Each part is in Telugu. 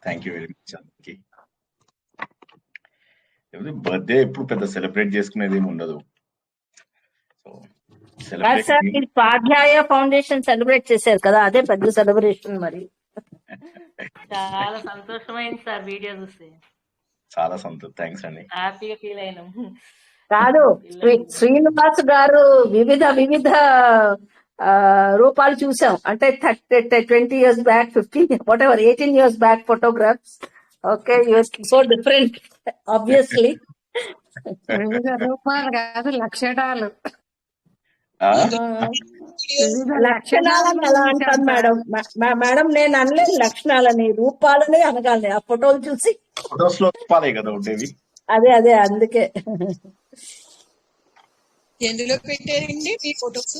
థ్యాంక్ యూ వెరీ మచ్ అందరికి. బర్త్డే ఎప్పుడు పెద్ద సెలబ్రేట్ చేసుకునేది ఏమి ఉండదు. సో సెలబ్రేట్ సార్ మీరు స్వాధ్యాయ ఫౌండేషన్ సెలబ్రేట్ చేశారు కదా, అదే పెద్ద సెలబ్రేషన్. మరి చాలా సంతోషమైంది సార్ వీడియో చూస్తే. చాలా సంతోషం. థ్యాంక్స్ అండి. హ్యాపీగా ఫీల్ అయినాం. కాదు, శ్రీనివాస్ గారు వివిధ వివిధ రూపాలు చూసాం. అంటే 20 years back, 15 whatever 18 years back photographs. Okay, so different obviously. వివిధ రూపాలు కాదు, లక్షణాలు. లక్షణాలని ఎలా అంటాను మేడం? మేడం నేను అనలేదు లక్షణాలని, రూపాలని అనగాలి ఆ ఫోటోలు చూసి. ఫోటోస్ లో రూపాలే కదా ఉండేవి. అదే అందుకే. ఎందులో పెట్టారండి మీ ఫోటోస్?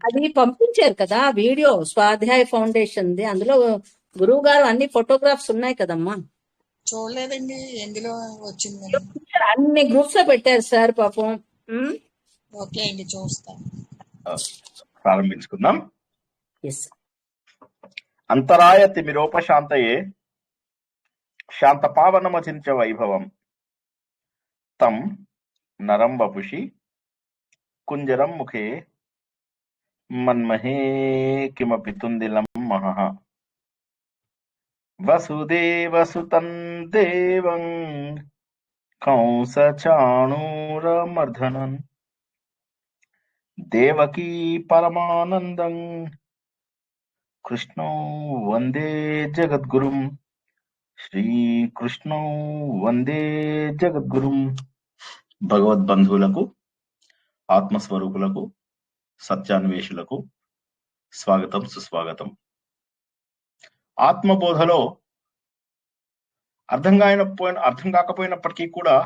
అది పంపించారు కదా వీడియో, స్వాధ్యాయ ఫౌండేషన్ ది. అందులో గురువు గారు అన్ని ఫోటోగ్రాఫ్స్ ఉన్నాయి కదమ్మా. చూడలేదండి, ఎందులో వచ్చింది? అన్ని గ్రూప్స్ లో పెట్టారు సార్ పాపం. ఓకే అండి, చూస్తాను. ప్రారంభించుకుందాం. అంతరాయ తిమిరోపశాంతయే శాంత పావనమచించ వైభవం తం నరం వపుషి కుంజరం ముఖే మన్మహే కిమపి తుందిలం మహః వసుదేవసుతం దేవం కంసచాణూరమర్ధనం దేవకీ పరమానందం కృష్ణో వందే జగద్గురుం. శ్రీకృష్ణో వందే జగద్గురుం. భగవద్బంధువులకు, ఆత్మస్వరూపులకు, సత్యాన్వేషులకు స్వాగతం, సుస్వాగతం. ఆత్మబోధలో అర్థం కాకపోయినప్పటికీ కూడా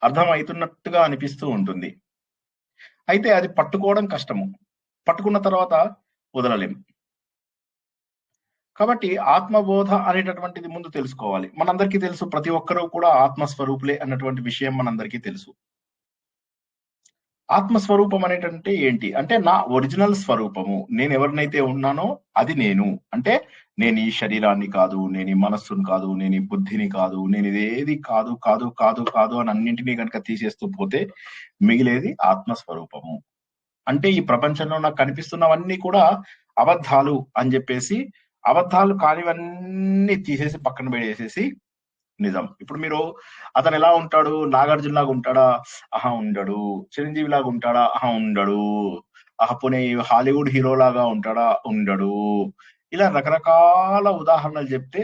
అర్థం అవుతున్నట్టుగా అనిపిస్తూ ఉంటుంది. అయితే అది పట్టుకోవడం కష్టము, పట్టుకున్న తర్వాత వదలలేం. కాబట్టి ఆత్మబోధ అనేటటువంటిది ముందు తెలుసుకోవాలి. మనందరికీ తెలుసు, ప్రతి ఒక్కరూ కూడా ఆత్మస్వరూపులే అన్నటువంటి విషయం మనందరికీ తెలుసు. ఆత్మస్వరూపం అనేటంటే ఏంటి అంటే, నా ఒరిజినల్ స్వరూపము, నేను ఎవరినైతే ఉన్నానో అది నేను. అంటే నేను ఈ శరీరాన్ని కాదు, నేను ఈ మనస్సును కాదు, నేను ఈ బుద్ధిని కాదు, నేను ఇదేది కాదు కాదు కాదు కాదు అని అన్నింటినీ కనుక తీసేస్తూ పోతే మిగిలేది ఆత్మస్వరూపము. అంటే ఈ ప్రపంచంలో నాకు కనిపిస్తున్నవన్నీ కూడా అబద్ధాలు అని చెప్పేసి, అబద్ధాలు కానివన్నీ తీసేసి పక్కన పెట్టేసేసి నిజం. ఇప్పుడు మీరు అతను ఎలా ఉంటాడు, నాగార్జున లాగా ఉంటాడా? ఆహా ఉండడు. చిరంజీవి లాగా ఉంటాడా? ఆహా ఉండడు. పోనీ హాలీవుడ్ హీరో లాగా ఉంటాడా? ఉండడు. ఇలా రకరకాల ఉదాహరణలు చెప్తే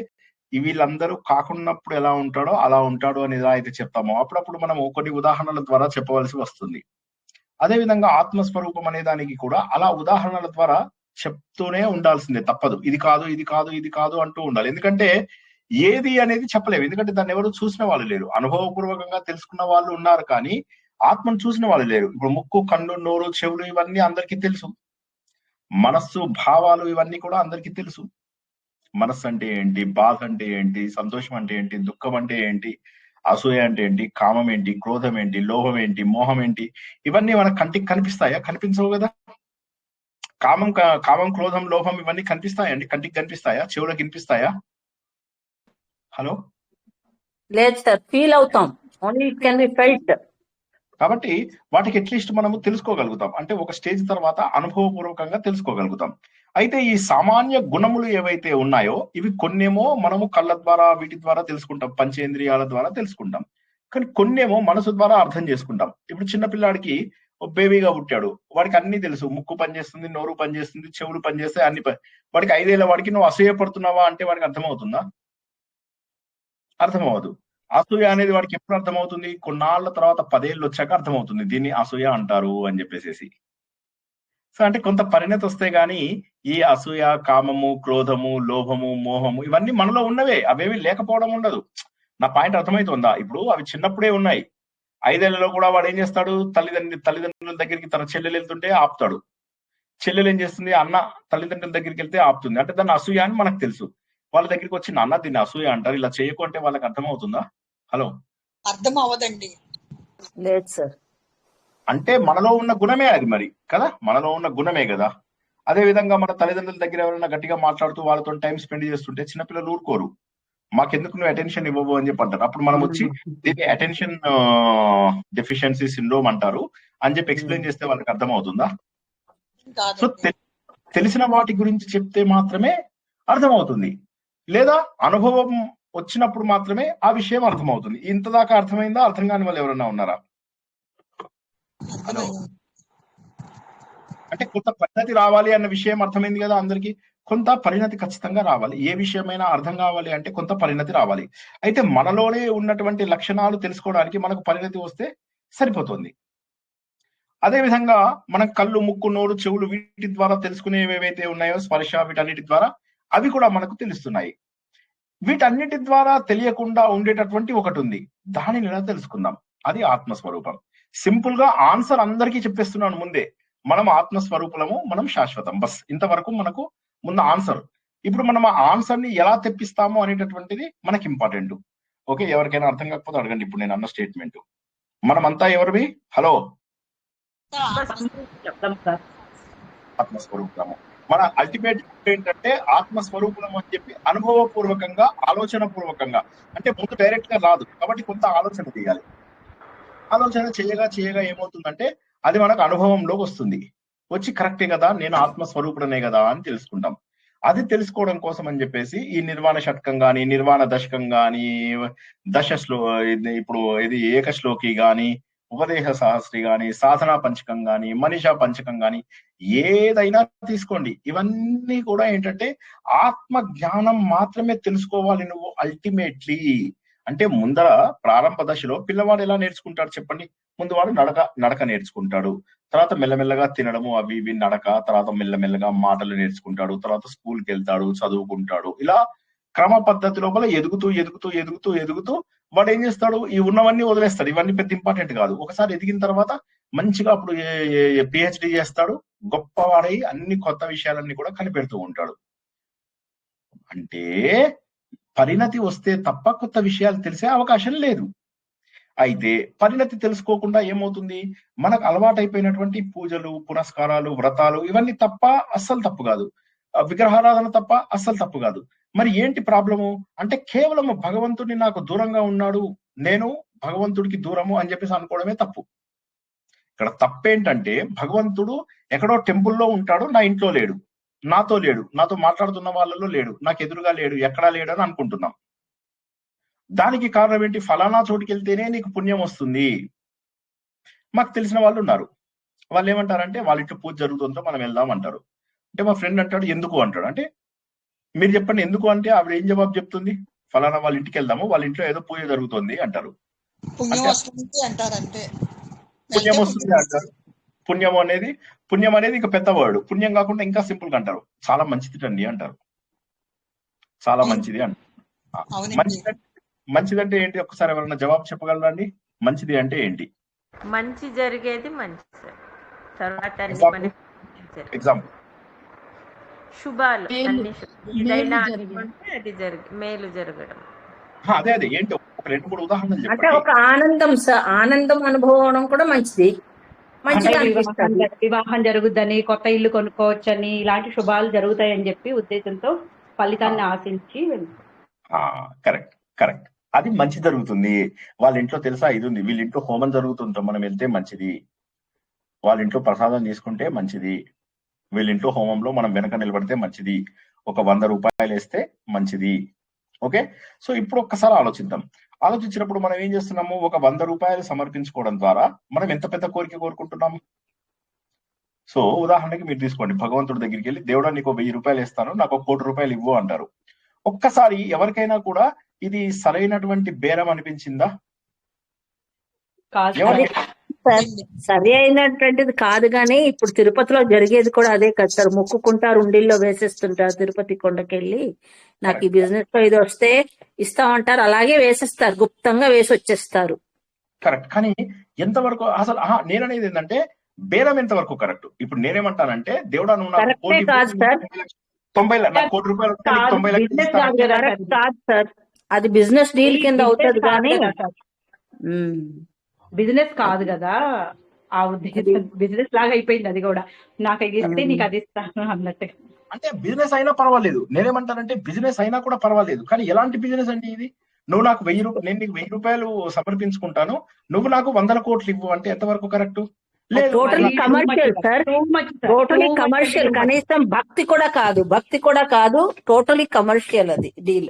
వీళ్ళందరూ కాకున్నప్పుడు ఎలా ఉంటాడో అలా ఉంటాడు అని ఎలా అయితే చెప్తామో, అప్పుడప్పుడు మనము కొన్ని ఉదాహరణల ద్వారా చెప్పవలసి వస్తుంది. అదేవిధంగా ఆత్మస్వరూపం అనే దానికి కూడా అలా ఉదాహరణల ద్వారా చెప్తూనే ఉండాల్సిందే, తప్పదు. ఇది కాదు, ఇది కాదు, ఇది కాదు అంటూ ఉండాలి. ఎందుకంటే ఏది అనేది చెప్పలేవు, ఎందుకంటే దాన్ని ఎవరు చూసిన వాళ్ళు లేరు. అనుభవపూర్వకంగా తెలుసుకున్న వాళ్ళు ఉన్నారు, కానీ ఆత్మను చూసిన వాళ్ళు లేరు. ఇప్పుడు ముక్కు, కన్ను, నోరు, చెవులు ఇవన్నీ అందరికీ తెలుసు. మనస్సు, భావాలు ఇవన్నీ కూడా అందరికీ తెలుసు. మనస్సు అంటే ఏంటి, బాధ అంటే ఏంటి, సంతోషం అంటే ఏంటి, దుఃఖం అంటే ఏంటి, అసూయ అంటే ఏంటి, కామం ఏంటి, క్రోధం ఏంటి, లోభం ఏంటి, మోహం ఏంటి, ఇవన్నీ మనకు కంటికి కనిపిస్తాయా? కనిపించవు కదా. కామం, క్రోధం, లోభం ఇవన్నీ కనిపిస్తాయండి? కంటికి కనిపిస్తాయా? చెవులకు వినిపిస్తాయా? హలో, లేదు సార్, ఫీల్ అవుతాం. Only it can be felt. కాబట్టి వాటికి అట్లీస్ట్ మనము తెలుసుకోగలుగుతాం. అంటే ఒక స్టేజ్ తర్వాత అనుభవపూర్వకంగా తెలుసుకోగలుగుతాం. అయితే ఈ సామాన్య గుణములు ఏవైతే ఉన్నాయో ఇవి కొన్నేమో మనము కళ్ళ ద్వారా, వీటి ద్వారా తెలుసుకుంటాం, పంచేంద్రియాల ద్వారా తెలుసుకుంటాం. కానీ కొన్నేమో మనసు ద్వారా అర్థం చేసుకుంటాం. ఇప్పుడు చిన్న పిల్లాడికి బేబీగా పుట్టాడు, వాడికి అన్ని తెలుసు. ముక్కు పనిచేస్తుంది, నోరు పనిచేస్తుంది, చెవులు పనిచేస్తాయి, అన్ని వాడికి 5 ఏళ్ల వాడికి నువ్వు అసూయపడుతున్నావా అంటే వాడికి అర్థమవుతుందా? అర్థమవదు. అసూయ అనేది వాడికి ఎప్పుడు అర్థమవుతుంది? కొన్నాళ్ళ తర్వాత 10 ఏళ్ళు వచ్చాక అర్థమవుతుంది, దీన్ని అసూయ అంటారు అని చెప్పేసి. సో అంటే కొంత పరిణతి వస్తే గానీ ఈ అసూయ, కామము, క్రోధము, లోభము, మోహము ఇవన్నీ మనలో ఉన్నవే, అవేవి లేకపోవడం ఉండదు. నా పాయింట్ అర్థమవుతుందా? ఇప్పుడు అవి చిన్నప్పుడే ఉన్నాయి. 5 ఏళ్లలో కూడా వాడు ఏం చేస్తాడు, తల్లిదండ్రుల దగ్గరికి తన చెల్లెలు వెళ్తుంటే ఆపుతాడు. చెల్లెలు ఏం చేస్తుంది, అన్న తల్లిదండ్రుల దగ్గరికి వెళ్తే ఆపుతుంది. అంటే దాన్ని అసూయ అని మనకు తెలుసు. వాళ్ళ దగ్గరికి వచ్చి నాన్న దీన్ని అసూయ అంటారు, ఇలా చేయకు అంటే వాళ్ళకి అర్థమవుతుందా? హలో, అర్థం అవ్వదండి. లేదు సార్. అంటే మనలో ఉన్న గుణమే అది మరి కదా, మనలో ఉన్న గుణమే కదా. అదే విధంగా మన తల్లిదండ్రుల దగ్గర ఎవరైనా గట్టిగా మాట్లాడుతూ వాళ్ళతో టైం స్పెండ్ చేస్తుంటే చిన్నపిల్లలు ఊరుకోరు. మాకెందుకు నువ్వు అటెన్షన్ ఇవ్వవు అని చెప్పి అంటారు. అప్పుడు మనం వచ్చి దీన్ని అటెన్షన్ డెఫిషియన్సీ సిండ్రోమ్ అంటారు అని చెప్పి ఎక్స్ప్లెయిన్ చేస్తే వాళ్ళకి అర్థమవుతుందా? సో కాదండి. తెలిసిన వాటి గురించి చెప్తే మాత్రమే అర్థమవుతుంది, లేదా అనుభవం వచ్చినప్పుడు మాత్రమే ఆ విషయం అర్థమవుతుంది. ఇంత దాకా అర్థమైందా? అర్థం కాని వాళ్ళు ఎవరైనా ఉన్నారా? హలో, అర్థమైంది. అంటే కొంత పరిణతి రావాలి అన్న విషయం అర్థమైంది కదా అందరికి. కొంత పరిణతి ఖచ్చితంగా రావాలి. ఏ విషయమైనా అర్థం కావాలి అంటే కొంత పరిణతి రావాలి. అయితే మనలోనే ఉన్నటువంటి లక్షణాలు తెలుసుకోవడానికి మనకు పరిణతి వస్తే సరిపోతుంది. అదే విధంగా మనం కళ్ళు, ముక్కు, నోరు, చెవులు వీటి ద్వారా తెలుసుకునేవి ఏవైతే ఉన్నాయో, స్పర్శ, వీటన్నిటి ద్వారా అవి కూడా మనకు తెలుస్తున్నాయి. వీటన్నిటి ద్వారా తెలియకుండా ఉండేటటువంటి ఒకటి ఉంది, దానిని ఎలా తెలుసుకుందాం? అది ఆత్మస్వరూపం. సింపుల్ గా ఆన్సర్ అందరికీ చెప్పేస్తున్నాను ముందే. మనం ఆత్మస్వరూపులము, మనం శాశ్వతం. బస్ ఇంతవరకు మనకు ముందు ఆన్సర్. ఇప్పుడు మనం ఆ ఆన్సర్ ని ఎలా తెప్పిస్తాము అనేటటువంటిది మనకి ఇంపార్టెంట్. ఓకే, ఎవరికైనా అర్థం కాకపోతే అడగండి. ఇప్పుడు నేను అన్న స్టేట్మెంట్ మనమంతా ఎవరివి? హలో, చెప్తాం సార్. ఆత్మస్వరూపము. మన అల్టిమేట్ ఏంటంటే ఆత్మస్వరూపులం అని చెప్పి అనుభవపూర్వకంగా, ఆలోచన పూర్వకంగా, అంటే ముందు డైరెక్ట్ గా రాదు కాబట్టి కొంత ఆలోచన చేయాలి. ఆలోచన చేయగా చేయగా ఏమవుతుందంటే అది మనకు అనుభవంలోకి వస్తుంది. వచ్చి కరెక్టే కదా, నేను ఆత్మస్వరూపుడనే కదా అని తెలుసుకుంటాం. అది తెలుసుకోవడం కోసం అని చెప్పేసి ఈ నిర్వాణ షట్కం గాని, నిర్వాణ దశకం గాని, ఇప్పుడు ఇది ఏకశ్లోకి గాని, ఉపదేశ సహస్రి గాని, సాధనా పంచకం గాని, మనీషా పంచకం గాని, ఏదైనా తీసుకోండి, ఇవన్నీ కూడా ఏంటంటే ఆత్మ జ్ఞానం మాత్రమే తెలుసుకోవాలి నువ్వు అల్టిమేట్లీ. అంటే ముందర ప్రారంభ దశలో పిల్లవాడు ఎలా నేర్చుకుంటాడు చెప్పండి? ముందు వాడు నడక నేర్చుకుంటాడు, తర్వాత మెల్లమెల్లగా తినడము అవి ఇవి నడక, తర్వాత మెల్లమెల్లగా మాటలు నేర్చుకుంటాడు, తర్వాత స్కూల్కి వెళ్తాడు, చదువుకుంటాడు. ఇలా క్రమ పద్ధతి లోపల ఎదుగుతూ ఎదుగుతూ ఎదుగుతూ ఎదుగుతూ వాడు ఏం చేస్తాడు? ఈ ఉన్నవన్నీ వదిలేస్తాడు. ఇవన్నీ పెద్ద ఇంపార్టెంట్ కాదు. ఒకసారి ఎదిగిన తర్వాత మంచిగా అప్పుడు పిహెచ్డి చేస్తాడు, గొప్పవాడై అన్ని కొత్త విషయాలన్నీ కూడా కనిపెడుతూ ఉంటాడు. అంటే పరిణతి వస్తే తప్ప కొత్త విషయాలు తెలిసే అవకాశం లేదు. అయితే పరిణతి తెలుసుకోకుండా ఏమవుతుంది? మనకు అలవాటైపోయినటువంటి పూజలు, పునస్కారాలు, వ్రతాలు ఇవన్నీ తప్ప అస్సలు తప్పు కాదు. విగ్రహారాధన తప్ప అస్సలు తప్పు కాదు. మరి ఏంటి ప్రాబ్లము అంటే కేవలం భగవంతుడిని నాకు దూరంగా ఉన్నాడు, నేను భగవంతుడికి దూరము అని చెప్పేసి అనుకోవడమే తప్పు. ఇక్కడ తప్పేంటంటే భగవంతుడు ఎక్కడో టెంపుల్లో ఉంటాడు, నా ఇంట్లో లేడు, నాతో లేడు, నాతో మాట్లాడుతున్న వాళ్ళలో లేడు, నాకు ఎదురుగా లేడు, ఎక్కడా లేడు అని అనుకుంటున్నాం. దానికి కారణం ఏంటి? ఫలానా చోటుకి వెళ్తేనే నీకు పుణ్యం వస్తుంది. మాకు తెలిసిన వాళ్ళు ఉన్నారు, వాళ్ళు ఏమంటారంటే వాళ్ళ ఇంట్లో పూజ జరుగుతుందో మనం వెళ్దాం అంటారు. అంటే మా ఫ్రెండ్ అంటాడు ఎందుకు అంటాడు. అంటే మీరు చెప్పండి ఎందుకు అంటే ఆవిడ ఏం జవాబు చెప్తుంది? ఫలానా వాళ్ళ ఇంటికి వెళ్దాము, వాళ్ళ ఇంట్లో ఏదో పూజ జరుగుతుంది అంటారు. పుణ్యం వస్తుంది అంటారు అంతే. పుణ్యం వస్తుంది అంటారు. పుణ్యం అనేది ఇంకా పెద్ద వర్డ్. పుణ్యం కాకుండా ఇంకా సింపుల్ గా అంటారు, చాలా మంచిది అండి అంటారు. చాలా మంచిది అంటారు. మంచిదంటే ఏంటి? ఒక్కసారి ఎవరైనా జవాబు చెప్పగలరా అండి? మంచిది అంటే ఏంటి? మంచి జరిగేది మంచి సార్. తర్వాత ఎగ్జాంపుల్ శుభాలు అన్ని ఏదైనా అనుకుంటే అది మేలు జరగడం. అదే ఏంటి? ఒక 2-3 ఉదాహరణలు అంటే చెప్పండి. ఒక ఆనందం అనుభవం కూడా మంచిది. వివాహం జరుగుద్దని, కొత్త ఇల్లు కొనుక్కోవచ్చని, ఇలాంటి శుభాలు జరుగుతాయని చెప్పి ఉద్దేశంతో ఫలితాన్ని ఆశించి కరెక్ట్. అది మంచి జరుగుతుంది. వాళ్ళ ఇంట్లో తెలుసా ఇది ఉంది, వీళ్ళ ఇంట్లో హోమం జరుగుతుంటాం, మనం వెళ్తే మంచిది. వాళ్ళ ఇంట్లో ప్రసాదం తీసుకుంటే మంచిది, వీళ్ళ ఇంట్లో హోమంలో మనం వెనక నిలబడితే మంచిది, ఒక 100 రూపాయలు వేస్తే మంచిది. ఓకే, సో ఇప్పుడు ఒక్కసారి ఆలోచించినప్పుడు మనం ఏం చేస్తున్నాము? ఒక 100 రూపాయలు సమర్పించుకోవడం ద్వారా మనం ఎంత పెద్ద కోరిక కోరుకుంటున్నాము? సో ఉదాహరణకి మీరు తీసుకోండి, భగవంతుడి దగ్గరికి వెళ్ళి దేవుడా నీకు 1000 రూపాయలు ఇస్తాను, నాకు 1 కోటి రూపాయలు ఇవ్వు అంటారు. ఒక్కసారి ఎవరికైనా కూడా ఇది సరైనటువంటి బేరం అనిపించిందా? సరి అయినటువంటిది కాదు. కానీ ఇప్పుడు తిరుపతిలో జరిగేది కూడా అదే కదా సార్. మొక్కుకుంటారు, ఉండిల్లో వేసేస్తుంటారు. తిరుపతి కొండకెళ్ళి నాకు ఈ బిజినెస్ లో ఇది వస్తే ఇస్తామంటారు, అలాగే వేసేస్తారు, గుప్తంగా వేసి వచ్చేస్తారు. కరెక్ట్. కానీ ఎంతవరకు అసలు నేననేది ఏంటంటే బేరం ఎంతవరకు కరెక్ట్? ఇప్పుడు నేనేమంటానంటే దేవుడా నువ్వు నాకు 90 కోటి రూపాయలు కాదు సార్, అది బిజినెస్ డీల్ కింద అవుతుంది. కానీ బిజినెస్ కాదు కదా, ఆ ఉద్దేశం బిజినెస్ లాగా అయిపోయింది అది కూడా. నాకు ఇది ఇస్తే నీకు అది ఇస్తాను అన్నట్టు. అంటే బిజినెస్ అయినా పర్వాలేదు. నేనేమంటానంటే బిజినెస్ అయినా కూడా పర్వాలేదు. కానీ ఎలాంటి బిజినెస్ అండి ఇది? నువ్వు నాకు నేను నీకు 1000 రూపాయలు సమర్పించుకుంటాను, నువ్వు నాకు 100 కోట్లు ఇవ్వు అంటే ఎంతవరకు కరెక్ట్? లేదు. టోటలీ మరి commercial sir, too much totally commercial. కనీసం భక్తి కూడా కాదు, టోటలీ కమర్షియల్ అది డీల్.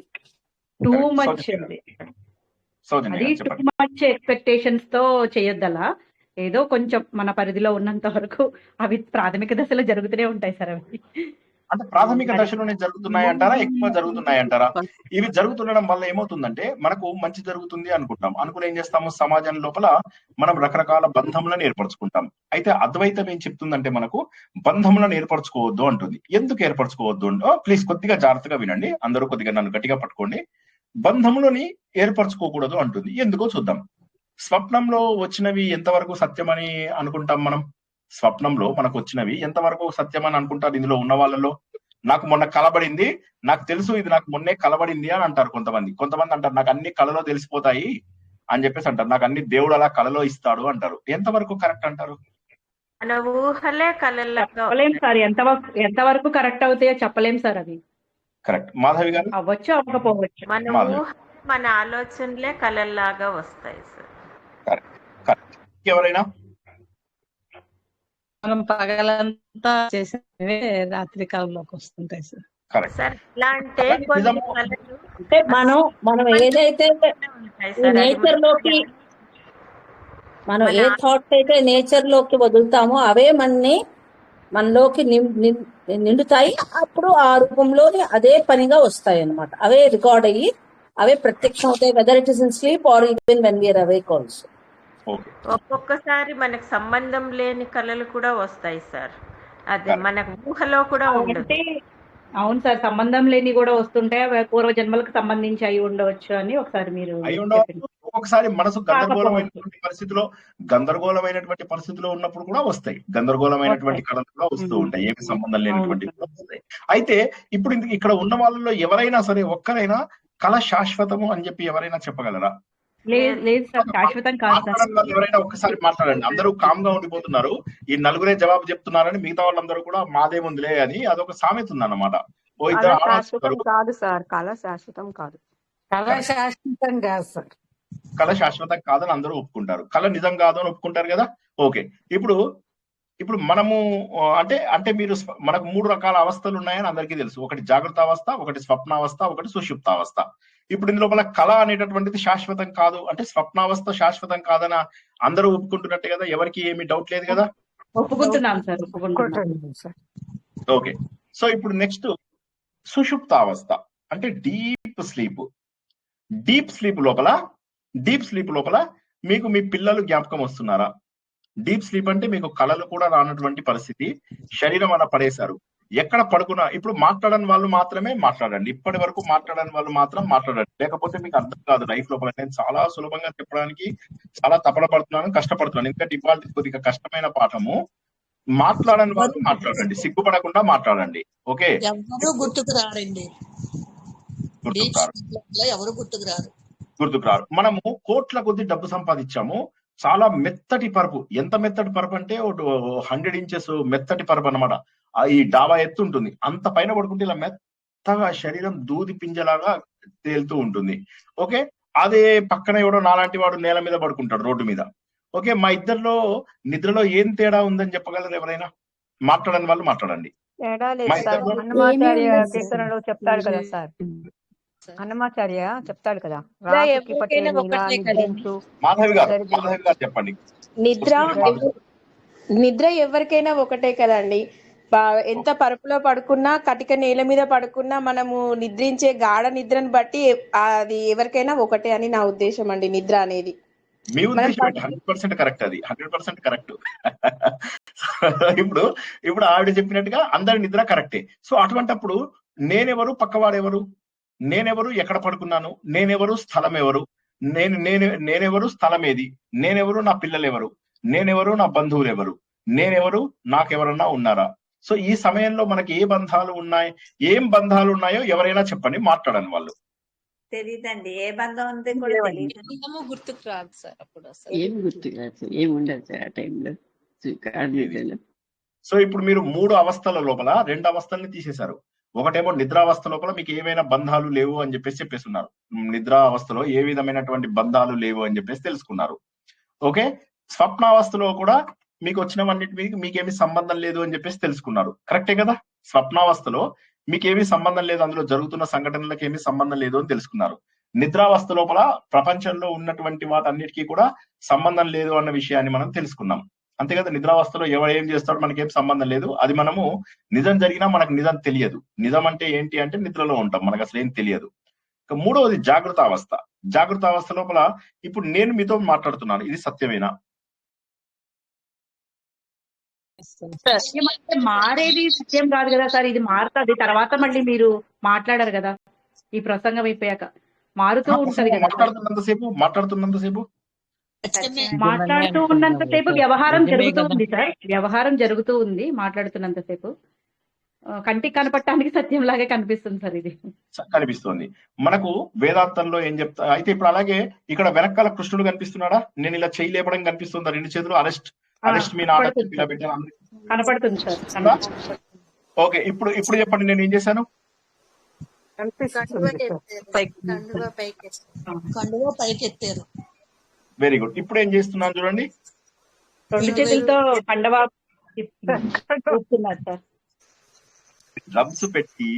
Two Correct. మచ్ సౌజన్య అది. సౌజన్య అది గారు టూ చెప్పండి. మచ్ ఎక్స్పెక్టేషన్స్ తో చేయొద్దలా. ఏదో కొంచెం మన పరిధిలో ఉన్నంత వరకు అవి ప్రాథమిక దశలో జరుగుతూనే ఉంటాయి సార్ అవి. అంటే ప్రాథమిక దశలోనే జరుగుతున్నాయి అంటారా, ఎక్కువ జరుగుతున్నాయి అంటారా? ఇవి జరుగుతుండడం వల్ల ఏమవుతుందంటే మనకు మంచి జరుగుతుంది అనుకుంటాం. అనుకుని ఏం చేస్తాము, సమాజం లోపల మనం రకరకాల బంధములను ఏర్పరచుకుంటాం. అయితే అద్వైతం ఏం చెప్తుందంటే మనకు బంధములను ఏర్పరచుకోవద్దు అంటుంది. ఎందుకు ఏర్పరచుకోవద్దు అంటే, ప్లీజ్ కొద్దిగా జాగ్రత్తగా వినండి, అందరూ కొద్దిగా నన్ను గట్టిగా పట్టుకోండి. బంధములని ఏర్పరచుకోకూడదు అంటుంది. ఎందుకో చూద్దాం. స్వప్నంలో వచ్చినవి ఎంతవరకు సత్యమని అనుకుంటాం మనం? స్వప్నంలో మనకు వచ్చినవి ఎంతవరకు సత్యం అని అనుకుంటారు ఇందులో ఉన్న వాళ్ళలో? నాకు మొన్న కలబడింది, నాకు తెలుసు ఇది నాకు మొన్నే కలబడింది అని అంటారు కొంతమంది. కొంతమంది అంటారు నాకు అన్ని కళలో తెలిసిపోతాయి అని చెప్పేసి అంటారు, నాకు అన్ని దేవుడు అలా కళలో ఇస్తాడు అంటారు. ఎంతవరకు కరెక్ట్ అంటారు? మన ఊహలే కళల్లో చెప్పలేం సార్, ఎంతవరకు కరెక్ట్ అవుతాయో చెప్పలేం సార్. అది కరెక్ట్. మాధవి గారు? అవ్వచ్చు, అవ్వకపోవచ్చు. మన మాధవి. ఊహ మన ఆలోచనలే కళల్లాగా వస్తాయి సార్. Correct correct. ఎవరైనా? మనం పగలంతా చేసేవే రాత్రి కాలంలోకి వస్తుంటాయి సార్. కరెక్ట్. సార్ ఎలా అంటే కానీ కొన్ని నిజము. కళలు అంటే మనం ఏదైతే ఉంటాయి ఈ సార్. అది నేచర్ లోకి మనం ఏ థాట్స్ అయితే నేచర్ లోకి వదులుతామో అవే మనలోకి నిండుతాయి. అప్పుడు ఆ రూపంలోని అదే పనిగా వస్తాయి అన్నమాట. అవే రికార్డ్ అయ్యి అవే ప్రత్యక్షం అవుతాయి, whether it is in sleep or even when we are awake also. Okay. ఒక్కొక్కసారి మనకు సంబంధం లేని కళలు కూడా వస్తాయి సార్. అది మన ఊహలో కూడా ఉండదు. అంటే అవును సార్, సంబంధం లేని కూడా వస్తుంటాయి. అవి పూర్వ జన్మలకు సంబంధించి అయి ఉండవచ్చు అని ఒకసారి మీరు అయి ఉండవచ్చు. చెప్పింది. ఒక్కొక్కసారి మనసు గందరగోళమైనటువంటి పరిస్థితిలో ఉన్నప్పుడు కూడా వస్తాయి. గందరగోళమైనటువంటి కళలు కూడా వస్తూ ఉంటాయి, ఏమి సంబంధం లేనటువంటి కూడా వస్తాయి. అయితే ఇప్పుడు ఇక్కడ ఉన్న వాళ్ళలో ఎవరైనా సరే ఒక్కరైనా కళ శాశ్వతము అని చెప్పి ఎవరైనా చెప్పగలరా? లేదు సార్, శాశ్వతం కాదు సార్. మాట్లాడని వాళ్ళు ఎవరైనా ఒక్కసారి మాట్లాడండి. అందరూ కామ్ గా ఉండిపోతున్నారు, ఈ నలుగురే జవాబు చెప్తున్నారని మిగతా వాళ్ళందరూ కూడా మాదేముందిలే అని అదొక సామెత ఉందన్నమాట. ఓ ఇద్దరు శాశ్వతం కాదు సార్, కళ శాశ్వతం కాదు. కళ శాశ్వతం కాదు సార్. కళ శాశ్వతం కాదని అందరూ ఒప్పుకుంటారు, కళ నిజం కాదు అని ఒప్పుకుంటారు కదా. ఓకే. ఇప్పుడు మనము అంటే మీరు మనకు 3 రకాల అవస్థలు ఉన్నాయని అందరికీ తెలుసు. ఒకటి జాగ్రత్త అవస్థ, ఒకటి స్వప్నావస్థ, ఒకటి సుషుప్తావస్థ. ఇప్పుడు ఇందులో కళ అనేటటువంటిది శాశ్వతం కాదు అంటే స్వప్నావస్థ శాశ్వతం కాదని అందరూ ఒప్పుకుంటున్నట్టే కదా, ఎవరికి ఏమి డౌట్ లేదు కదా? ఒప్పుకుంటున్నాం సార్, ఒప్పుకుంటున్నాం సార్. ఓకే. సో ఇప్పుడు నెక్స్ట్ సుషుప్తావస్థ అంటే డీప్ స్లీప్. డీప్ స్లీప్ లోపల మీకు మీ పిల్లలు జ్ఞాపకం వస్తున్నారా? డీప్ స్లీప్ అంటే మీకు కళలు కూడా రానటువంటి పరిస్థితి, శరీరం అలా పడేశారు. ఎక్కడ పడుకున్నా ఇప్పుడు మాట్లాడని వాళ్ళు మాత్రమే మాట్లాడండి. ఇప్పటి వరకు మాట్లాడని వాళ్ళు మాత్రం మాట్లాడండి, లేకపోతే మీకు అర్థం కాదు లైఫ్ లోపల. నేను చాలా సులభంగా చెప్పడానికి చాలా తపన పడుతున్నాను, కష్టపడుతున్నాను. ఎందుకంటే ఇవాళ కొద్దిగా కష్టమైన పాఠము. మాట్లాడని వాళ్ళు మాట్లాడండి, సిగ్గుపడకుండా మాట్లాడండి. ఓకే. ఎవరు గుర్తుకు రారండి, ఎవరు గుర్తుకు రారు. మనము కోట్ల కొద్ది డబ్బు సంపాదించాము, చాలా మెత్తటి పరుపు. ఎంత మెత్తటి పరుపు అంటే 100 ఇంచెస్ మెత్తటి పరుపు అన్నమాట. ఈ డాబా ఎత్తు ఉంటుంది, అంత పైన పడుకుంటే ఇలా మెత్తగా శరీరం దూది పింజలాగా తేలుతూ ఉంటుంది. ఓకే. అదే పక్కన ఎవడో నాలాంటి వాడు నేల మీద పడుకుంటాడు, రోడ్డు మీద. ఓకే. మా ఇద్దరిలో నిద్రలో ఏం తేడా ఉందని చెప్పగలరు ఎవరైనా? మాట్లాడని వాళ్ళు మాట్లాడండి. తేడా లేదు సార్. అన్నమాచార్య కీర్తనలో చెప్తాడు కదా సార్, అన్నమాచార్య చెప్తాడు కదా, మాధవి గారు చెప్పండి. నిద్ర ఎవరికైనా ఒకటే కదండి. ఎంత పరుపులో పడుకున్నా, కటిక నేల మీద పడుకున్నా, మనము నిద్రించే గాఢ నిద్రను బట్టి అది ఎవరికైనా ఒకటే అని నా ఉద్దేశం అండి. నిద్ర అనేది మీ ఉద్దేశం 100% కరెక్ట్, అది 100% కరెక్ట్. ఇప్పుడు ఆవిడ చెప్పినట్టుగా అందరి నిద్ర కరెక్టే. సో అటువంటప్పుడు నేనెవరు, పక్కవాడెవరు? నేనెవరు, ఎక్కడ పడుకున్నాను? నేనెవరు, స్థలం ఎవరు? నేనెవరు, స్థలం ఏది? నేనెవరు, నా పిల్లలు ఎవరు? నేనెవరు, నా బంధువులు ఎవరు? నేనెవరు, నాకెవరన్నా ఉన్నారా? సో ఈ సమయంలో మనకి ఏ బంధాలు ఉన్నాయి, ఏం బంధాలు ఉన్నాయో ఎవరైనా చెప్పండి, మాట్లాడని వాళ్ళు. తెలీదండి, ఏ బంధం ఉంది కూడా తెలియదు. గుర్తుకు రాదు సార్. అప్పుడు ఏం గుర్తుకు రాదు, ఏమి ఉండదు సార్ ఆ టైంలో. ఏది? సో ఇప్పుడు మీరు 3 అవస్థల లోపల 2 అవస్థల్ని తీసేశారు. ఒకటేమో నిద్రావస్థ లోపల మీకు ఏమైనా బంధాలు లేవు అని చెప్పేస్తున్నారు. నిద్రా అవస్థలో ఏ విధమైనటువంటి బంధాలు లేవు అని చెప్పేసి తెలుసుకున్నారు. ఓకే, స్వప్నావస్థలో కూడా మీకు వచ్చినవన్నిటి మీకేమీ సంబంధం లేదు అని చెప్పేసి తెలుసుకున్నారు. కరెక్టే కదా? స్వప్నావస్థలో మీకేమీ సంబంధం లేదు, అందులో జరుగుతున్న సంఘటనలకు ఏమీ సంబంధం లేదు అని తెలుసుకున్నారు. నిద్రావస్థ లోపల ప్రపంచంలో ఉన్నటువంటి వాటన్నిటికీ కూడా సంబంధం లేదు అన్న విషయాన్ని మనం తెలుసుకున్నాం. అంతే కదా? నిద్రావస్థలో ఎవరు ఏం చేస్తాడో మనకేం సంబంధం లేదు. అది మనము నిజం జరిగినా మనకు నిజం తెలియదు. నిజం అంటే ఏంటి అంటే నిద్రలో ఉంటాం, మనకు అసలు ఏం తెలియదు. ఇక మూడవది జాగృత అవస్థ. జాగృత అవస్థ లోపల ఇప్పుడు నేను మీతో మాట్లాడుతున్నాను, ఇది సత్యమేనా? సత్యం అంటే మారేది సత్యం కాదు కదా సార్, ఇది మారుతుంది. తర్వాత మళ్ళీ మీరు మాట్లాడారు కదా ఈ ప్రసంగం అయిపోయాక, మారుతూ ఉంటది కదా. మాట్లాడుతున్నంతసేపు మాట్లాడుతూ ఉన్నంతసేపు వ్యవహారం జరుగుతూ ఉంది సార్, వ్యవహారం జరుగుతూ ఉంది మాట్లాడుతున్నంతసేపు. కంటికి కనపడటానికి సత్యం లాగే కనిపిస్తుంది సార్, ఇది కనిపిస్తుంది మనకు. వేదాంతంలో ఏం చెప్తా అయితే ఇప్పుడు అలాగే ఇక్కడ వెనకాల కృష్ణుడు కనిపిస్తున్నాడా? నేను ఇలా చేయి లేపడం కనిపిస్తుందా? 2 చేతులు అరెస్ట్ మీ కనపడుతుంది సార్. ఓకే, ఇప్పుడు చెప్పండి, నేను ఏం చేశాను? పైకెత్తారు. Very good. ఇప్పుడు ఏం చేస్తున్నాను చూడండి, 2 చేతులతో కండవా సార్. డ్రమ్స్ పెట్టి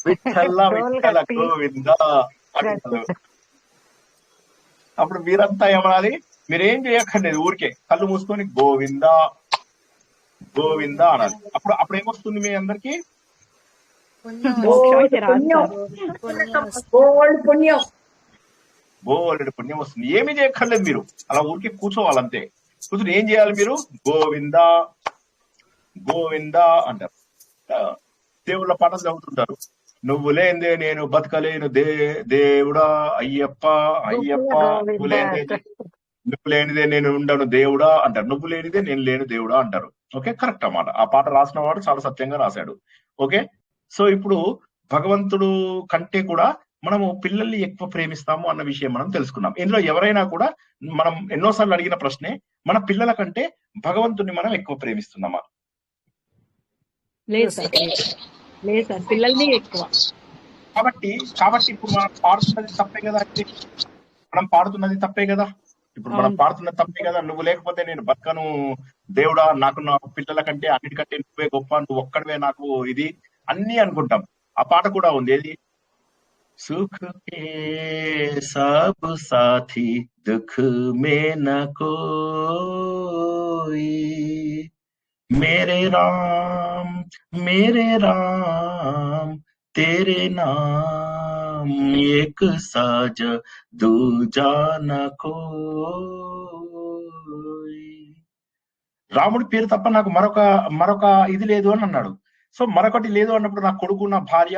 విఠల విఠల గోవింద అంటారు. అప్పుడు మీరంతా ఏమనాలి? మీరేం చేయక్కర్లేదు, ఊరికే కళ్ళు మూసుకొని గోవింద గోవింద అనాలి. అప్పుడు ఏమొస్తుంది మీ అందరికి? బోలెడు పుణ్యం వస్తుంది. ఏమి చేయక్కర్లేదు, మీరు అలా ఊరికే కూర్చోవాలంతే. కూర్చొని ఏం చేయాలి? మీరు గోవింద గోవింద అంటారు. దేవుళ్ళ పాటలు చదువుతుంటారు. నువ్వు లేనిదే నేను బతకలేను దేవుడా అయ్యప్ప అయ్యప్ప, నువ్వు లేనిదే నేను ఉండను దేవుడా అంటారు. నువ్వు లేనిదే నేను లేను దేవుడా అంటారు. ఓకే, కరెక్ట్ అన్నమాట. ఆ పాట రాసిన వాడు చాలా సత్యంగా రాశాడు. ఓకే, సో ఇప్పుడు భగవంతుడు కంటే కూడా మనము పిల్లల్ని ఎక్కువ ప్రేమిస్తాము అన్న విషయం మనం తెలుసుకున్నాం. ఇందులో ఎవరైనా కూడా మనం ఎన్నోసార్లు అడిగిన ప్రశ్నే, మన పిల్లల కంటే భగవంతుడిని మనం ఎక్కువ ప్రేమిస్తున్నామా? లేదు సార్, పిల్లల్ని ఎక్కువ. కాబట్టి ఇప్పుడు మనం పాడుతున్నది తప్పే కదా? అంటే మనం పాడుతున్నది తప్పే కదా? ఇప్పుడు మనం పాడుతున్నది తప్పే కదా? నువ్వు లేకపోతే నేను బతకను దేవుడా, నాకు నా పిల్లల కంటే అన్నిటికంటే నువ్వే గొప్ప, నువ్వు ఒక్కడవే నాకు ఇది అన్ని అనుకుంటాం. ఆ పాట కూడా ఉంది, ఏది? సుఖ కే సబ్ సాథీ దుఃఖ మే న కోయి, मेरे राम तेरे नाम एक साज दूजा न कोई. రాముడి పేరు తప్ప నాకు మరొక ఇది లేదు అని అన్నాడు. సో మరొకటి లేదు అన్నప్పుడు నా కొడుకు, నా భార్య,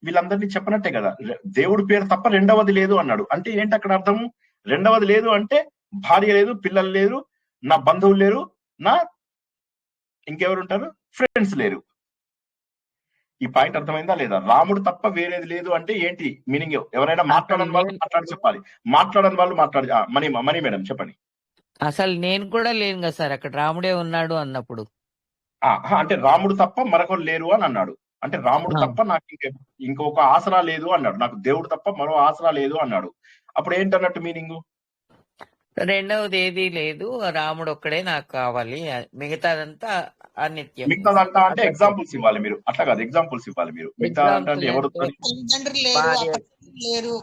వీళ్ళందరినీ చెప్పనట్టే కదా. దేవుడి పేరు తప్ప రెండవది లేదు అన్నాడు. అంటే ఏంటి అక్కడ అర్థము? రెండవది లేదు అంటే భార్య లేదు, పిల్లలు లేరు, నా బంధువులు లేరు, నా ఇంకెవరు ఉంటారు, ఫ్రెండ్స్ లేరు. ఈ పాయింట్ అర్థమైందా లేదా? రాముడు తప్ప వేరేది లేదు అంటే ఏంటి మీనింగ్? ఎవరైనా మాట్లాడని వాళ్ళు మాట్లాడి చెప్పాలి, మాట్లాడని వాళ్ళు మాట్లాడి. మనీ మేడం చెప్పండి. అసలు నేను కూడా లేను కదా సార్ అక్కడ, రాముడే ఉన్నాడు అన్నప్పుడు. అంటే రాముడు తప్ప మరొకరు లేరు అని అన్నాడు. అంటే రాముడు తప్ప నాకు ఇంకొక ఆసరా లేదు అన్నాడు, నాకు దేవుడు తప్ప మరో ఆసరా లేదు అన్నాడు. అప్పుడు ఏంటన్నట్టు మీనింగ్? రెండవది ఏది లేదు, రాముడు ఒక్కడే నాకు కావాలి, మిగతాదంతా అనిత్యం. మిగతాదంతా అంటే ఎగ్జాంపుల్స్ ఇవ్వాలి మీరు. అట్లా కాదు, ఎగ్జాంపుల్స్ ఇవ్వాలి మీరు. మిగతాదంతా అంటే ఎవరు?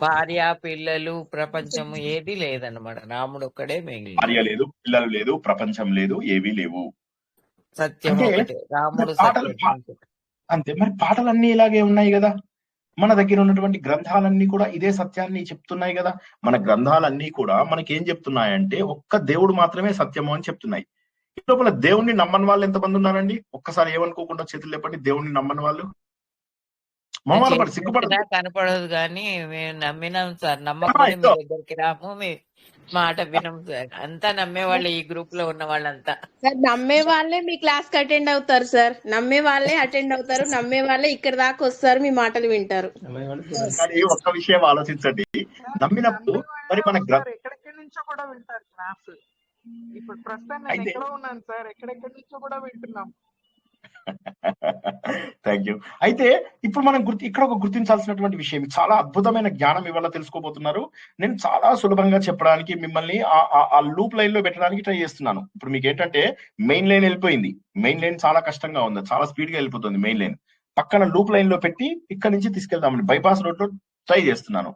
భార్య, పిల్లలు, ప్రపంచము ఏది లేదన్నమాట. రాముడు ఒక్కడే మిగిలి. భార్య లేదు, పిల్లలు లేదు, ప్రపంచం లేదు, ఏవీ లేవు, సత్యం ఒకటే, రాముడు అంతే. మరి పాటలన్నీ ఇలాగే ఉన్నాయి కదా. మన దగ్గర ఉన్నటువంటి గ్రంథాలన్నీ కూడా ఇదే సత్యాన్ని చెప్తున్నాయి కదా. మన గ్రంథాలన్నీ కూడా మనకి ఏం చెప్తున్నాయంటే ఒక్క దేవుడు మాత్రమే సత్యము అని చెప్తున్నాయి. ఈ లోపల దేవుణ్ణి నమ్మని వాళ్ళు ఎంతమంది ఉన్నారండి? ఒక్కసారి ఏమనుకోకుండా చేతులు లేపండి. దేవుణ్ణి నమ్మని వాళ్ళు సిగ్గుపడ కనపడదు కానీ మేము నమ్మినాం సార్. నమ్మకం దగ్గరికి రాము, మీ మాట వినం సార్. అంతా నమ్మేవాళ్ళు ఈ గ్రూప్ లో ఉన్న వాళ్ళంతా. సార్ నమ్మే వాళ్ళే మీ క్లాస్ కి అటెండ్ అవుతారు సార్, నమ్మే వాళ్ళే అటెండ్ అవుతారు, నమ్మే వాళ్ళే ఇక్కడ దాకా వస్తారు, మీ మాటలు వింటారు. కానీ ఒక్క విషయం ఆలోచించండి, నమ్మినప్పుడు మరి మన ఎక్కడికి నుంచో కూడా వింటారు క్లాస్. ఇప్పుడు ప్రస్తుతం నేను అయితే ఎక్కడో ఉన్నాను సార్, ఎక్కడెక్కడి నుంచో కూడా వింటున్నాం. Thank you. అయితే ఇప్పుడు మనం ఇక్కడ ఒక గుర్తించాల్సినటువంటి విషయం, చాలా అద్భుతమైన జ్ఞానం ఇవాళ తెలుసుకోబోతున్నారు. నేను చాలా సులభంగా చెప్పడానికి మిమ్మల్ని ఆ లూప్ లైన్ లో పెట్టడానికి ట్రై చేస్తున్నాను. ఇప్పుడు మీకు ఏంటంటే మెయిన్ లైన్ వెళ్ళిపోయింది, మెయిన్ లైన్ చాలా కష్టంగా ఉంది, చాలా స్పీడ్ గా వెళ్ళిపోతుంది మెయిన్ లైన్. పక్కన లూప్ లైన్ లో పెట్టి ఇక్కడ నుంచి తీసుకెళ్దామని బైపాస్ రోడ్ లో ట్రై చేస్తున్నాను.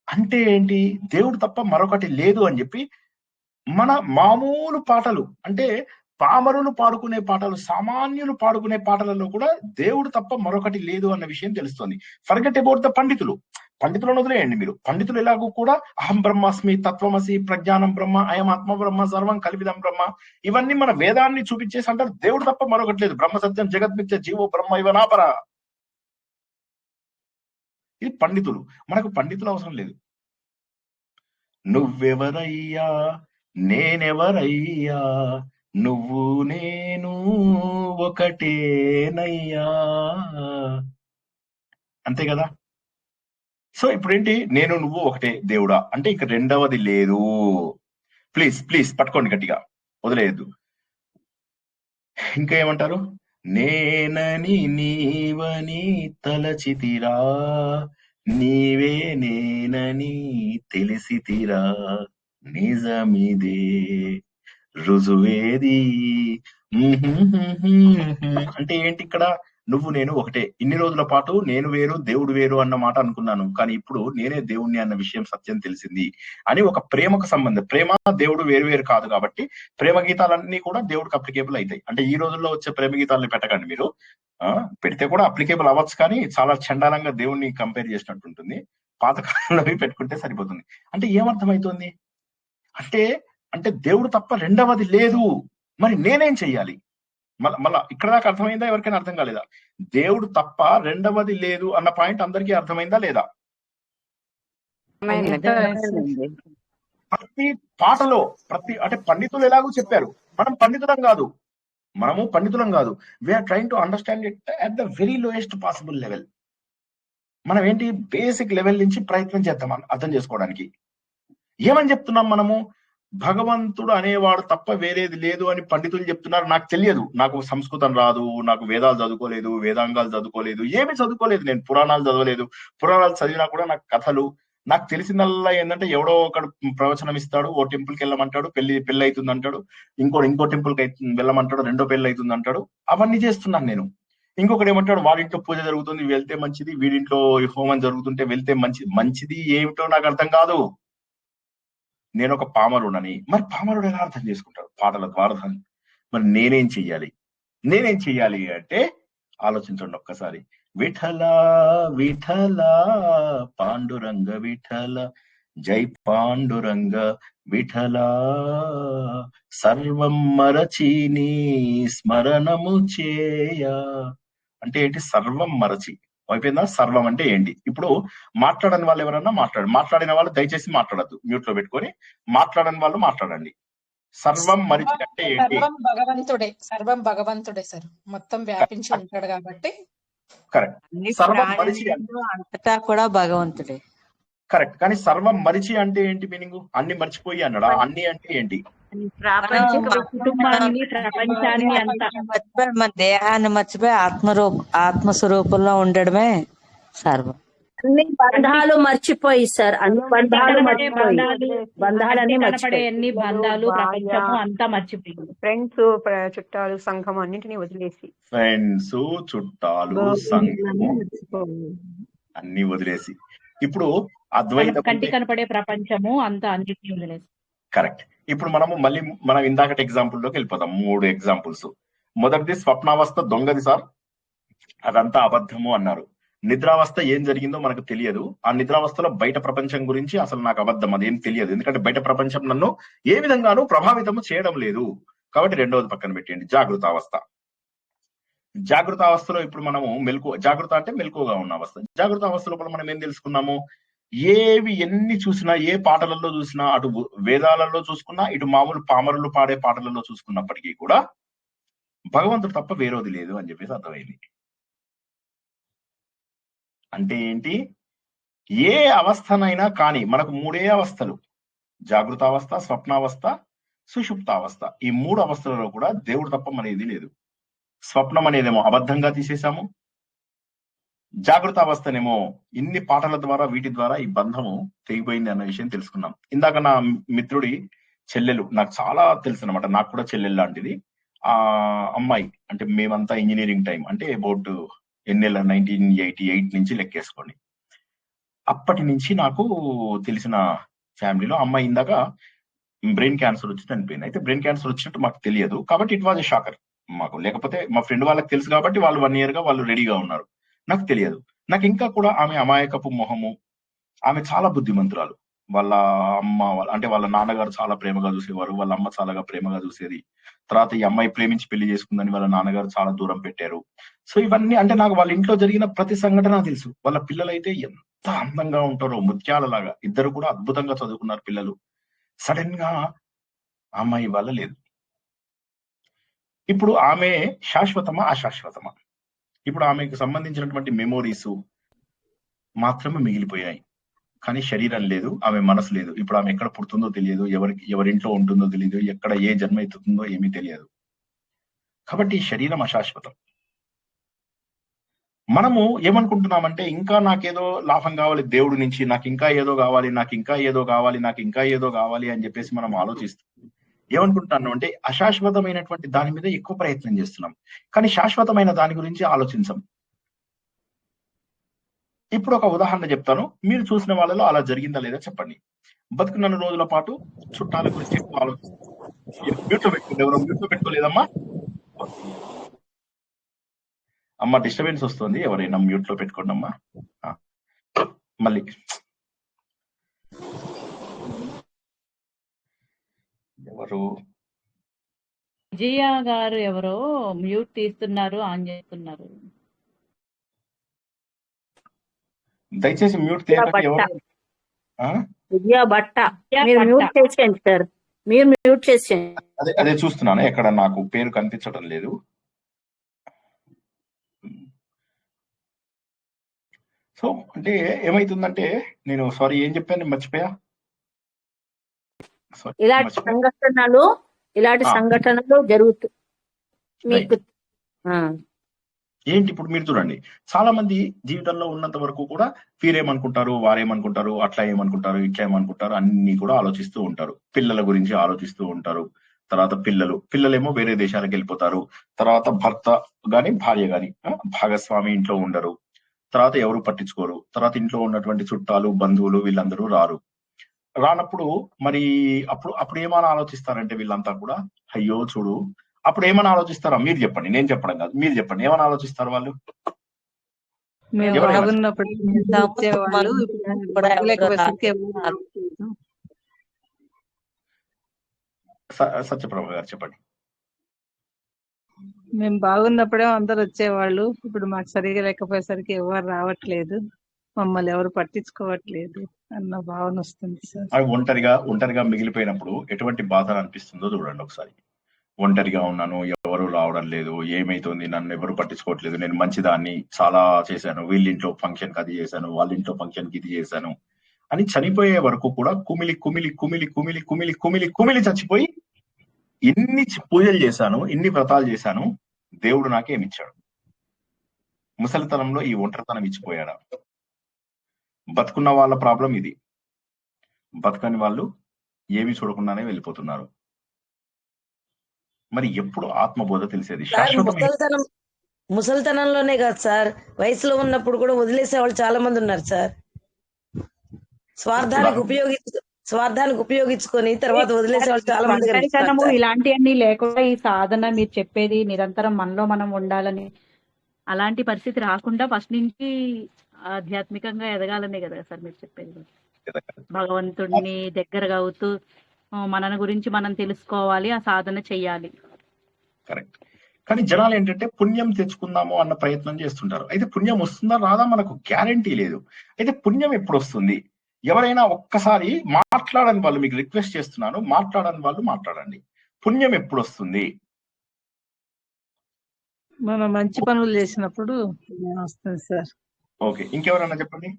అంటే ఏంటి, దేవుడు తప్ప మరొకటి లేదు అని చెప్పి మన మామూలు పాటలు, అంటే పామరులు పాడుకునే పాటలు, సామాన్యులు పాడుకునే పాటలలో కూడా దేవుడు తప్ప మరొకటి లేదు అన్న విషయం తెలుస్తుంది. ఫర్గెట్ అబౌట్ ద పండితులు, పండితులను వదిలేయండి మీరు. పండితులు ఎలాగూ కూడా అహం బ్రహ్మాస్మి, తత్వమసి, ప్రజ్ఞానం బ్రహ్మ, అయం ఆత్మ బ్రహ్మ, సర్వం కల్పితం బ్రహ్మ, ఇవన్నీ మన వేదాన్ని చూపించేసి అంటారు దేవుడు తప్ప మరొకటి లేదు, బ్రహ్మ సత్యం జగద్మిథ్య జీవో బ్రహ్మ ఇవ నాపర. ఇది పండితులు. మనకు పండితులు అవసరం లేదు. నువ్వెవరయ్యా నేనెవరయ్యా, నువ్వు నేను ఒకటేనయ్యా, అంతే కదా. సో ఇప్పుడేంటి, నేను నువ్వు ఒకటే దేవుడా అంటే ఇక రెండవది లేదు. ప్లీజ్ ప్లీజ్ పట్టుకోండి గట్టిగా, వదిలేయద్దు. ఇంకా ఏమంటారు, నేనని నీవని తలచితిరా, నీవే నేనని తెలిసితిరా, నిజమిదే రుజువేది. అంటే ఏంటి ఇక్కడ, నువ్వు నేను ఒకటే. ఇన్ని రోజుల పాటు నేను వేరు దేవుడు వేరు అన్న మాట అనుకున్నాను, కానీ ఇప్పుడు నేనే దేవుణ్ణి అన్న విషయం సత్యం తెలిసింది అని ఒక ప్రేమకు సంబంధం. ప్రేమ దేవుడు వేరు వేరు కాదు కాబట్టి ప్రేమ గీతాలన్నీ కూడా దేవుడికి అప్లికేబుల్ అవుతాయి. అంటే ఈ రోజుల్లో వచ్చే ప్రేమ గీతాలని పెట్టకండి మీరు, పెడితే కూడా అప్లికేబుల్ అవ్వచ్చు, కానీ చాలా చండాలంగా దేవుణ్ణి కంపేర్ చేసినట్టు ఉంటుంది. పాతకాలంలో పెట్టుకుంటే సరిపోతుంది. అంటే ఏమర్థమవుతుంది అంటే, అంటే దేవుడు తప్ప రెండవది లేదు, మరి నేనేం చెయ్యాలి? మళ్ళా ఇక్కడ దాకా అర్థమైందా? ఎవరికైనా అర్థం కాలేదా? దేవుడు తప్ప రెండవది లేదు అన్న పాయింట్ అందరికీ అర్థమైందా లేదా? ప్రతి పాటలో అంటే పండితులు ఎలాగో చెప్పారు, మనం పండితులం కాదు, మనము పండితులం కాదు. We are trying to understand it at the very lowest possible level. మనం ఏంటి, బేసిక్ లెవెల్ నుంచి ప్రయత్నం చేద్దాం అర్థం చేసుకోవడానికి. ఏమని చెప్తున్నాం మనము, భగవంతుడు అనేవాడు తప్ప వేరేది లేదు అని పండితులు చెప్తున్నారు. నాకు తెలియదు, నాకు సంస్కృతం రాదు, నాకు వేదాలు చదువుకోలేదు, వేదాంగాలు చదువుకోలేదు, ఏమి చదువుకోలేదు, నేను పురాణాలు చదవలేదు. పురాణాలు చదివినా కూడా నాకు కథలు, నాకు తెలిసిందల్లా ఏంటంటే ఎవడో ఒకడు ప్రవచనం ఇస్తాడు, ఓ టెంపుల్కి వెళ్ళమంటాడు, పెళ్లి అవుతుంది అంటాడు, ఇంకో టెంపుల్కి వెళ్ళమంటాడు, రెండో పెళ్లి అవుతుంది అంటాడు. అవన్నీ చేస్తున్నాను నేను. ఇంకొకటి ఏమంటాడు, వాడింట్లో పూజ జరుగుతుంది వెళ్తే మంచిది, వీడింట్లో హోమం జరుగుతుంటే వెళ్తే మంచిది ఏమిటో నాకు అర్థం కాదు. నేను ఒక పామరుడని. మరి పామరుడు ఎలా అర్థం చేసుకుంటాడు పాటల ద్వారా? మరి నేనేం చెయ్యాలి అంటే ఆలోచించండి ఒక్కసారి. విఠల విఠల పాండురంగ విఠల, జై పాండురంగ విఠల, సర్వం మరచి నీ స్మరణము చేయ. అంటే ఏంటి, సర్వం మరచి అయిపోయిందా? సర్వం అంటే ఏంటి? ఇప్పుడు మాట్లాడని వాళ్ళు ఎవరన్నా మాట్లాడిన వాళ్ళు దయచేసి మాట్లాడద్దు, మ్యూట్ లో పెట్టుకొని. మాట్లాడని వాళ్ళు మాట్లాడండి. సర్వం మరిచి అంటే ఏంటి? సర్వం భగవంతుడే సార్, మొత్తం వ్యాపించి ఉంటాడు కాబట్టి. కరెక్ట్. సర్వం మరిచి అంతటా కూడా భగవంతుడే. కరెక్ట్. కానీ సర్వం మరిచి అంటే ఏంటి మీనింగ్? అన్ని మర్చిపోయి అన్నాడా? అన్ని అంటే ఏంటి? కుటుంబాన్ని, ప్రపంచాన్ని అంతా మర్చిపోయి, మన దేహాన్ని మర్చిపోయి ఆత్మస్వరూపంలో ఉండడమే సర్వం. అన్ని బంధాలు మర్చిపోయి సార్, అన్ని బంధాలు మర్చిపోయి, బంధాలన్నీ మర్చిపోయి, అన్ని బంధాలు, ప్రపంచము అంతా మర్చిపోయింది. ఫ్రెండ్స్, చుట్టాలు, సంఘం అన్నింటినీ వదిలేసి, ఫ్రెండ్స్, చుట్టాలు, సంఘము అన్ని వదిలేసి ఇప్పుడు అద్వైత కంటి కనపడే ప్రపంచము అంతా అన్నిటిని వదిలేసి. కరెక్ట్. ఇప్పుడు మనం ఇందాకటి ఎగ్జాంపుల్ లోకి వెళ్ళిపోదాం. 3 ఎగ్జాంపుల్స్. మొదటిది స్వప్నావస్థ దొంగది సార్, అదంతా అబద్ధము అన్నారు. నిద్రావస్థ ఏం జరిగిందో మనకు తెలియదు. ఆ నిద్రావస్థలో బయట ప్రపంచం గురించి అసలు నాకు అబద్ధం, అదేం తెలియదు. ఎందుకంటే బయట ప్రపంచం నన్ను ఏ విధంగానూ ప్రభావితము చేయడం లేదు. కాబట్టి రెండవది పక్కన పెట్టండి. జాగృతావస్థ. జాగృతావస్థలో ఇప్పుడు మనము జాగృత అంటే మెలకువగా ఉన్న అవస్థ. జాగృతావస్థ లోపల మనం ఏం తెలుసుకున్నాము, ఎన్ని చూసినా, ఏ పాటలలో చూసినా, అటు వేదాలలో చూసుకున్నా, ఇటు మామూలు పామరులు పాడే పాటలలో చూసుకున్నప్పటికీ కూడా భగవంతుడు తప్ప వేరేది లేదు అని చెప్పేసి అర్థమైంది. అంటే ఏంటి, ఏ అవస్థనైనా కానీ మనకు 3 అవస్థలు, జాగృతావస్థ, స్వప్నావస్థ, సుషుప్తావస్థ. ఈ 3 అవస్థలలో కూడా దేవుడు తప్ప మరేది లేదు. స్వప్నం అనేదేమో అబద్ధంగా తీసేశాము. జాగృత అవస్థనేమో ఇన్ని పాటల ద్వారా వీటి ద్వారా ఈ బంధము తెగిపోయింది అన్న విషయం తెలుసుకున్నాం. ఇందాక నా మిత్రుడి చెల్లెలు నాకు చాలా తెలుసు అనమాట. నాకు కూడా చెల్లెలు లాంటిది. ఆ అమ్మాయి అంటే మేమంతా ఇంజనీరింగ్ టైం అంటే అబౌట్ ఎన్నేళ్ళ 1988 నుంచి లెక్కేసుకోండి. అప్పటి నుంచి నాకు తెలిసిన ఫ్యామిలీలో అమ్మాయి ఇందాక బ్రెయిన్ క్యాన్సర్ వచ్చి చనిపోయింది. అయితే బ్రెయిన్ క్యాన్సర్ వచ్చినట్టు మాకు తెలియదు కాబట్టి ఇట్ వాజ్ ఎ షాకర్ మాకు. లేకపోతే మా ఫ్రెండ్ వాళ్ళకి తెలుసు కాబట్టి వాళ్ళు 1 year గా వాళ్ళు రెడీగా ఉన్నారు. నాకు తెలియదు. నాకు ఇంకా కూడా ఆమె అమాయకపు మొహము, ఆమె చాలా బుద్ధిమంతురాలు. వాళ్ళ అమ్మ అంటే వాళ్ళ నాన్నగారు చాలా ప్రేమగా చూసేవారు, వాళ్ళ అమ్మ చాలా ప్రేమగా చూసేది. తర్వాత ఈ అమ్మాయి ప్రేమించి పెళ్లి చేసుకుందని వాళ్ళ నాన్నగారు చాలా దూరం పెట్టారు. సో ఇవన్నీ అంటే నాకు వాళ్ళ ఇంట్లో జరిగిన ప్రతి సంఘటన తెలుసు. వాళ్ళ పిల్లలైతే ఎంత అందంగా ఉంటారో ముత్యాలలాగా. ఇద్దరు కూడా అద్భుతంగా చదువుకున్నారు పిల్లలు. సడన్ గా అమ్మాయి వాళ్ళ లేదు. ఇప్పుడు ఆమె శాశ్వతమా అశాశ్వతమా? ఇప్పుడు ఆమెకు సంబంధించినటువంటి మెమోరీస్ మాత్రమే మిగిలిపోయాయి, కానీ శరీరం లేదు, ఆమె మనసు లేదు. ఇప్పుడు ఆమె ఎక్కడ పుడుతుందో తెలియదు, ఎవరింట్లో ఉంటుందో తెలియదు, ఎక్కడ ఏ జన్మ ఎత్తుతుందో ఏమీ తెలియదు. కాబట్టి శరీరం అశాశ్వతం. మనము ఏమనుకుంటున్నామంటే ఇంకా నాకేదో లాభం కావాలి దేవుడి నుంచి, నాకు ఇంకా ఏదో కావాలి, నాకు ఇంకా ఏదో కావాలి, నాకు ఇంకా ఏదో కావాలి అని చెప్పేసి మనం ఆలోచిస్తాం. ఏమనుకుంటున్నాను అంటే అశాశ్వతమైనటువంటి దాని మీద ఎక్కువ ప్రయత్నం చేస్తున్నాం, కానీ శాశ్వతమైన దాని గురించి ఆలోచించం. ఇప్పుడు ఒక ఉదాహరణ చెప్తాను. మీరు చూసిన వాళ్ళలో అలా జరిగిందా లేదా చెప్పండి. బతుకున్న రోజుల పాటు చుట్టాల గురించి ఎక్కువ ఆలోచిస్తాం. మ్యూట్ లో పెట్టుకోండి. ఎవరో మ్యూట్ లో పెట్టుకోలేదమ్మా? అమ్మ డిస్టర్బెన్స్ వస్తుంది, ఎవరైనా మ్యూట్ లో పెట్టుకోండి అమ్మా. మళ్ళీ ఎవరు విజయ గారు ఎవరో మ్యూట్ తీస్తున్నారు, ఆన్ చేస్తున్నారు. దయచేసి మ్యూట్ తీయకండి. ఎవరు విజయ బట్ట మీరు మ్యూట్ చేసేయండి సార్, మీరు మ్యూట్ చేసేయండి. అదే చూస్తున్నాను, ఎక్కడ నాకు పేరు కనిపించడం లేదు. సో అంటే ఏమైతుందంటే నేను సారీ ఏం చెప్పాను మర్చిపోయా. ఇలాంటి సంఘటనలు జరుగుతాయి మీకు. ఏంటి ఇప్పుడు మీరు చూడండి, చాలా మంది జీవితంలో ఉన్నంత వరకు కూడా వీరేమనుకుంటారు, వారేమనుకుంటారు, అట్లా ఏమనుకుంటారు, ఇట్లా ఏమనుకుంటారు అన్ని కూడా ఆలోచిస్తూ ఉంటారు. పిల్లల గురించి ఆలోచిస్తూ ఉంటారు. తర్వాత పిల్లలేమో వేరే దేశాలకు వెళ్ళిపోతారు. తర్వాత భర్త గాని భార్య గాని భాగస్వామి ఇంట్లో ఉండరు. తర్వాత ఎవరు పట్టించుకోరు. తర్వాత ఇంట్లో ఉన్నటువంటి చుట్టాలు బంధువులు వీళ్ళందరూ రానప్పుడు మరి అప్పుడు ఏమైనా ఆలోచిస్తారంటే వీళ్ళంతా కూడా అయ్యో చూడు. అప్పుడు ఏమైనా ఆలోచిస్తారా? మీరు చెప్పండి, నేను చెప్పడం కాదు, మీరు చెప్పండి. ఏమైనా ఆలోచిస్తారు వాళ్ళు? సత్యప్రభ గారు చెప్పండి. మేము బాగున్నప్పుడే అందరు వచ్చేవాళ్ళు, ఇప్పుడు మాకు సరిగా లేకపోయేసరికి ఎవరు రావట్లేదు, మమ్మల్ని ఎవరు పట్టించుకోవట్లేదు అన్న భావన వస్తుంది సార్. అవి ఒంటరిగా మిగిలిపోయినప్పుడు ఎటువంటి బాధ అనిపిస్తుందో చూడండి ఒకసారి. ఒంటరిగా ఉన్నాను, ఎవరు రావడం లేదు, ఏమైతుంది, నన్ను ఎవరు పట్టించుకోవట్లేదు, నేను మంచిదాన్ని చాలా చేశాను, వీళ్ళింట్లో ఫంక్షన్ కి అది చేశాను, వాళ్ళ ఇంట్లో ఫంక్షన్ కి ఇది చేశాను అని చనిపోయే వరకు కూడా కుమిలి కుమిలి కుమిలి కుమిలి కుమిలి కుమిలి కుమిలి చచ్చిపోయి ఇన్ని పూజలు చేశాను, ఇన్ని వ్రతాలు చేశాను, దేవుడు నాకేమిచ్చాడు? ముసలితనంలో ఈ ఒంటరితనం ఇచ్చిపోయాడా? బతుకున్న వాళ్ళ ప్రాబ్లం ఇది. బతకని వాళ్ళు ఏమి చూడకుండానే వెళ్ళిపోతున్నారు. మరి ఎప్పుడు ఆత్మబోధ తెలిసేది? ముసలితనంలోనే కాదు సార్, వయసులో ఉన్నప్పుడు కూడా వదిలేసే వాళ్ళు చాలా మంది ఉన్నారు సార్. స్వార్థానికి ఉపయోగించుకొని తర్వాత వదిలేసే వాళ్ళు చాలా మంది. ఇలాంటివన్నీ లేకుండా ఈ సాధన మీరు చెప్పేది నిరంతరం మనలో మనం ఉండాలని, అలాంటి పరిస్థితి రాకుండా ఫస్ట్ నుంచి ఆధ్యాత్మికంగా ఎదగాలనే కదా సార్ మీరు చెప్పేది. భగవంతుడిని దగ్గరగా అవుతూ మన గురించి మనం తెలుసుకోవాలి, ఆ సాధన చెయ్యాలి. కరెక్ట్. కానీ జనాలు ఏంటంటే పుణ్యం తెచ్చుకుందాము అన్న ప్రయత్నం చేస్తుంటారు. అయితే పుణ్యం వస్తుందా రాదా మనకు గ్యారంటీ లేదు. అయితే పుణ్యం ఎప్పుడు వస్తుంది? ఎవరైనా ఒక్కసారి మాట్లాడని వాళ్ళు, మీకు రిక్వెస్ట్ చేస్తున్నాను, మాట్లాడని వాళ్ళు మాట్లాడండి. పుణ్యం ఎప్పుడు వస్తుంది? మనం మంచి పనులు చేసినప్పుడు వస్తుంది సార్. ఓకే, ఇంకెవరైనా చెప్పండి.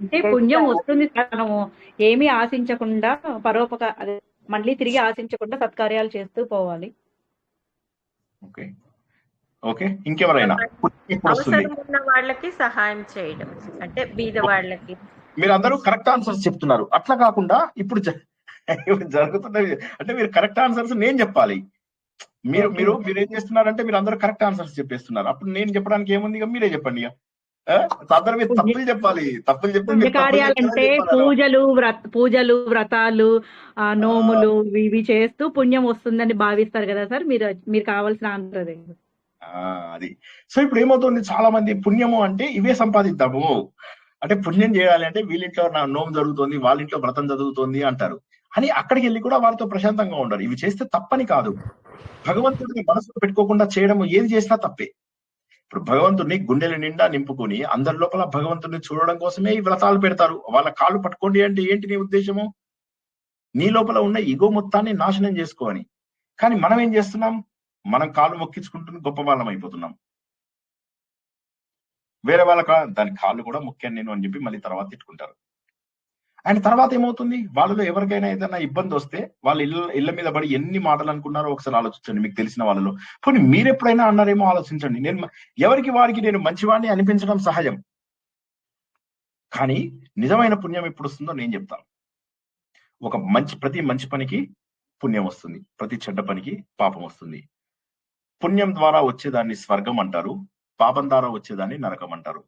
అంటే పుణ్యం వస్తుంది సార్, మనము ఏమీ ఆశించకుండా అదే మళ్ళీ తిరిగి ఆశించకుండా సత్కార్యాలు చేస్తూ పోవాలి. ఓకే ఓకే, ఇంకెవరైనా ఇప్పుడు వస్తుంది? అవసరం ఉన్న వాళ్ళకి సహాయం చేయడం, అంటే బీద వాళ్ళకి. మీరందరూ కరెక్ట్ ఆన్సర్స్ చెప్తున్నారు. అట్లా కాకుండా ఇప్పుడు జరుగుతున్నవి అంటే మీరు కరెక్ట్ ఆన్సర్స్ నేను చెప్పాలి. మీరు మీరు మీరు ఏం చేస్తున్నారంటే మీరు అందరూ కరెక్ట్ ఆన్సర్స్ చెప్పేస్తున్నారు. అప్పుడు నేను చెప్పడానికి ఏముంది? ఇక మీరే చెప్పండి. ఇక అందరూ మీరు తప్పులు చెప్పాలి. తప్పులు చెప్తే కార్యాలంటే పూజలు వ్రతాలు నోములు ఇవి చేస్తూ పుణ్యం వస్తుందని భావిస్తారు కదా సార్. మీరు కావాల్సిన ఆన్సర్ అదే. అది. సో ఇప్పుడు ఏమవుతుంది, చాలా మంది పుణ్యము అంటే ఇవే సంపాదిద్దాము, అంటే పుణ్యం చేయాలి అంటే వీళ్ళింట్లో నోము జరుగుతుంది, వాళ్ళింట్లో వ్రతం జరుగుతుంది అంటారు. అని అక్కడికి వెళ్ళి కూడా వారితో ప్రశాంతంగా ఉండరు. ఇవి చేస్తే తప్పని కాదు, భగవంతుడిని మనసులో పెట్టుకోకుండా చేయడం ఏది చేసినా తప్పే. ఇప్పుడు భగవంతుడిని గుండెల నిండా నింపుకొని అందరి లోపల భగవంతుడిని చూడడం కోసమే ఈ వ్రతాలు పెడతారు. వాళ్ళ కాళ్ళు పట్టుకోండి అంటే ఏంటి నీ ఉద్దేశము? నీ లోపల ఉన్న ఈగో మొత్తాన్ని నాశనం చేసుకోని. కానీ మనం ఏం చేస్తున్నాం? మనం కాళ్ళు మొక్కించుకుంటున్న గొప్ప వాళ్ళం అయిపోతున్నాం. వేరే వాళ్ళ దాని కాళ్ళు కూడా మొక్కాను నేను అని చెప్పి మళ్ళీ తర్వాత తిట్టుకుంటారు. అండ్ తర్వాత ఏమవుతుంది, వాళ్ళలో ఎవరికైనా ఏదైనా ఇబ్బంది వస్తే వాళ్ళ ఇళ్ళ మీద పడి ఎన్ని మాటలు అనుకున్నారో ఒకసారి ఆలోచించండి. మీకు తెలిసిన వాళ్ళలో పోనీ మీరు ఎప్పుడైనా అన్నారేమో ఆలోచించండి. నేను ఎవరికి వారికి నేను మంచివాడిని అనిపించడం సహజం, కానీ నిజమైన పుణ్యం ఎప్పుడు వస్తుందో నేను చెప్తాను. ప్రతి మంచి పనికి పుణ్యం వస్తుంది, ప్రతి చెడ్డ పనికి పాపం వస్తుంది. పుణ్యం ద్వారా వచ్చేదాన్ని స్వర్గం అంటారు, పాపం ద్వారా వచ్చేదాన్ని నరకం అంటారు.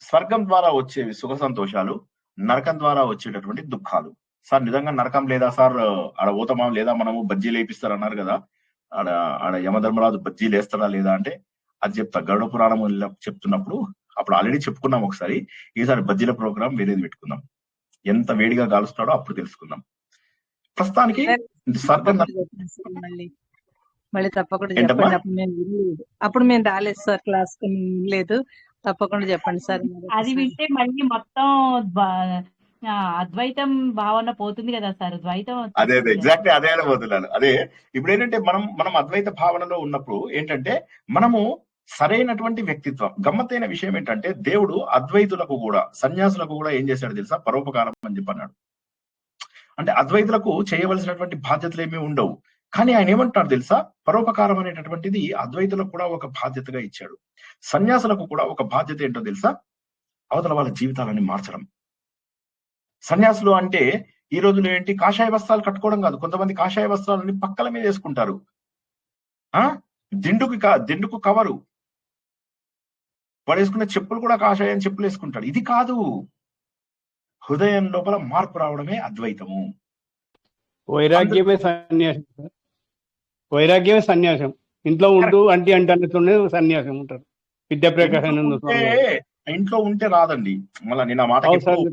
స్వర్గం ద్వారా వచ్చేవి సుఖ సంతోషాలు, నరకం ద్వారా వచ్చేటటువంటి దుఃఖాలు. సార్ నిజంగా నరకం లేదా సార్? ఆడ పోతామా లేదా? మనము బజ్జీలు వేపిస్తారు అన్నారు కదా, ఆడ యమధర్మరాజు బజ్జీలు వేస్తాడా లేదా అంటే అది చెప్తా. గరుడ పురాణం చెప్తున్నప్పుడు అప్పుడు ఆల్రెడీ చెప్పుకున్నాం ఒకసారి. ఈసారి బజ్జీల ప్రోగ్రామ్ వేరేది పెట్టుకుందాం. ఎంత వేడిగా కాలుస్తాడో అప్పుడు తెలుసుకుందాం. ప్రస్తుతానికి స్వర్గం మళ్ళీ తప్పకుండా చెప్పండి. అప్పుడు మేము రాలేదు సార్ క్లాస్ కు, లేదు తప్పకుండా చెప్పండి సార్. అది వింటే మళ్ళీ మొత్తం అద్వైతం భావన పోతుంది కదా సార్. ద్వైతం అదే ఎగ్జాక్ట్లీ అదే అనబోతున్నాను. అదే ఇప్పుడు ఏంటంటే మనం అద్వైత భావనలో ఉన్నప్పుడు ఏంటంటే మనము సరైనటువంటి వ్యక్తిత్వం. గమ్మత్తైన విషయం ఏంటంటే దేవుడు అద్వైతులకు కూడా సన్యాసులకు కూడా ఏం చేశాడు తెలుసా? పరోపకారం అని చెప్పి అన్నాడు. అంటే అద్వైతులకు చేయవలసినటువంటి బాధ్యతలు ఏమీ ఉండవు, కానీ ఆయన ఏమంటాడు తెలుసా? పరోపకారం అనేటటువంటిది అద్వైతులకు కూడా ఒక బాధ్యతగా ఇచ్చాడు. సన్యాసులకు కూడా ఒక బాధ్యత ఏంటో తెలుసా? అవతల వాళ్ళ జీవితాలని మార్చడం. సన్యాసులు అంటే ఈ రోజులో ఏంటి, కాషాయ వస్త్రాలు కట్టుకోవడం కాదు. కొంతమంది కాషాయ వస్త్రాలని పక్కల మీద వేసుకుంటారు, దిండుకు కవరు. వాడు వేసుకునే చెప్పులు కూడా కాషాయం చెప్పులు వేసుకుంటాడు. ఇది కాదు, హృదయం లోపల మార్పు రావడమే అద్వైతము. వైరాగ్యమే సన్యాసం. వైరాగ్యమే సన్యాసం. ఇంట్లో ఉంటూ అంటున్నట్టుండే సన్యాసం ఉంటారు. విద్యాప్రకాశానంద ఇంట్లో ఉంటే రాదండి. మళ్ళీ నేను ఆ మాట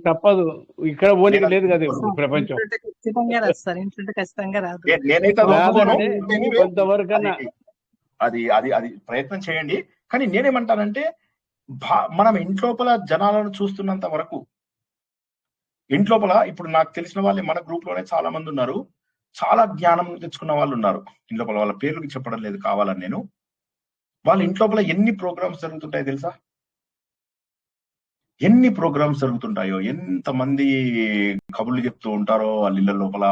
తప్పదు. ఇక్కడ పోనీకి లేదు కదా ప్రపంచం. కొంతవరకన్నా అది అది అది ప్రయత్నం చేయండి. కానీ నేనేమంటానంటే మనం ఇంట్లోపల జనాలను చూస్తున్నంత వరకు, ఇంట్లోపల ఇప్పుడు నాకు తెలిసిన వాళ్ళు మన గ్రూప్ లోనే చాలా మంది ఉన్నారు, చాలా జ్ఞానం తెచ్చుకున్న వాళ్ళు ఉన్నారు. ఇంట్లోపల వాళ్ళ పేర్లు చెప్పడం లేదు కావాలని నేను. వాళ్ళ ఇంట్లోపల ఎన్ని ప్రోగ్రామ్స్ జరుగుతుంటాయో తెలుసా? ఎన్ని ప్రోగ్రామ్స్ జరుగుతుంటాయో, ఎంతమంది కబుర్లు చెప్తూ ఉంటారో వాళ్ళ ఇళ్ళ లోపల,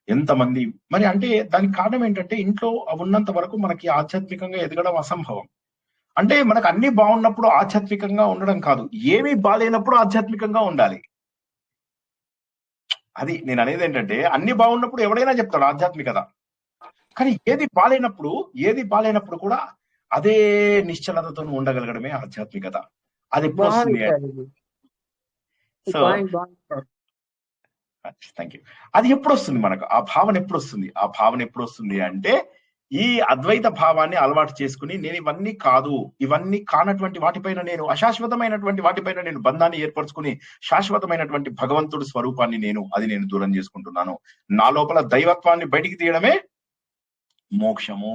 ఎంతమంది. మరి అంటే దానికి కారణం ఏంటంటే ఇంట్లో ఉన్నంత వరకు మనకి ఆధ్యాత్మికంగా ఎదగడం అసంభవం. అంటే మనకు అన్ని బాగున్నప్పుడు ఆధ్యాత్మికంగా ఉండడం కాదు, ఏమీ బాగాలేనప్పుడు ఆధ్యాత్మికంగా ఉండాలి. అది నేను అనేది ఏంటంటే అన్ని బాగున్నప్పుడు ఎవడైనా చెప్తాడు ఆధ్యాత్మికత, కానీ ఏది బాగాలేనప్పుడు కూడా అదే నిశ్చలతతో ఉండగలగడమే ఆధ్యాత్మికత. అది ఎప్పుడు వస్తుంది? Thank you. అది ఎప్పుడు వస్తుంది మనకు? ఆ భావన ఎప్పుడు వస్తుంది అంటే ఈ అద్వైత భావాన్ని అలవాటు చేసుకుని నేను ఇవన్నీ కాదు, ఇవన్నీ కానటువంటి వాటిపైన, నేను అశాశ్వతమైనటువంటి వాటిపైన నేను బంధాన్ని ఏర్పరచుకుని శాశ్వతమైనటువంటి భగవంతుడి స్వరూపాన్ని నేను దూరం చేసుకుంటున్నాను. నా లోపల దైవత్వాన్ని బయటికి తీయడమే మోక్షము.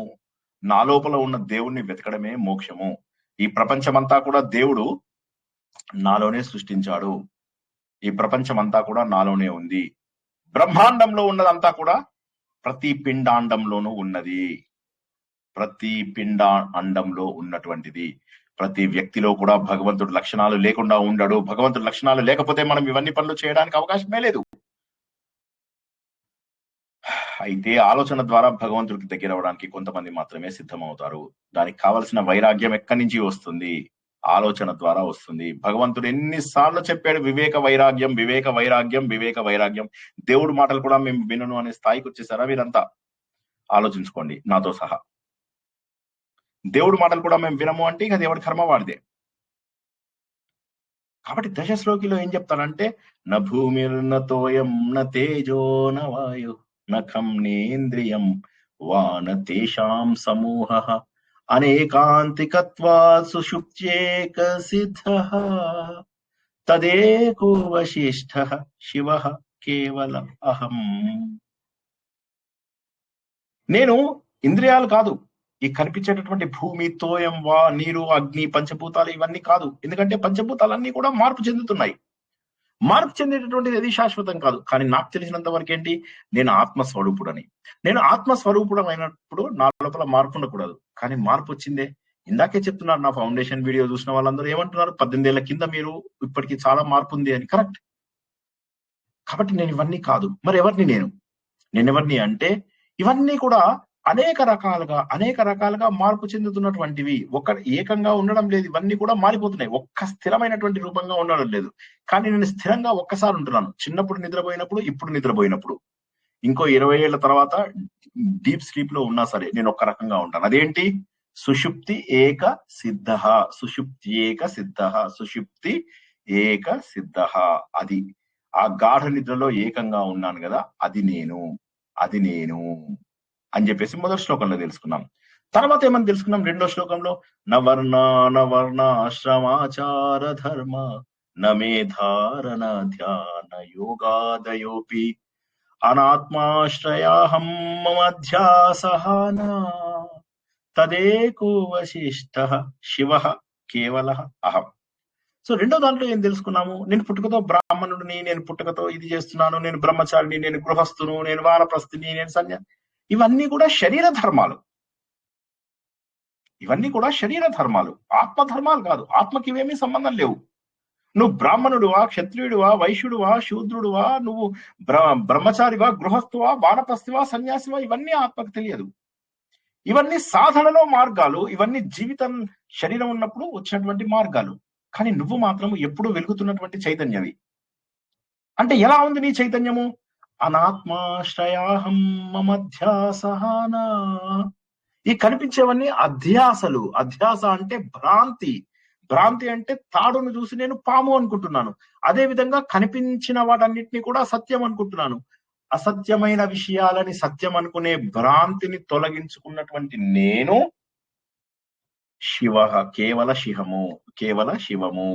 నా లోపల ఉన్న దేవుణ్ణి వెతకడమే మోక్షము. ఈ ప్రపంచమంతా కూడా దేవుడు నాలోనే సృష్టించాడు. ఈ ప్రపంచమంతా కూడా నాలోనే ఉంది. బ్రహ్మాండంలో ఉన్నదంతా కూడా ప్రతి పిండాండంలోనూ ఉన్నది. ప్రతి పిండాండంలో ఉన్నటువంటిది, ప్రతి వ్యక్తిలో కూడా భగవంతుడి లక్షణాలు లేకుండా ఉండడు. భగవంతుడి లక్షణాలు లేకపోతే మనం ఇవన్నీ పనులు చేయడానికి అవకాశమే లేదు. అయితే ఆలోచన ద్వారా భగవంతుడికి దగ్గర అవడానికి కొంతమంది మాత్రమే సిద్ధమవుతారు. దానికి కావలసిన వైరాగ్యం ఎక్కడి నుంచి వస్తుంది? ఆలోచన ద్వారా వస్తుంది. భగవంతుడు ఎన్నిసార్లు చెప్పాడు వివేక వైరాగ్యం, వివేక వైరాగ్యం, వివేక వైరాగ్యం. దేవుడి మాటలు కూడా మేము వినను అనే స్థాయికి వచ్చేసారా మీరంతా? ఆలోచించుకోండి నాతో సహా. దేవుడి మాటలు కూడా మేము వినము అంటే ఇక దేవుడి కర్మ వాడిదే. కాబట్టి దశశ్లోకిలో ఏం చెప్తానంటే, న భూమిర్న తోయం న తేజో న వాయు నఖం నేంద్రియం వాన తేషాం సమూహః అనేకాంతికత్వాత్ సుషుప్త్యేక సిద్ధః తదేకో వశిష్ఠః శివః కేవల అహం. నేను ఇంద్రియాలు కాదు, ఈ కనిపించేటటువంటి భూమి, తోయం, వా, నీరు, అగ్ని, పంచభూతాలు ఇవన్నీ కాదు. ఎందుకంటే పంచభూతాలన్నీ కూడా మార్పు చెందుతున్నాయి. మార్పు చెందేటటువంటిది ఏది శాశ్వతం కాదు. కానీ నాకు తెలిసినంత వరకు ఏంటి, నేను ఆత్మస్వరూపుడని. నేను ఆత్మస్వరూపుడం అయినప్పుడు నా లోపల మార్పు ఉండకూడదు. కానీ మార్పు వచ్చిందే. ఇందాకే చెప్తున్నారు, నా ఫౌండేషన్ వీడియో చూసిన వాళ్ళందరూ ఏమంటున్నారు, 18 ఏళ్ల కింద మీరు ఇప్పటికీ చాలా మార్పు ఉంది అని. కరెక్ట్. కాబట్టి నేను ఇవన్నీ కాదు. మరి ఎవరిని నేనెవరిని అంటే, ఇవన్నీ కూడా అనేక రకాలుగా మార్పు చెందుతున్నటువంటివి. ఏకంగా ఉండడం లేదు. ఇవన్నీ కూడా మారిపోతున్నాయి. ఒక్క స్థిరమైనటువంటి రూపంగా ఉండడం లేదు. కానీ నేను స్థిరంగా ఒక్కసారి ఉంటున్నాను. చిన్నప్పుడు నిద్రపోయినప్పుడు, ఇప్పుడు నిద్రపోయినప్పుడు, ఇంకో 20 ఏళ్ల తర్వాత డీప్ స్లీప్ లో ఉన్నా సరే నేను ఒక్క రకంగా ఉంటాను. అదేంటి? సుషుప్తి ఏక సిద్ధ, సుషుప్తి ఏక సిద్ధ, సుషుప్తి ఏక సిద్ధ. అది ఆ గాఢ నిద్రలో ఏకంగా ఉన్నాను కదా, అది నేను అని చెప్పేసి మొదటి శ్లోకంలో తెలుసుకున్నాం. తర్వాత ఏమని తెలుసుకున్నాం? రెండో శ్లోకంలో నవర్ణాశ్రమాచార ధర్మ నమేధారణ ధ్యాన యోగాదయోపి అనాత్మాశ్రయాహం మమధ్యాసహాన తదేకో వశిష్ఠః శివః కేవలః అహం. సో రెండో దాంట్లో ఏం తెలుసుకున్నాము? నేను పుట్టుకతో బ్రాహ్మణుడిని, నేను పుట్టుకతో ఇది చేస్తున్నాను, నేను బ్రహ్మచారిని, నేను గృహస్థును, నేను వానప్రస్థిని, నేను సన్యాసి. ఇవన్నీ కూడా శరీర ధర్మాలు. ఆత్మధర్మాలు కాదు. ఆత్మకి ఇవేమీ సంబంధం లేవు. నువ్వు బ్రాహ్మణుడువా, క్షత్రియుడువా, వైశ్యుడువా, శూద్రుడువా, నువ్వు బ్రహ్మచారివా, గృహస్థువా, వానప్రస్థివా, సన్యాసివా, ఇవన్నీ ఆత్మకు తెలియదు. ఇవన్నీ సాధనలో మార్గాలు. ఇవన్నీ జీవితం, శరీరం ఉన్నప్పుడు వచ్చినటువంటి మార్గాలు. కానీ నువ్వు మాత్రం ఎప్పుడూ వెలుగుతున్నటువంటి చైతన్యవి. అంటే ఎలా ఉంది నీ చైతన్యము? అనాత్మాశ్రయాహం మమధ్యాసహాన. ఈ కనిపించేవన్నీ అధ్యాసలు. అధ్యాస అంటే భ్రాంతి అంటే తాడును చూసి నేను పాము అనుకుంటున్నాను. అదే విధంగా కనిపించిన వాటన్నిటిని కూడా సత్యం అనుకుంటున్నాను. అసత్యమైన విషయాలని సత్యం అనుకునే భ్రాంతిని తొలగించుకున్నటువంటి నేను కేవల శివము.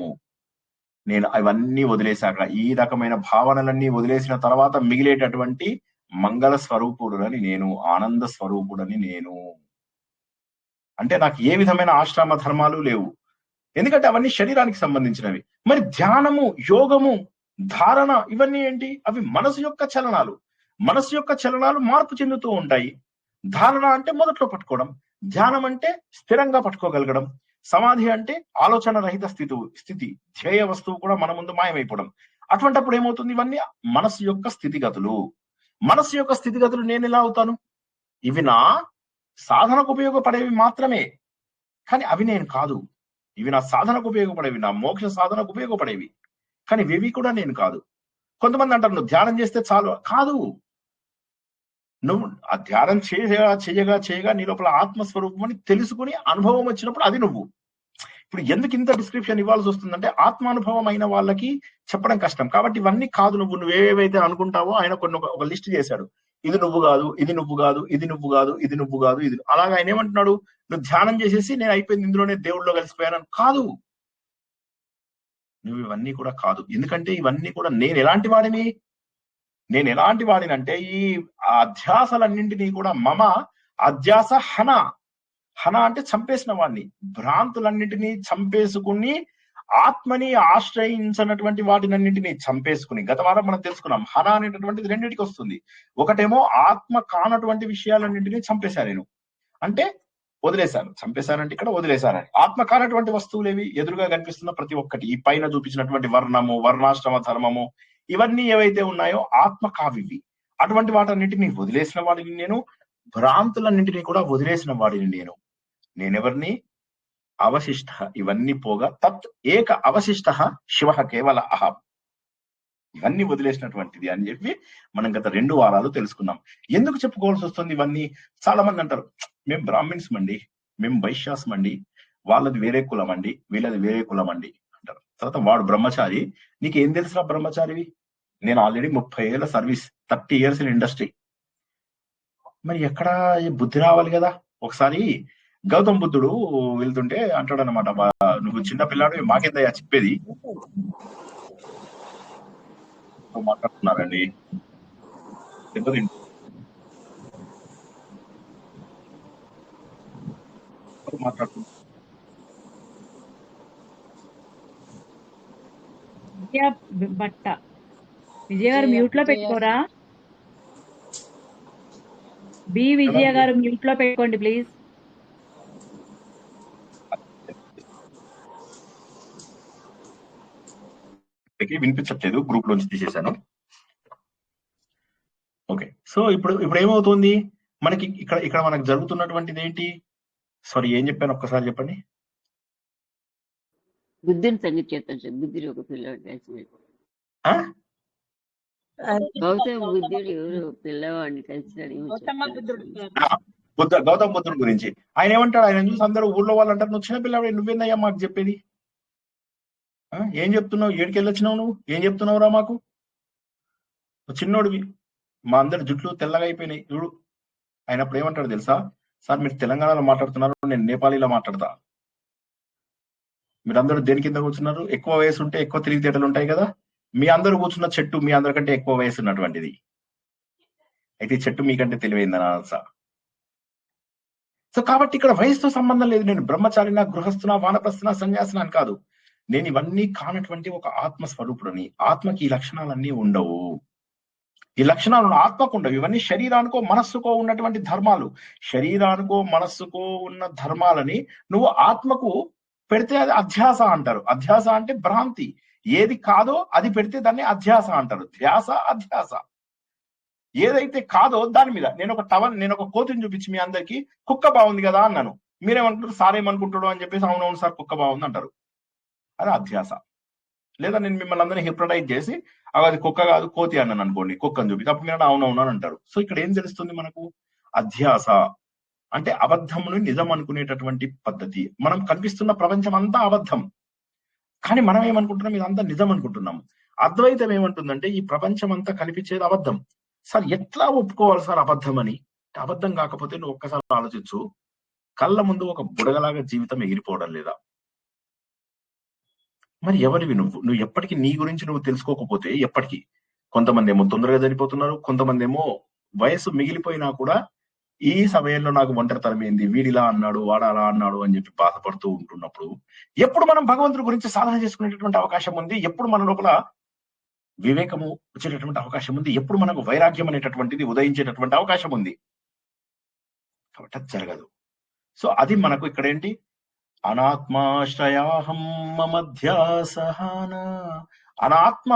నేను అవన్నీ వదిలేశాక, ఈ రకమైన భావనలన్నీ వదిలేసిన తర్వాత మిగిలేటటువంటి మంగళ స్వరూపుడుని నేను, ఆనంద స్వరూపుడని నేను. అంటే నాకు ఏ విధమైన ఆశ్రమ ధర్మాలు లేవు. ఎందుకంటే అవన్నీ శరీరానికి సంబంధించినవి. మరి ధ్యానము, యోగము, ధారణ ఇవన్నీ ఏంటి? అవి మనసు యొక్క చలనాలు. మనసు యొక్క చలనాలు మార్పు చెందుతూ ఉంటాయి. ధారణ అంటే మొదట్లో పట్టుకోవడం, ధ్యానం అంటే స్థిరంగా పట్టుకోగలగడం, సమాధి అంటే ఆలోచన రహిత స్థితి, ధ్యేయ వస్తువు కూడా మన ముందు మాయమైపోవడం. అటువంటిప్పుడు ఏమవుతుంది? ఇవన్నీ మనసు యొక్క స్థితిగతులు. నేను ఎలా అవుతాను? ఇవి నా సాధనకు ఉపయోగపడేవి మాత్రమే, కానీ అవి నేను కాదు. ఇవి నా సాధనకు ఉపయోగపడేవి, నా మోక్ష సాధనకు ఉపయోగపడేవి, కానీ ఇవి కూడా నేను కాదు. కొంతమంది అంటారు నువ్వు ధ్యానం చేస్తే చాలు. కాదు. నువ్వు ఆ ధ్యానం చేయగా నీ లోపల ఆత్మస్వరూపం అని తెలుసుకుని అనుభవం వచ్చినప్పుడు అది నువ్వు. ఇప్పుడు ఎందుకు ఇంత డిస్క్రిప్షన్ ఇవ్వాల్సి వస్తుందంటే, ఆత్మానుభవం అయిన వాళ్ళకి చెప్పడం కష్టం. కాబట్టి ఇవన్నీ కాదు, నువ్వేవైతే అనుకుంటావో ఆయన ఒక లిస్ట్ చేశాడు. ఇది నువ్వు కాదు, ఇది నువ్వు కాదు, ఇది నువ్వు కాదు, ఇది నువ్వు కాదు, ఇది. అలాగా ఆయన ఏమంటున్నాడు? నువ్వు ధ్యానం చేసేసి నేను అయిపోయింది, ఇందులోనే దేవుళ్ళలో కలిసిపోయాను. కాదు, నువ్వు ఇవన్నీ కూడా కాదు. ఎందుకంటే ఇవన్నీ కూడా నేను ఎలాంటి వాడిని అంటే, ఈ అధ్యాసలన్నింటినీ కూడా మమ అధ్యాస హన అంటే చంపేసిన వాడిని. భ్రాంతులన్నింటినీ చంపేసుకుని ఆత్మని ఆశ్రయించినటువంటి వాటినన్నింటినీ చంపేసుకుని, గత వారం మనం తెలుసుకున్నాం, హన అనేటటువంటిది రెండింటికి వస్తుంది. ఒకటేమో ఆత్మ కానటువంటి విషయాలన్నింటినీ చంపేశా నేను. అంటే వదిలేశాను. చంపేశానంటే ఇక్కడ వదిలేశానని. ఆత్మ కానటువంటి వస్తువులు ఏవి? ఎదురుగా కనిపిస్తున్న ప్రతి ఒక్కటి, ఈ పైన చూపించినటువంటి వర్ణము, వర్ణాశ్రమ ధర్మము, ఇవన్నీ ఏవైతే ఉన్నాయో ఆత్మ కావివి. అటువంటి వాటన్నిటిని వదిలేసిన వాడిని నేను, భ్రాంతులన్నింటినీ కూడా వదిలేసిన వాడిని నేను. నేనెవరిని? అవశిష్ట. ఇవన్నీ పోగా తత్ ఏక అవశిష్ట శివ కేవల అహం. ఇవన్నీ వదిలేసినటువంటిది అని చెప్పి మనం గత 2 వారాలు తెలుసుకున్నాం. ఎందుకు చెప్పుకోవాల్సి వస్తుంది ఇవన్నీ? చాలా మంది అంటారు, మేము బ్రాహ్మిన్స్ అండి, మేము వైశ్యాసం అండి, వాళ్ళది వేరే కులం అండి, వీళ్ళది వేరే కులం అండి అంటారు. తర్వాత వాడు బ్రహ్మచారి, నీకేం తెలుసురా బ్రహ్మచారివి? నేను ఆల్రెడీ 30 ఏళ్ళ సర్వీస్, 30 years ఇన్ ఇండస్ట్రీ. మరి ఎక్కడ బుద్ధి రావాలి కదా. ఒకసారి గౌతమ్ బుద్ధుడు వెళ్తుంటే అంటాడు అనమాట, నువ్వు చిన్న పిల్లాడు, మాకేందయ్యా చెప్పేది మాట్లాడుతున్నారండి. మాట్లాడుతున్నారు విజయ భట్ట. విజయ గారు మ్యూట్ లో పెట్టుకోరా. బి విజయ గారు మ్యూట్ లో పెట్టుకోండి ప్లీజ్. వినిపించట్లేదు, గ్రూప్ లోంచి తీసేశాను. ఓకే, సో ఇప్పుడు ఏమవుతుంది మనకి ఇక్కడ మనకు జరుగుతున్నటువంటిది ఏంటి? సారీ, ఏం చెప్పాను ఒక్కసారి చెప్పండి. బుద్ధుని సంగతి చెప్తాను సార్. బుద్ధుడు ఒక పిల్లవాడు కలిసి, గౌతమ బుద్ధుడు ఎవరు పిల్లవాడిని కలిసినాడు. గౌతమ బుద్ధుడు గురించి ఆయన ఏమంటాడు? ఆయన చూసి అందరూ ఊళ్ళో వాళ్ళు అంటారు, నువ్వు చిన్న పిల్లవాడు, నువ్వేందయ్యా మాకు చెప్పేది? ఏం చెప్తున్నావు? ఏడికెళ్ళి వచ్చినావు నువ్వు? ఏం చెప్తున్నావురా మాకు? చిన్నోడివి, మా అందరి జుట్లు తెల్లగా అయిపోయినాయి చూడు. ఆయనప్పుడు ఏమంటాడు తెలుసా? సార్ మీరు తెలంగాణలో మాట్లాడుతున్నారు, నేను నేపాలీలో మాట్లాడతా. మీరందరూ దేని కింద కూర్చున్నారు? ఎక్కువ వయసు ఉంటే ఎక్కువ తెలివితేటలు ఉంటాయి కదా. మీ అందరూ కూర్చున్న చెట్టు మీ అందరికంటే ఎక్కువ వయసు ఉన్నటువంటిది. అయితే చెట్టు మీకంటే తెలివైందని సార్. సో కాబట్టి ఇక్కడ వయసుతో సంబంధం లేదు. నేను బ్రహ్మచారినా, గృహస్థునా, వానప్రస్థునా, సన్యాసినా అని కాదు. నేను ఇవన్నీ కానటువంటి ఒక ఆత్మస్వరూపుడిని. ఆత్మకి ఈ లక్షణాలన్నీ ఉండవు. ఈ లక్షణాలు ఆత్మకు ఉండవు. ఇవన్నీ శరీరానికో మనస్సుకో ఉన్నటువంటి ధర్మాలు. శరీరానికో మనస్సుకో ఉన్న ధర్మాలని నువ్వు ఆత్మకు పెడితే అది అధ్యాస అంటారు. అధ్యాస అంటే భ్రాంతి. ఏది కాదో అది పెడితే దాన్ని అధ్యాస అంటారు. ధ్యాస, అధ్యాస. ఏదైతే కాదో దాని మీద. నేను ఒక కోతిని చూపించి మీ అందరికి కుక్క బాగుంది కదా అన్నాను. మీరేమంటారు? సార్ ఏమనుకుంటాడు అని చెప్పేసి అవునవును సార్ కుక్క బాగుంది అంటారు. అది అధ్యాస. లేదా నేను మిమ్మల్ని అందరినీ హిప్నటైజ్ చేసి అది కుక్క కాదు కోతి అన్నాను అనుకోండి, కుక్కని చూపి అప్పుడు మీరు అవునవును అని అంటారు. సో ఇక్కడ ఏం తెలుస్తుంది మనకు? అధ్యాస అంటే అబద్ధమును నిజం అనుకునేటటువంటి పద్ధతి. మనం కనిపిస్తున్న ప్రపంచం అంతా అబద్ధం, కానీ మనం ఏమనుకుంటున్నాం? ఇదంతా నిజం అనుకుంటున్నాం. అద్వైతం ఏమంటుందంటే ఈ ప్రపంచం అంతా కనిపించేది అబద్ధం. సార్ ఎట్లా ఒప్పుకోవాలి సార్ అబద్ధం అని? అబద్ధం కాకపోతే నువ్వు ఒక్కసారి ఆలోచించు, కళ్ళ ముందు ఒక బుడగలాగా జీవితం ఎగిరిపోవడం లేదా? మరి ఎవరివి నువ్వు ఎప్పటికీ నీ గురించి నువ్వు తెలుసుకోకపోతే ఎప్పటికీ? కొంతమంది ఏమో తొందరగా చనిపోతున్నారు, కొంతమంది ఏమో వయసు మిగిలిపోయినా కూడా ఈ సమయంలో నాకు ఒంటరితనం ఏంది, వీడిలా అన్నాడు, వాడు అలా అన్నాడు అని చెప్పి బాధపడుతూ ఉంటున్నప్పుడు ఎప్పుడు మనం భగవంతుడి గురించి సాధన చేసుకునేటటువంటి అవకాశం ఉంది? ఎప్పుడు మన లోపల వివేకము వచ్చేటటువంటి అవకాశం ఉంది? ఎప్పుడు మనకు వైరాగ్యం అనేటటువంటిది ఉదయించేటటువంటి అవకాశం ఉంది? కాబట్టి అది జరగదు. సో అది మనకు ఇక్కడ ఏంటి? అనాత్మాశ్రయాహం మమధ్యాసహాన. అనాత్మ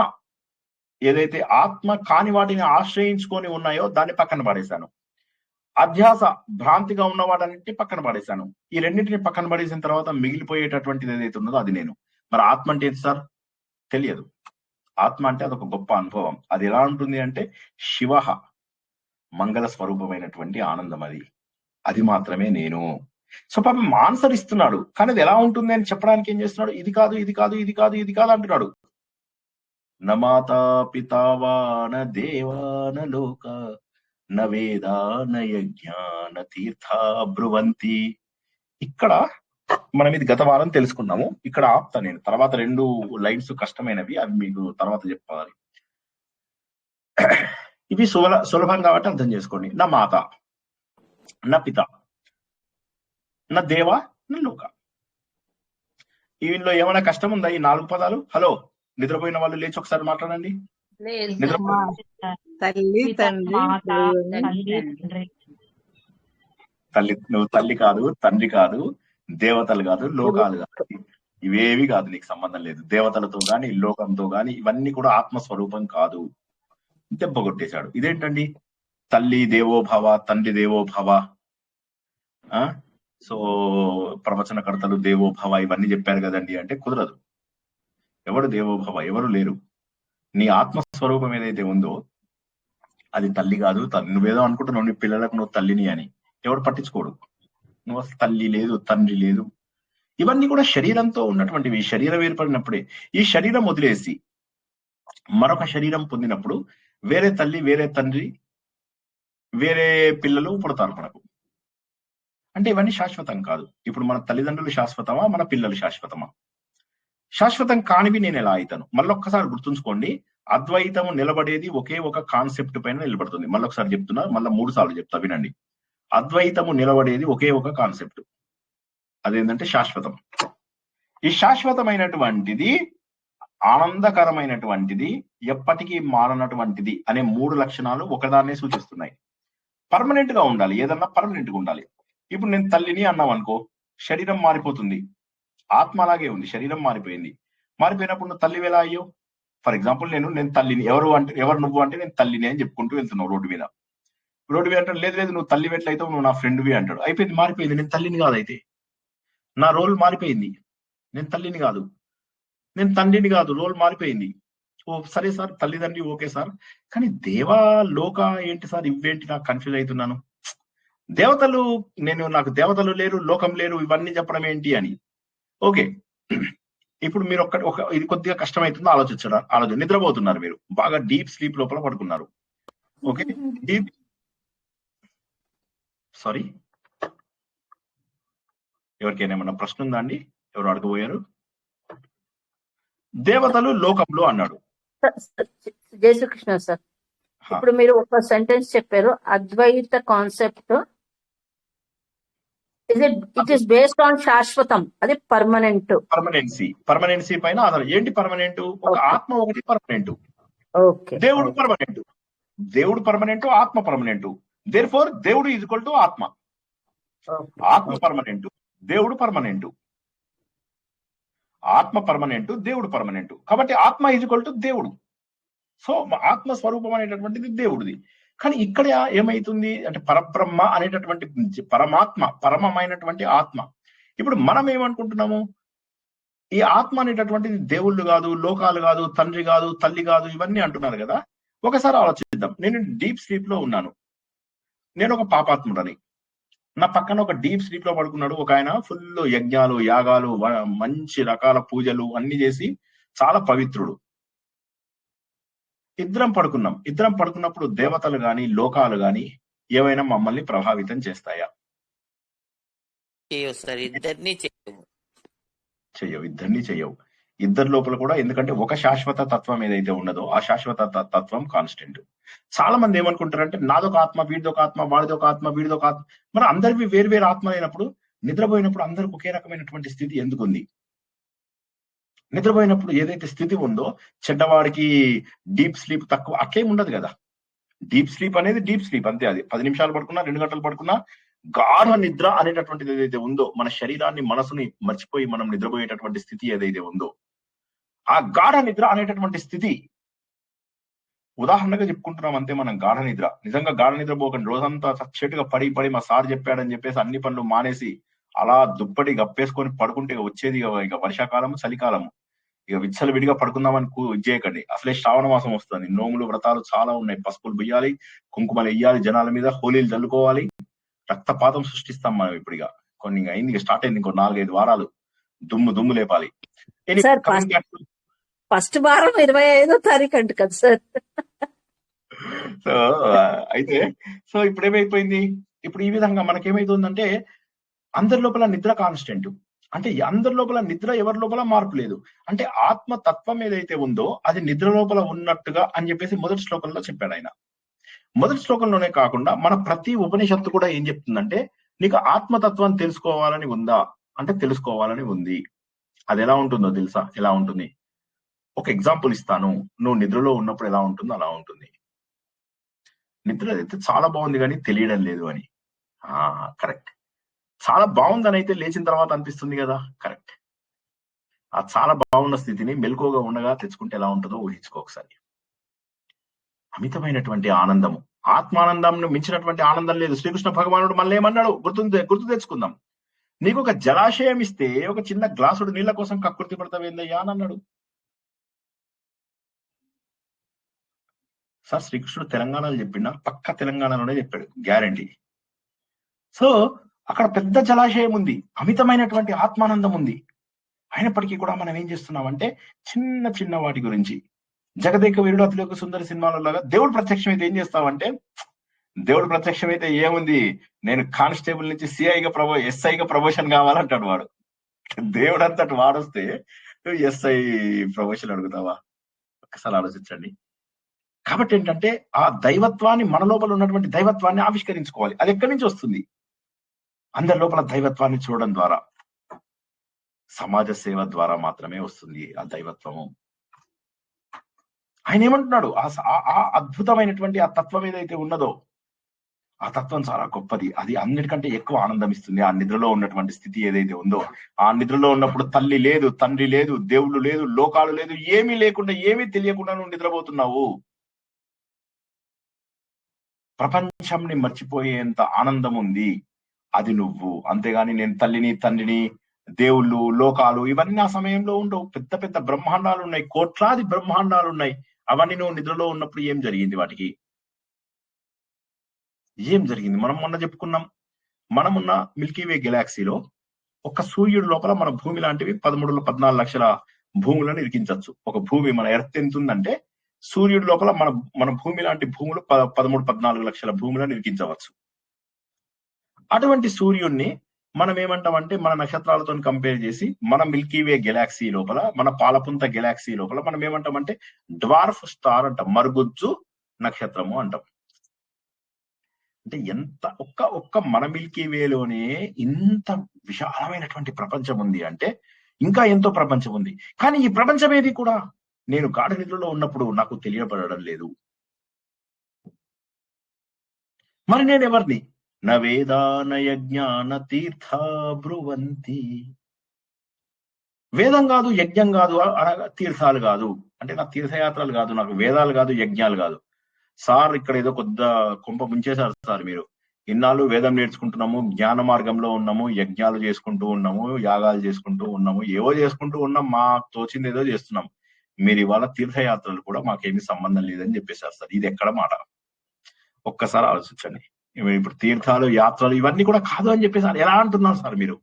ఏదైతే ఆత్మ కాని వాటిని ఆశ్రయించుకొని ఉన్నాయో దాన్ని పక్కన పడేశాను. అధ్యాస భ్రాంతిగా ఉన్న వాటన్నింటినీ పక్కన పడేశాను. ఈ రెండింటిని పక్కన పడేసిన తర్వాత మిగిలిపోయేటటువంటిది ఏదైతే ఉన్నదో అది నేను. మరి ఆత్మ అంటే ఏంటి సార్? తెలియదు. ఆత్మ అంటే అదొక గొప్ప అనుభవం. అది ఎలా ఉంటుంది అంటే శివ మంగళ స్వరూపమైనటువంటి ఆనందం. అది మాత్రమే నేను. సో పాపం ఆన్సర్ ఇస్తున్నాడు, కానీ అది ఎలా ఉంటుంది అని చెప్పడానికి ఏం చేస్తున్నాడు? ఇది కాదు, ఇది కాదు, ఇది కాదు, ఇది కాదు అంటున్నాడు. న మాతా పితా వా న దేవా న లోక న వేదా న యజ్ఞా న తీర్థా బ్రువంతి. ఇక్కడ మనం ఇది గత వారం తెలుసుకున్నాము. ఇక్కడ ఆప్తా నేను. తర్వాత 2 లైన్స్ కష్టమైనవి, అవి మీకు తర్వాత చెప్పాలి. ఇవి సులభం కాబట్టి అర్థం చేసుకోండి. నా మాత, నా పిత, నా దేవ, నా లోక. వీళ్ళలో ఏమైనా కష్టం ఉందా? ఈ 4 పదాలు. హలో, నిద్రపోయిన వాళ్ళు లేచి ఒకసారి మాట్లాడండి. తల్లి, తండ్రి, నువ్వు తల్లి కాదు, తండ్రి కాదు, దేవతలు కాదు, లోకాలు కాదు, ఇవేవి కాదు, నీకు సంబంధం లేదు. దేవతలతో గాని లోకంతో గాని ఇవన్నీ కూడా ఆత్మస్వరూపం కాదు. దెబ్బ కొట్టేశాడు. ఇదేంటండి తల్లి దేవోభవ, తండ్రి దేవోభవ, సో ప్రవచనకర్తలు దేవోభవ ఇవన్నీ చెప్పారు కదండి అంటే కుదరదు. ఎవరు దేవోభవ? ఎవరు లేరు. నీ ఆత్మస్వరూపం ఏదైతే ఉందో అది తల్లి కాదు. నువ్వేదో అనుకుంటున్నావు నీ పిల్లలకు నువ్వు తల్లిని అని, ఎవడు పట్టించుకోడు. నువ్వు తల్లి లేదు, తండ్రి లేదు. ఇవన్నీ కూడా శరీరంతో ఉన్నటువంటివి. శరీరం ఏర్పడినప్పుడే, ఈ శరీరం వదిలేసి మరొక శరీరం పొందినప్పుడు వేరే తల్లి, వేరే తండ్రి, వేరే పిల్లలు పుడతారు మనకు. అంటే ఇవన్నీ శాశ్వతం కాదు. ఇప్పుడు మన తల్లిదండ్రులు శాశ్వతమా, మన పిల్లలు శాశ్వతమా? శాశ్వతం కానివి నేను ఎలా అవుతాను? మళ్ళొక్కసారి గుర్తుంచుకోండి, అద్వైతము నిలబడేది ఒకే ఒక కాన్సెప్ట్ పైన నిలబడుతుంది. మళ్ళొకసారి చెప్తున్నా, మళ్ళీ 3 సార్లు చెప్తా వినండి. అద్వైతము నిలబడేది ఒకే ఒక కాన్సెప్ట్, అదేంటంటే శాశ్వతం. ఈ శాశ్వతమైనటువంటిది, ఆనందకరమైనటువంటిది, ఎప్పటికీ మారనటువంటిది అనే 3 లక్షణాలు ఒకదాన్నే సూచిస్తున్నాయి. పర్మనెంట్ గా ఉండాలి, ఏదన్నా పర్మనెంట్ గా ఉండాలి. ఇప్పుడు నేను తల్లిని అన్నాం అనుకో, శరీరం మారిపోతుంది, ఆత్మ అలాగే ఉంది, శరీరం మారిపోయింది. మారిపోయినప్పుడు నువ్వు తల్లి ఎలా అయ్యో? ఫర్ ఎగ్జాంపుల్ నేను తల్లిని, ఎవరు నువ్వు అంటే నేను తల్లిని అని చెప్పుకుంటూ వెళ్తున్నావు రోడ్డు మీద అంటాడు, లేదు నువ్వు తల్లి ఎట్లయితావు, నువ్వు నా ఫ్రెండ్వి అంటాడు. అయిపోయింది, మారిపోయింది, నేను తల్లిని కాదు. అయితే నా రోల్ మారిపోయింది, నేను తల్లిని కాదు, నేను తండ్రిని కాదు, రోల్ మారిపోయింది. ఓ సరే సార్, తల్లిదండ్రి ఓకే సార్, కానీ దేవా లోక ఏంటి సార్, ఇవేంటి, నాకు కన్ఫ్యూజ్ అవుతున్నాను. దేవతలు, నాకు దేవతలు లేరు, లోకం లేరు, ఇవన్నీ చెప్పడం ఏంటి అని. ఓకే, ఇప్పుడు మీరు ఇది కొద్దిగా కష్టమవుతుందో ఆలోచన. నిద్రపోతున్నారు, మీరు బాగా డీప్ స్లీప్ లోపల పడుకున్నారు. ఓకే, సారీ, ఎవరికైనా ఏమన్నా ప్రశ్న ఉందా అండి? ఎవరు అడగబోయారు? దేవతలు లోకంలో అన్నాడు. జై శ్రీకృష్ణ సార్. ఇప్పుడు మీరు ఒక సెంటెన్స్ చెప్పారు, Advaita concept it is based on శాశ్వతం, అది పర్మనెన్సీ పైన ఆధారం. ఏంటి పర్మనెంట్? ఒక ఆత్మ ఒకటి పర్మనెంట్, దేవుడు పర్మనెంట్. దేవుడు పర్మనెంట్, ఆత్మ పర్మనెంట్. దేర్ఫోర్ దేవుడు ఈజ్ ఈక్వల్ టు ఆత్మ. ఆత్మ పర్మనెంట్, దేవుడు పర్మనెంట్. ఆత్మ పర్మనెంట్, దేవుడు పర్మనెంట్. కాబట్టి ఆత్మ ఈజ్ ఈక్వల్ టు దేవుడు. సో ఆత్మ స్వరూపం అనేటటువంటిది దేవుడిది. కానీ ఇక్కడ ఏమైతుంది అంటే పరబ్రహ్మ అనేటటువంటి పరమాత్మ, పరమమైనటువంటి ఆత్మ. ఇప్పుడు మనం ఏమనుకుంటున్నాము, ఈ ఆత్మ అనేటటువంటిది దేవుళ్ళు కాదు, లోకాలు కాదు, తండ్రి కాదు, తల్లి కాదు, ఇవన్నీ అంటున్నారు కదా. ఒకసారి ఆలోచిద్దాం. నేను డీప్ స్లీప్ లో ఉన్నాను, నేను ఒక పాపాత్ముడని. నా పక్కన ఒక డీప్ స్లీప్ లో పడుకున్నాడు ఒక ఆయన, ఫుల్ యజ్ఞాలు, యాగాలు, మంచి రకాల పూజలు అన్ని చేసి చాలా పవిత్రుడు. ఇద్దరం పడుకున్నప్పుడు దేవతలు గాని, లోకాలు గాని ఏవైనా మమ్మల్ని ప్రభావితం చేస్తాయా? ఇద్దరిని చెయ్యవు. ఇద్దరి లోపల కూడా, ఎందుకంటే ఒక శాశ్వత తత్వం ఏదైతే ఉన్నదో ఆ శాశ్వత తత్వం కాన్స్టెంట్. చాలా మంది ఏమనుకుంటారంటే నాదొక ఆత్మ, వీడిదొక ఆత్మ, వాడిదొక ఆత్మ, వీడిదొక ఆత్మ. మరి అందరివి వేరు ఆత్మ అయినప్పుడు నిద్రపోయినప్పుడు అందరికి ఒకే రకమైనటువంటి స్థితి ఎందుకుంది? నిద్రపోయినప్పుడు ఏదైతే స్థితి ఉందో, చెడ్డవాడికి డీప్ స్లీప్ తక్కువ, అట్లేం ఉండదు కదా. డీప్ స్లీప్ అనేది డీప్ స్లీప్ అంతే. అది 10 నిమిషాలు పడుకున్నా, 2 గంటలు పడుకున్నా, గాఢ నిద్ర అనేటటువంటిది ఏదైతే ఉందో, మన శరీరాన్ని, మనసుని మర్చిపోయి మనం నిద్రపోయేటటువంటి స్థితి ఏదైతే ఉందో, ఆ గాఢ నిద్ర అనేటటువంటి స్థితి, ఉదాహరణగా చెప్పుకుంటున్నాం అంతే. మనం గాఢ నిద్ర, నిజంగా గాఢ నిద్ర పోకండి. రోజంతా సచ్చేటుగా పడి మా సార్ చెప్పాడని చెప్పేసి అన్ని పనులు మానేసి అలా దుప్పటి గప్పేసుకొని పడుకుంటే వచ్చేది ఇక వర్షాకాలము, చలికాలము. ఇక విచ్చలవిడిగా పడుకుందామని చేయకండి. అసలే శ్రావణ మాసం వస్తుంది, నోములు, వ్రతాలు చాలా ఉన్నాయి. పసుపులు వెయ్యాలి, కుంకుమలు వెయ్యాలి, జనాల మీద హోలీలు చల్లుకోవాలి, రక్తపాతం సృష్టిస్తాం మనం. ఇప్పుడు ఇక కొన్ని అయింది, స్టార్ట్ అయింది, ఇంకో 4-5 వారాలు దుమ్ము లేపాలి. ఫస్ట్ వారం 25వ తారీఖు అంట కదా సార్. సో అయితే ఇప్పుడు ఏమైపోయింది, ఇప్పుడు ఈ విధంగా మనకేమైతుందంటే అందరి లోపల నిద్ర కాన్స్టెంట్. అంటే అందరి లోపల నిద్ర, ఎవరి లోపల మార్పు లేదు. అంటే ఆత్మ తత్వం ఏదైతే ఉందో అది నిద్ర లోపల ఉన్నట్టుగా అని చెప్పేసి మొదటి శ్లోకంలో చెప్పాడు ఆయన. మొదటి శ్లోకంలోనే కాకుండా మన ప్రతి ఉపనిషత్తు కూడా ఏం చెప్తుందంటే, నీకు ఆత్మతత్వం తెలుసుకోవాలని ఉందా అంటే తెలుసుకోవాలని ఉంది. అది ఎలా ఉంటుందో తెలుసా? ఎలా ఉంటుంది? ఒక ఎగ్జాంపుల్ ఇస్తాను. నువ్వు నిద్రలో ఉన్నప్పుడు ఎలా ఉంటుందో అలా ఉంటుంది. నిద్ర అయితే చాలా బాగుంది కానీ తెలియడం లేదు అని. కరెక్ట్. చాలా బాగుందని అయితే లేచిన తర్వాత అనిపిస్తుంది కదా. కరెక్ట్. ఆ చాలా బాగున్న స్థితిని మెలకువగా ఉండగా తెచ్చుకుంటే ఎలా ఉంటుందో ఊహించుకో ఒకసారి. అమితమైనటువంటి ఆనందము, ఆత్మానందం మించినటువంటి ఆనందం లేదు. శ్రీకృష్ణ భగవానుడు మళ్ళీ ఏమన్నాడు గుర్తు తెచ్చుకుందాం. నీకు ఒక జలాశయం ఇస్తే ఒక చిన్న గ్లాసుడు నీళ్ల కోసం కక్కుర్తి పడతావేందయ్యా అని అన్నాడు. సార్ శ్రీకృష్ణుడు తెలంగాణలో చెప్పిండా? పక్క తెలంగాణలోనే చెప్పాడు, గ్యారంటీ. సో అక్కడ పెద్ద జలాశయం ఉంది, అమితమైనటువంటి ఆత్మానందం ఉంది. అయినప్పటికీ కూడా మనం ఏం చేస్తున్నామంటే చిన్న చిన్న వాటి గురించి, జగదేక వీరుడు అతిలోక సుందరి సినిమాలలాగా దేవుడు ప్రత్యక్షమైతే ఏం చేస్తావంటే, దేవుడు ప్రత్యక్షమైతే ఏముంది, నేను కానిస్టేబుల్ నుంచి ఎస్ఐగా ప్రమోషన్ కావాలంటాడు వాడు. దేవుడు అంతటి వాడొస్తే ఎస్ఐ ప్రమోషన్ అడుగుతావా? ఒక్కసారి ఆలోచించండి. కాబట్టి ఏంటంటే ఆ దైవత్వాన్ని, మన లోపల ఉన్నటువంటి దైవత్వాన్ని ఆవిష్కరించుకోవాలి. అది ఎక్కడి నుంచి వస్తుంది? అందరి లోపల దైవత్వాన్ని చూడడం ద్వారా, సమాజ సేవ ద్వారా మాత్రమే వస్తుంది ఆ దైవత్వము. ఆయన ఏమంటున్నాడు, ఆ అద్భుతమైనటువంటి ఆ తత్వం ఏదైతే ఉన్నదో, ఆ తత్వం చాలా గొప్పది. అది అన్నిటికంటే ఎక్కువ ఆనందం ఇస్తుంది. ఆ నిద్రలో ఉన్నటువంటి స్థితి ఏదైతే ఉందో, ఆ నిద్రలో ఉన్నప్పుడు తల్లి లేదు, తండ్రి లేదు, దేవుళ్ళు లేదు, లోకాలు లేదు, ఏమీ లేకుండా, ఏమీ తెలియకుండా నువ్వు నిద్రపోతున్నావు. ప్రపంచంని మర్చిపోయేంత ఆనందం ఉంది. అది నువ్వు. అంతేగాని నేను తల్లిని, తండ్రిని, దేవుళ్ళు, లోకాలు ఇవన్నీ ఆ సమయంలో ఉండవు. పెద్ద పెద్ద బ్రహ్మాండాలు ఉన్నాయి, కోట్లాది బ్రహ్మాండాలు ఉన్నాయి. అవన్నీ నువ్వు నిద్రలో ఉన్నప్పుడు ఏం జరిగింది? వాటికి ఏం జరిగింది? మనం మొన్న చెప్పుకున్నాం. మనమున్న మిల్కీవే గెలాక్సీలో ఒక సూర్యుడు లోపల మన భూమి లాంటివి 13-14 లక్షల భూములను ఇరికించవచ్చు. ఒక భూమి, మన ఎర్త్ ఎంత ఉందంటే సూర్యుడి లోపల మన భూమి లాంటి భూములు 13-14 లక్షల భూములను ఇరికించవచ్చు. అటువంటి సూర్యుడిని మనం ఏమంటామంటే, మన నక్షత్రాలతో కంపేర్ చేసి మన మిల్కీవే గెలాక్సీ లోపల, మన పాలపుంత గెలాక్సీ లోపల మనం ఏమంటామంటే డ్వార్ఫ్ స్టార్ అంటాం, మరుగుజ్జు నక్షత్రము అంటాం. అంటే ఎంత ఒక్క మన మిల్కీవేలోనే ఇంత విశాలమైనటువంటి ప్రపంచం ఉంది అంటే ఇంకా ఎంతో ప్రపంచం ఉంది. కానీ ఈ ప్రపంచం ఏది కూడా నేను గాఢ నిద్రలో ఉన్నప్పుడు నాకు తెలియబడడం లేదు. మరి నేను ఎవరిని? నవేదాన యజ్ఞాన తీర్థ బ్రువంతి. వేదం కాదు, యజ్ఞం కాదు, అనగా తీర్థాలు కాదు అంటే నాకు తీర్థయాత్రలు కాదు, నాకు వేదాలు కాదు, యజ్ఞాలు కాదు. సార్ ఇక్కడ ఏదో కొద్ది కొంప ముంచేశారు సార్. మీరు ఇన్నాళ్ళు వేదం నేర్చుకుంటున్నాము, జ్ఞాన మార్గంలో ఉన్నాము, యజ్ఞాలు చేసుకుంటూ ఉన్నాము, యాగాలు చేసుకుంటూ ఉన్నాము, ఏవో చేసుకుంటూ ఉన్నాం, మాకు తోచింది ఏదో చేస్తున్నాం. మీరు ఇవాళ తీర్థయాత్రలు కూడా మాకేమీ సంబంధం లేదని చెప్పేశారు సార్. ఇది ఎక్కడ మాట? ఒక్కసారి ఆలోచించండి. ఇప్పుడు తీర్థాలు, యాత్రలు ఇవన్నీ కూడా కాదు అని చెప్పేసారు. ఎలా అంటున్నారు సార్ మీరు?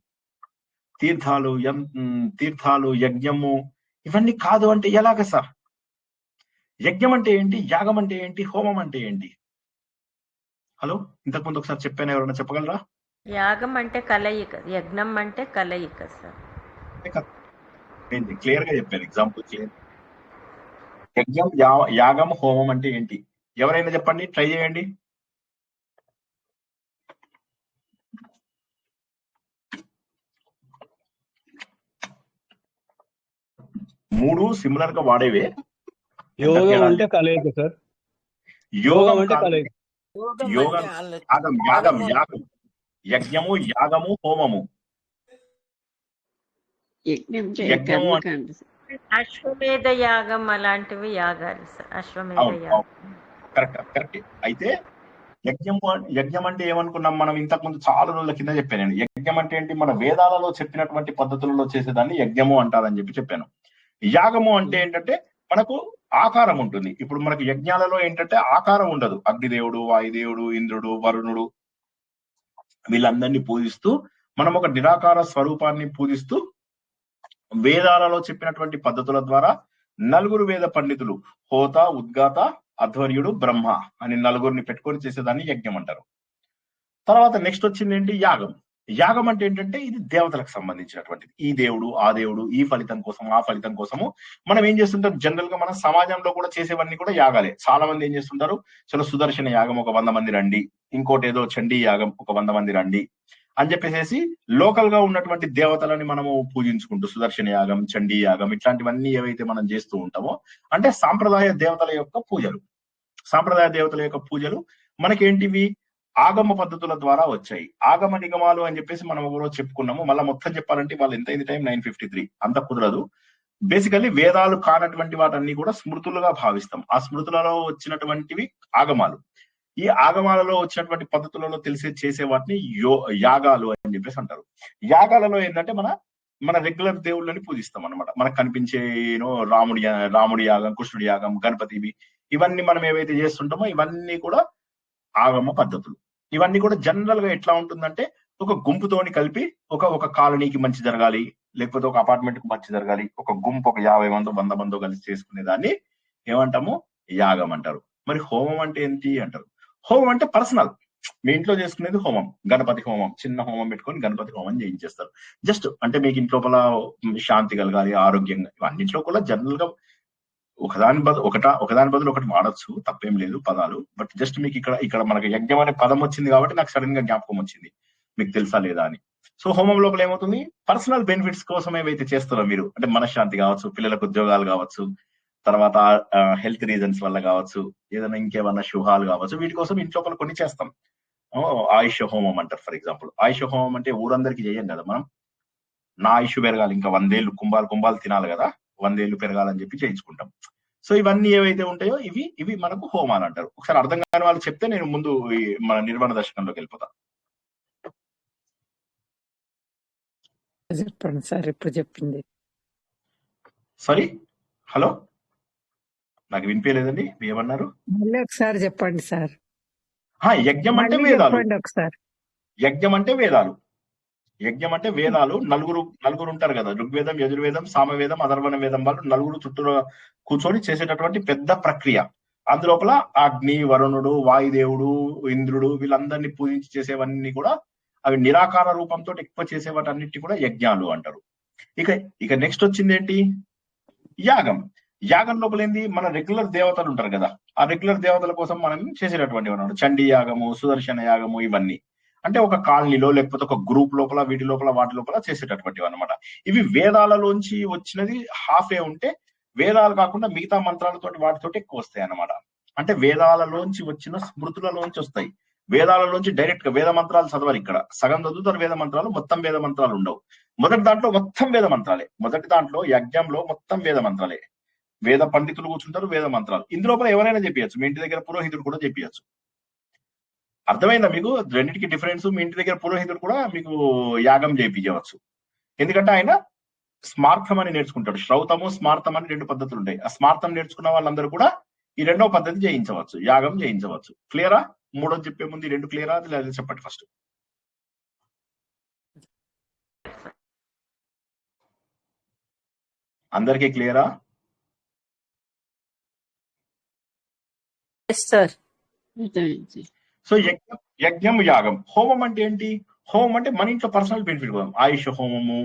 తీర్థాలు, యజ్ఞము ఇవన్నీ కాదు అంటే ఎలాగ సార్? యజ్ఞం అంటే ఏంటి? యాగం అంటే ఏంటి? హోమం అంటే ఏంటి? హలో, ఇంతకుముందు ఒకసారి చెప్పాను, ఎవరైనా చెప్పగలరా? యాగం అంటే కలయిక, యజ్ఞం అంటే కలయిక సార్. క్లియర్ గా చెప్పాను, ఎగ్జాంపుల్ క్లియర్. యజ్ఞం, యాగం, హోమం అంటే ఏంటి? ఎవరైనా చెప్పండి, ట్రై చేయండి. మూడు సిమిలర్ గా వాడేవే. యోగం అంటే కలయిక సార్. యోగం అంటే కలయిక. యోగం, యాగం, యజ్ఞము, యాగము, హోమము. యజ్ఞము అశ్వమేధ యాగం అలాంటివి యాగాలు సార్. అశ్వమేధ యాగం కరెక్ట్. అయితే యజ్ఞం అంటే ఏమనుకున్నాం మనం ఇంతకుముందు చాలా రోజుల కింద చెప్పాను నేను. యజ్ఞం అంటే ఏంటి? మన వేదాలలో చెప్పినటువంటి పద్ధతులలో చేసేదాన్ని యజ్ఞము అంటారని చెప్పాను. యాగము అంటే ఏంటంటే మనకు ఆకారం ఉంటుంది. ఇప్పుడు మనకు యజ్ఞాలలో ఏంటంటే ఆకారం ఉండదు. అగ్నిదేవుడు, వాయుదేవుడు, ఇంద్రుడు, వరుణుడు వీళ్ళందరినీ పూజిస్తూ మనం ఒక నిరాకార స్వరూపాన్ని పూజిస్తూ వేదాలలో చెప్పినటువంటి పద్ధతుల ద్వారా నలుగురు వేద పండితులు, హోత, ఉద్గాత, అధ్వర్యుడు, బ్రహ్మ అని నలుగురిని పెట్టుకొని చేసేదాన్ని యజ్ఞం అంటారు. తర్వాత నెక్స్ట్ వచ్చింది ఏంటి? యాగం. యాగం అంటే ఏంటంటే ఇది దేవతలకు సంబంధించినటువంటిది. ఈ దేవుడు, ఆ దేవుడు, ఈ ఫలితం కోసం, ఆ ఫలితం కోసము మనం ఏం చేస్తుంటాం? జనరల్ గా మన సమాజంలో కూడా చేసేవన్నీ కూడా యాగాలే. చాలా మంది ఏం చేస్తుంటారు? చలో సుదర్శన యాగం ఒక 100 మంది రండి, ఇంకోటి ఏదో చండీ యాగం ఒక 100 మంది రండి అని చెప్పేసి లోకల్ గా ఉన్నటువంటి దేవతలని మనము పూజించుకుంటూ సుదర్శన యాగం, చండీ యాగం ఇట్లాంటివన్నీ ఏవైతే మనం చేస్తూ ఉంటామో అంటే సాంప్రదాయ దేవతల యొక్క పూజలు. సాంప్రదాయ దేవతల యొక్క పూజలు మనకేంటివి? ఆగమ పద్ధతుల ద్వారా వచ్చాయి. ఆగమ నిగమాలు అని చెప్పేసి మనం ఒకరోజు చెప్పుకున్నాము. మళ్ళీ మొత్తం చెప్పాలంటే వాళ్ళు ఎంతైంది టైం 9:53 అంత కుదరదు. బేసికల్లీ వేదాలు కానటువంటి వాటన్ని కూడా స్మృతులుగా భావిస్తాం. ఆ స్మృతులలో వచ్చినటువంటివి ఆగమాలు. ఈ ఆగమాలలో వచ్చినటువంటి పద్ధతులలో చేసే వాటిని యాగాలు అని చెప్పేసి అంటారు. యాగాలలో ఏంటంటే మన రెగ్యులర్ దేవుళ్ళని పూజిస్తాం అనమాట. మనకు కనిపించే రాముడి యాగం, కృష్ణుడి యాగం, గణపతి, ఇవన్నీ మనం ఏవైతే చేస్తుంటామో ఇవన్నీ కూడా ఆగమ పద్ధతులు. ఇవన్నీ కూడా జనరల్ గా ఎట్లా ఉంటుందంటే ఒక గుంపుతోని కలిపి ఒక కాలనీకి మంచి జరగాలి, లేకపోతే ఒక అపార్ట్మెంట్ కు మంచి జరగాలి, ఒక గుంపు ఒక 50 మందో 100 మందో కలిసి చేసుకునే దాన్ని ఏమంటాము? యాగం అంటారు. మరి హోమం అంటే ఏంటి అంటారు? హోమం అంటే పర్సనల్, మీ ఇంట్లో చేసుకునేది హోమం. గణపతి హోమం, చిన్న హోమం పెట్టుకొని గణపతి హోమం చేయించేస్తారు. జస్ట్ అంటే మీకు ఇంట్లోపల శాంతి కలగాలి, ఆరోగ్యంగా, ఇవన్నింటిలో కూడా జనరల్ గా ఒకదాని బదులు ఒకటి వాడచ్చు, తప్పేం లేదు పదాలు. బట్ జస్ట్ మీకు ఇక్కడ మనకి యజ్ఞం అనే పదం వచ్చింది కాబట్టి నాకు సడన్ గా జ్ఞాపకం వచ్చింది, మీకు తెలుసా లేదా అని. సో హోమం లోపల ఏమవుతుంది? పర్సనల్ బెనిఫిట్స్ కోసం ఏవైతే చేస్తారో మీరు, అంటే మనశ్శాంతి కావచ్చు, పిల్లలకు ఉద్యోగాలు కావచ్చు, తర్వాత హెల్త్ రీజన్స్ వల్ల కావచ్చు, ఏదైనా ఇంకేమన్నా శుభాలు కావచ్చు, వీటి కోసం ఇంట్లోపల కొన్ని చేస్తాం. ఆయుష్ హోమం అంటారు ఫర్ ఎగ్జాంపుల్. ఆయుష్ హోమం అంటే ఊరందరికీ చేయం కదా మనం. నా ఆయుష్ పెరగాలి, ఇంకా 100 ఏళ్ళు కుంభాలు తినాలి కదా, 100 ఏళ్ళు పెరగాలని చెప్పి చేయించుకుంటాం. సో ఇవన్నీ ఏవైతే ఉంటాయో ఇవి మనకు హోమాలు అంటారు. ఒకసారి అర్థం కాని వాళ్ళు చెప్తే నేను ముందు మన నిర్మాణ దర్శకంలోకి వెళ్ళిపోతా. చెప్పండి సార్, ఇప్పుడు చెప్పింది. సారీ, హలో, నాకు వినిపించలేదండి, ఏమన్నారు? మళ్ళీ ఒకసారి చెప్పండి సార్. యజ్ఞం అంటే వేదాలు. ఒకసారి యజ్ఞం అంటే వేదాలు. యజ్ఞం అంటే వేదాలు. నలుగురు ఉంటారు కదా, ఋగ్వేదం, యజుర్వేదం, సామవేదం, అథర్వణ వేదం వాళ్ళు నలుగురు చుట్టూ కూర్చొని చేసేటటువంటి పెద్ద ప్రక్రియ. అందులోపల అగ్ని, వరుణుడు, వాయుదేవుడు, ఇంద్రుడు, వీళ్ళందరినీ పూజించి చేసేవన్నీ కూడా అవి నిరాకార రూపంతో ఎక్కువ చేసేవాటన్నిటి కూడా యజ్ఞాలు అంటారు. ఇక నెక్స్ట్ వచ్చింది ఏంటి? యాగం. యాగం లోపల ఏంది? మన రెగ్యులర్ దేవతలు ఉంటారు కదా, ఆ రెగ్యులర్ దేవతల కోసం మనం చేసేటటువంటి అన్నాడు చండీ యాగము, సుదర్శన యాగము, ఇవన్నీ అంటే ఒక కాలనీలో లేకపోతే ఒక గ్రూప్ లోపల వాటి లోపల చేసేటటువంటివి అనమాట. ఇవి వేదాలలోంచి వచ్చినది హాఫే ఉంటే, వేదాలు కాకుండా మిగతా మంత్రాలతోటి వాటితోటి ఎక్కువ వస్తాయి అన్నమాట. అంటే వేదాలలోంచి వచ్చిన స్మృతులలోంచి వస్తాయి. వేదాలలోంచి డైరెక్ట్ గా వేద మంత్రాలు చదవాలి. ఇక్కడ సగం చదువుతారు వేద మంత్రాలు, మొత్తం వేద మంత్రాలు ఉండవు. మొదటి దాంట్లో మొత్తం వేద మంత్రాలే. మొదటి దాంట్లో యజ్ఞంలో మొత్తం వేద మంత్రాలే. వేద పండితులు కూర్చుంటారు, వేద మంత్రాలు. ఇందులో ఎవరైనా చెప్పియచ్చు, మీ ఇంటి దగ్గర పురోహితుడు కూడా చెప్పియచ్చు. అర్థమైందా మీకు రెండింటికి డిఫరెన్స్? మీ ఇంటి దగ్గర పురోహితుడు కూడా మీకు యాగం చేయించవచ్చు. ఎందుకంటే ఆయన స్మార్థం అని నేర్చుకుంటాడు. శ్రౌతము, స్మార్థం అని 2 పద్ధతులు ఉంటాయి. ఆ స్మార్థం నేర్చుకున్న వాళ్ళందరూ కూడా ఈ 2వ పద్ధతి చేయించవచ్చు, యాగం చేయించవచ్చు. క్లియరా? 3వ చెప్పే ముందు ఈ 2 క్లియరా? అది చెప్పండి ఫస్ట్. అందరికీ క్లియరా? సో యజ్ఞం, యాగం. హోమం అంటే ఏంటి? హోమం అంటే మన ఇంట్లో పర్సనల్ బెనిఫిట్ కోసం. ఆయుష హోమము,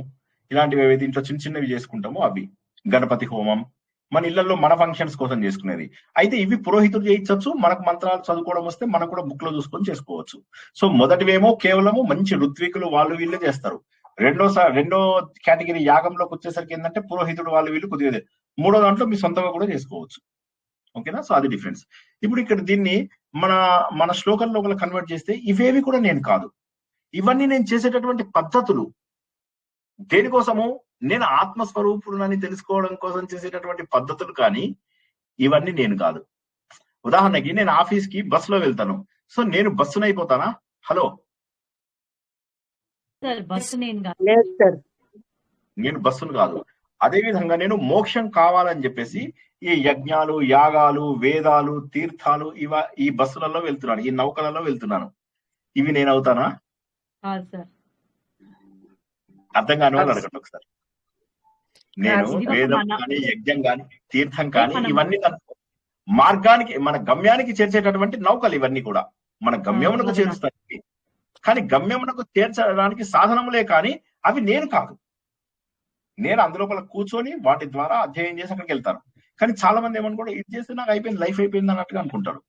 ఇలాంటివి ఏవైతే ఇంట్లో చిన్నవి చేసుకుంటామో అవి. గణపతి హోమం మన ఇళ్లలో మన ఫంక్షన్స్ కోసం చేసుకునేది. అయితే ఇవి పురోహితుడు చేయించవచ్చు. మనకు మంత్రాలు చదువుకోవడం వస్తే మనం కూడా బుక్ లో చూసుకొని చేసుకోవచ్చు. సో మొదటివేమో కేవలము మంచి ఋత్వికులు వాళ్ళు వీళ్ళే చేస్తారు. రెండో కేటగిరీ యాగంలోకి వచ్చేసరికి ఏంటంటే పురోహితుడు వాళ్ళు వీళ్ళు కుదిరేది. 3వ దాంట్లో మీ సొంతంగా కూడా చేసుకోవచ్చు. ఓకేనా? సో అది డిఫరెన్స్. ఇప్పుడు ఇక్కడ దీన్ని మన శ్లోకం లోపల కన్వర్ట్ చేస్తే ఇవేవి కూడా నేను కాదు, ఇవన్నీ నేను చేసేటటువంటి పద్ధతులు. దేనికోసము? నేను ఆత్మస్వరూపుడునని తెలుసుకోవడం కోసం చేసేటటువంటి పద్ధతులు, కానీ ఇవన్నీ నేను కాదు. ఉదాహరణకి నేను ఆఫీస్ కి బస్సులో వెళ్తాను. సో నేను బస్సును అయిపోతానా? హలో, నేను బస్సును కాదు. అదే విధంగా నేను మోక్షం కావాలని చెప్పేసి ఈ యజ్ఞాలు, యాగాలు, వేదాలు, తీర్థాలు ఈ బస్సులలో వెళ్తున్నాను, ఈ నౌకలలో వెళ్తున్నాను. ఇవి నేను అవుతానా? అర్థం కాని వాళ్ళు అడగండి ఒకసారి. నేను వేదం కానీ, యజ్ఞం కానీ, తీర్థం కానీ, ఇవన్నీ మార్గానికి, మన గమ్యానికి చేర్చేటటువంటి నౌకలు. ఇవన్నీ కూడా మన గమ్యమునకు చేరుస్తాయి, కానీ గమ్యమునకు చేర్చడానికి సాధనములే, కానీ అవి నేను కాదు. నేను అందులోపల కూర్చొని వాటి ద్వారా అధ్యయనం చేసి అక్కడికి వెళ్తాను. కానీ చాలా మంది ఏమనుకుంటారు, ఇది చేస్తే నాకు అయిపోయింది, లైఫ్ అయిపోయింది అన్నట్టుగా అనుకుంటారు.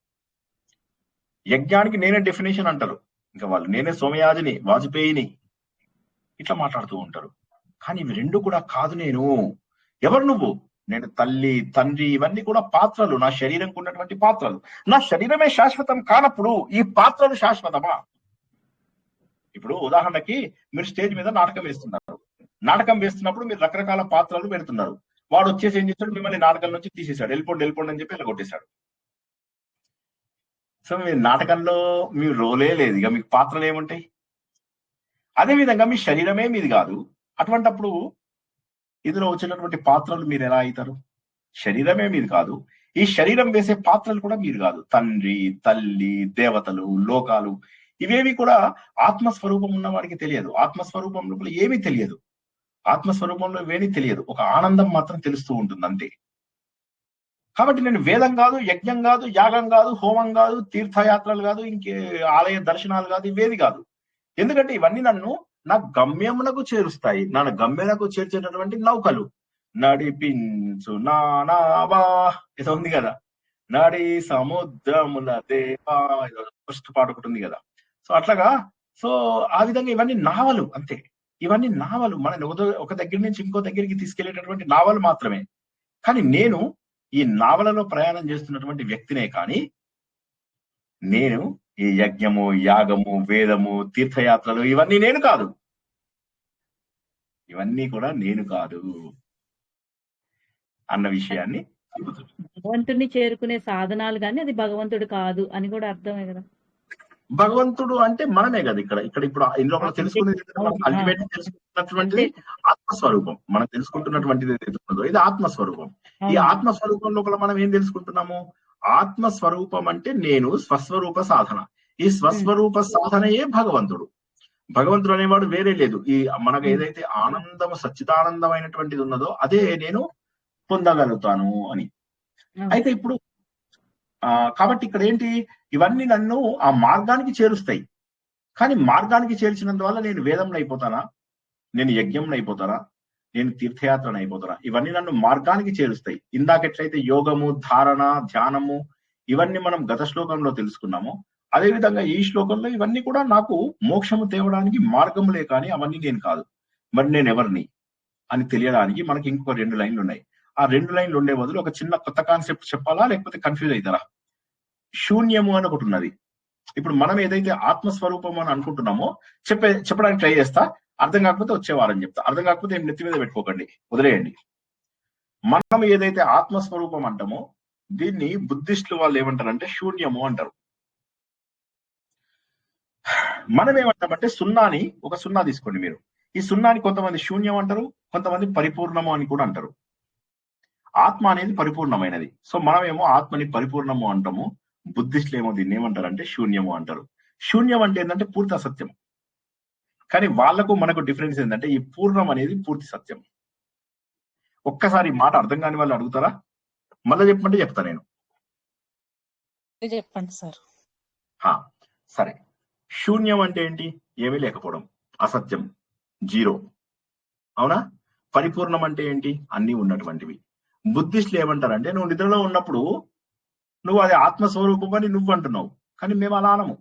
యజ్ఞానికి నేనే డెఫినేషన్ అంటారు, ఇంకా వాళ్ళు నేనే సోమయాజిని, వాజపేయిని, ఇట్లా మాట్లాడుతూ ఉంటారు. కానీ ఇవి 2 కూడా కాదు. నేను ఎవరు? నువ్వు నేను తల్లి, తండ్రి, ఇవన్నీ కూడా పాత్రలు, నా శరీరంకు ఉన్నటువంటి పాత్రలు. నా శరీరమే శాశ్వతం కానప్పుడు ఈ పాత్రలు శాశ్వతమా? ఇప్పుడు ఉదాహరణకి మీరు స్టేజ్ మీద నాటకం వేస్తున్నారు. నాటకం వేస్తున్నప్పుడు మీరు రకరకాల పాత్రలు పెడుతున్నారు. వాడు వచ్చేసి ఏం చేస్తాడు, మిమ్మల్ని నాటకం నుంచి తీసేశాడు, వెళ్ళిపోండి అని చెప్పి ఇలా కొట్టేశాడు. సో మీ నాటకంలో మీ రోలే లేదు, ఇక మీకు పాత్రలు ఏముంటాయి? అదే విధంగా మీ శరీరమే మీది కాదు. అటువంటప్పుడు ఇందులో వచ్చినటువంటి పాత్రలు మీరు ఎలా అవుతారు? శరీరమే మీది కాదు, ఈ శరీరం వేసే పాత్రలు కూడా మీరు కాదు. తండ్రి, తల్లి, దేవతలు, లోకాలు, ఇవేవి కూడా ఆత్మస్వరూపం ఉన్న వాడికి తెలియదు. ఆత్మస్వరూపం లోపల ఏమీ తెలియదు. ఆత్మస్వరూపంలో ఇవేమీ తెలియదు. ఒక ఆనందం మాత్రం తెలుస్తూ ఉంటుంది అంతే. కాబట్టి నేను వేదం కాదు, యజ్ఞం కాదు, యాగం కాదు, హోమం కాదు, తీర్థయాత్రలు కాదు, ఇంకే ఆలయ దర్శనాలు కాదు, ఇవేది కాదు. ఎందుకంటే ఇవన్నీ నన్ను నా గమ్యమునకు చేరుస్తాయి. నా గమ్యమునకు చేర్చేటటువంటి నౌకలు. నడిపించు నానావా ఏదో ఉంది కదా, నడి సముద్రముల దేవా, ఫస్ట్ పాట ఒకటి ఉంది కదా. సో అట్లాగా, సో ఆ విధంగా ఇవన్నీ నావలు అంతే. ఇవన్నీ నావలు, మన ఒక దగ్గర నుంచి ఇంకో దగ్గరికి తీసుకెళ్లేటటువంటి నావలు మాత్రమే. కానీ నేను ఈ నావలలో ప్రయాణం చేస్తున్నటువంటి వ్యక్తినే, కానీ నేను ఈ యజ్ఞము, యాగము, వేదము, తీర్థయాత్రలు ఇవన్నీ నేను కాదు. ఇవన్నీ కూడా నేను కాదు అన్న విషయాన్ని భగవంతుడిని చేరుకునే సాధనాలు కానీ అది భగవంతుడు కాదు అని కూడా అర్థమే కదా. భగవంతుడు అంటే మనమే కదా. ఇక్కడ ఇప్పుడు ఇందులో మనం తెలుసుకునేది, అల్టిమేట్ తెలుసుకున్నటువంటిది ఆత్మస్వరూపం. మనం తెలుసుకుంటున్నటువంటిది ఏదైతే ఉన్నదో ఇది ఆత్మస్వరూపం. ఈ ఆత్మస్వరూపం లోపల మనం ఏం తెలుసుకుంటున్నాము? ఆత్మస్వరూపం అంటే నేను, స్వస్వరూప సాధన. ఈ స్వస్వరూప సాధనయే భగవంతుడు. భగవంతుడు అనేవాడు వేరే లేదు. ఈ మనకు ఏదైతే ఆనందము, సచ్చిదానందమైనటువంటిది ఉన్నదో అదే నేను పొందగలుగుతాను అని. అయితే ఇప్పుడు కాబట్టి ఇక్కడ ఏంటి, ఇవన్నీ నన్ను ఆ మార్గానికి చేరుస్తాయి. కానీ మార్గానికి చేర్చినందువల్ల నేను వేదంలో అయిపోతానా, నేను యజ్ఞంలో అయిపోతానా, నేను తీర్థయాత్రను అయిపోతానా? ఇవన్నీ నన్ను మార్గానికి చేరుస్తాయి. ఇందాకెట్లయితే యోగము, ధారణ, ధ్యానము ఇవన్నీ మనం గత శ్లోకంలో తెలుసుకున్నాము. అదేవిధంగా ఈ శ్లోకంలో ఇవన్నీ కూడా నాకు మోక్షము తేవడానికి మార్గములే, కానీ అవన్నీ నేను కాదు. మరి నేను ఎవరిని అని తెలియడానికి మనకి ఇంకొక 2 లైన్లు ఉన్నాయి. ఆ 2 లైన్లు ఉండే బదులు ఒక చిన్న కొత్త కాన్సెప్ట్ చెప్పాలా, లేకపోతే కన్ఫ్యూజ్ అవుతారా? శూన్యము అని ఒకటి ఉన్నది. ఇప్పుడు మనం ఏదైతే ఆత్మస్వరూపం అని అనుకుంటున్నామో చెప్పడానికి ట్రై చేస్తా. అర్థం కాకపోతే వచ్చే వారం చెప్తా. అర్థం కాకపోతే ఏం నెత్తి మీద పెట్టుకోకండి, వదిలేయండి. మనం ఏదైతే ఆత్మస్వరూపం అంటామో దీన్ని బుద్ధిస్టులు వాళ్ళు ఏమంటారంటే శూన్యము అంటారు. మనం ఏమంటామంటే సున్నాని, ఒక సున్నా తీసుకోండి మీరు. ఈ సున్నాని కొంతమంది శూన్యం అంటారు, కొంతమంది పరిపూర్ణము అని కూడా అంటారు. ఆత్మ అనేది పరిపూర్ణమైనది. సో మనమేమో ఆత్మని పరిపూర్ణము అంటాము. బుద్ధిస్టులు ఏమో దీన్ని ఏమంటారంటే శూన్యము అంటారు. శూన్యం అంటే ఏంటంటే పూర్తి అసత్యం. కానీ వాళ్లకు మనకు డిఫరెన్స్ ఏంటంటే ఈ పూర్ణం అనేది పూర్తి సత్యం. ఒక్కసారి మాట అర్థం కాని వాళ్ళు అడుగుతారా? మళ్ళీ చెప్పమంటే చెప్తా నేను. చెప్పండి సార్. సరే, శూన్యం అంటే ఏంటి? ఏమీ లేకపోవడం, అసత్యం, జీరో. అవునా? పరిపూర్ణం అంటే ఏంటి? అన్ని ఉన్నటువంటివి. బుద్ధిస్టులు ఏమంటారంటే నువ్వు నిద్రలో ఉన్నప్పుడు నువ్వు అది ఆత్మస్వరూపం అని నువ్వు అంటున్నావు, కానీ మేము అలా అనము.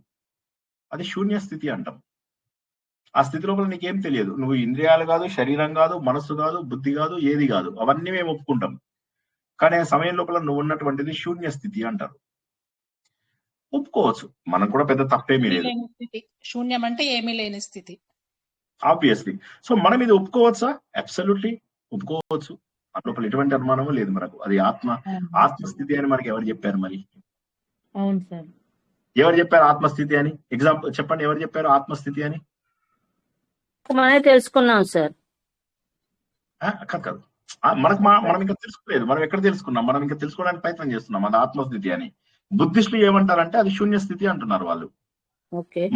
అది శూన్య స్థితి అంటాం. ఆ స్థితి లోపల నీకేం తెలియదు. నువ్వు ఇంద్రియాలు కాదు, శరీరం కాదు, మనస్సు కాదు, బుద్ధి కాదు, ఏది కాదు. అవన్నీ మేము ఒప్పుకుంటాం. కానీ ఆ సమయం లోపల నువ్వు ఉన్నటువంటిది శూన్య స్థితి అంటారు. ఒప్పుకోవచ్చు, మనం కూడా పెద్ద తప్పేమీ లేదు. శూన్యం అంటే ఏమీ లేని స్థితి. ఆబ్వియస్లీ. సో మనం ఇది ఒప్పుకోవచ్చా? అబ్సల్యూట్లీ ఒప్పుకోవచ్చు. లోపల ఎటువంటి అనుమానము లేదు మనకు. అది ఆత్మస్థితి అని మనకి ఎవరు చెప్పారు? మరి అవును సార్, ఎవరు చెప్పారు ఆత్మస్థితి అని? ఎగ్జాంపుల్ చెప్పండి, ఎవరు చెప్పారు ఆత్మస్థితి అని? మనమే తెలుసుకున్నాం సార్. కాదు, మనం ఇంకా తెలుసుకోలేదు. మనం ఎక్కడ తెలుసుకున్నాం? మనం ఇంకా తెలుసుకోవడానికి ప్రయత్నం చేస్తున్నాం అది ఆత్మస్థితి అని. బుద్ధిస్టులు ఏమంటారంటే అది శూన్య స్థితి అంటున్నారు వాళ్ళు.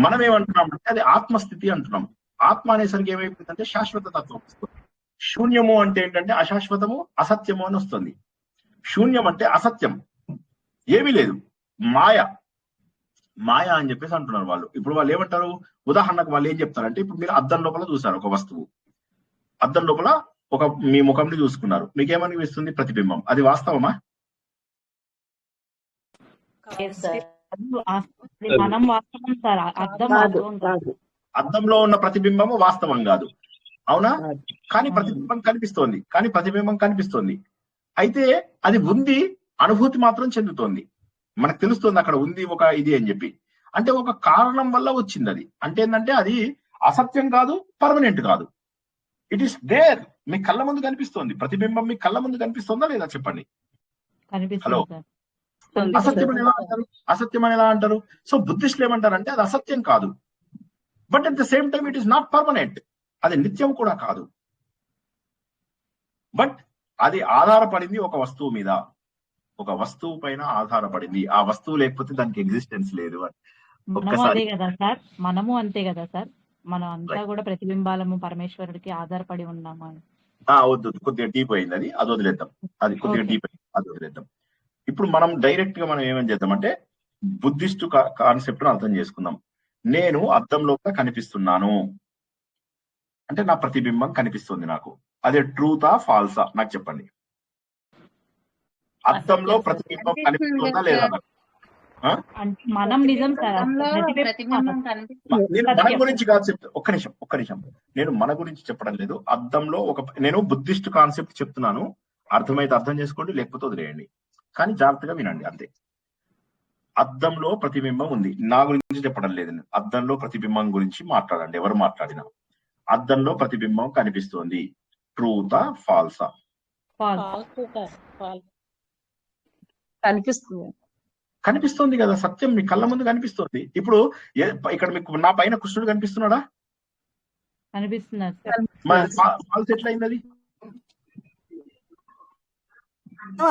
మనం ఏమంటున్నాం అంటే అది ఆత్మస్థితి అంటున్నాం. ఆత్మ అనేసరికి ఏమైపోతుందంటే శాశ్వత తత్వం వస్తుంది. శూన్యము అంటే ఏంటంటే అశాశ్వతము, అసత్యము అని వస్తుంది. శూన్యం అంటే అసత్యం, ఏమీ లేదు, మాయ. మాయ అని చెప్పేసి అంటున్నారు వాళ్ళు. ఇప్పుడు వాళ్ళు ఏమంటారు? ఉదాహరణకు వాళ్ళు ఏం చెప్తారంటే, ఇప్పుడు మీరు అద్దం లోపల చూసారు ఒక వస్తువు. అద్దం లోపల మీ ముఖంని చూసుకున్నారు, మీకేమనిపిస్తుంది? ప్రతిబింబం. అది వాస్తవమా? అద్దంలో ఉన్న ప్రతిబింబము వాస్తవం కాదు, అవునా? కానీ ప్రతిబింబం కనిపిస్తోంది. అయితే అది ఉంది, అనుభూతి మాత్రం చెందుతోంది, మనకు తెలుస్తుంది అక్కడ ఉంది ఒక ఇది అని చెప్పి. అంటే ఒక కారణం వల్ల వచ్చింది అది. అంటే ఏంటంటే అది అసత్యం కాదు, పర్మనెంట్ కాదు, ఇట్ ఈస్ దేర్, మీ కళ్ళ ముందు కనిపిస్తోంది. ప్రతిబింబం మీ కళ్ళ ముందు కనిపిస్తుందా లేదా చెప్పండి. హలో, అసత్యం అని ఎలా అంటారు? అసత్యం అని ఎలా అంటారు? సో బుద్ధిస్టులు ఏమంటారంటే అది అసత్యం కాదు, but at the same time it is not permanent, అది నిత్యం కూడా కాదు, బట్ అది ఆధారపడింది ఒక వస్తువు మీద, ఒక వస్తువు పైన ఆధారపడింది. ఆ వస్తువు లేకపోతే దానికి ఎగ్జిస్టెన్స్ లేదు అని. మనము అదే కదా సార్, మనము అంతే కదా సార్, మనం అంతా కూడా ప్రతిబింబాలము పరమేశ్వరుడికి ఆధారపడి ఉన్నాము అని. వద్దు, కొద్దిగా డీప్ అయింది అది, అది వదిలేద్దాం, అది కొద్దిగా డీప్ అయింది, అది వదిలేద్దాం. ఇప్పుడు మనం డైరెక్ట్ గా మనం ఏమని చేద్దామంటే బుద్ధిస్ట్ కాన్సెప్ట్ ను అర్థం చేసుకుందాం. నేను అద్దంలో కనిపిస్తున్నాను అంటే నా ప్రతిబింబం కనిపిస్తుంది నాకు, అదే ట్రూతా ఫాల్సా నాకు చెప్పండి. అద్దంలో ప్రతిబింబం కనిపిస్తుందా లేదా నాకు? మనం నిజం సార్, నేను మన గురించి కాదు చెప్తా, ఒక్క నిమిషం, నేను మన గురించి చెప్పడం లేదు. అద్దంలో నేను బుద్ధిస్ట్ కాన్సెప్ట్ చెప్తున్నాను, అర్థమైతే అర్థం చేసుకోండి, లేకపోతే వదిలేయండి, కానీ జాగ్రత్తగా వినండి అంతే. అద్దంలో ప్రతిబింబం ఉంది, నా గురించి చెప్పడం లేదు, అద్దంలో ప్రతిబింబం గురించి మాట్లాడండి ఎవరు మాట్లాడినా. అద్దంలో ప్రతిబింబం కనిపిస్తోంది, ట్రూతా ఫాల్సా? కనిపిస్తుంది కదా, సత్యం మీ కళ్ళ ముందు కనిపిస్తుంది. ఇప్పుడు ఇక్కడ మీకు నా పైన కృష్ణుడు కనిపిస్తున్నాడా? కనిపిస్తున్నారు. ఫాల్స్ ఎట్లా అయింది అది?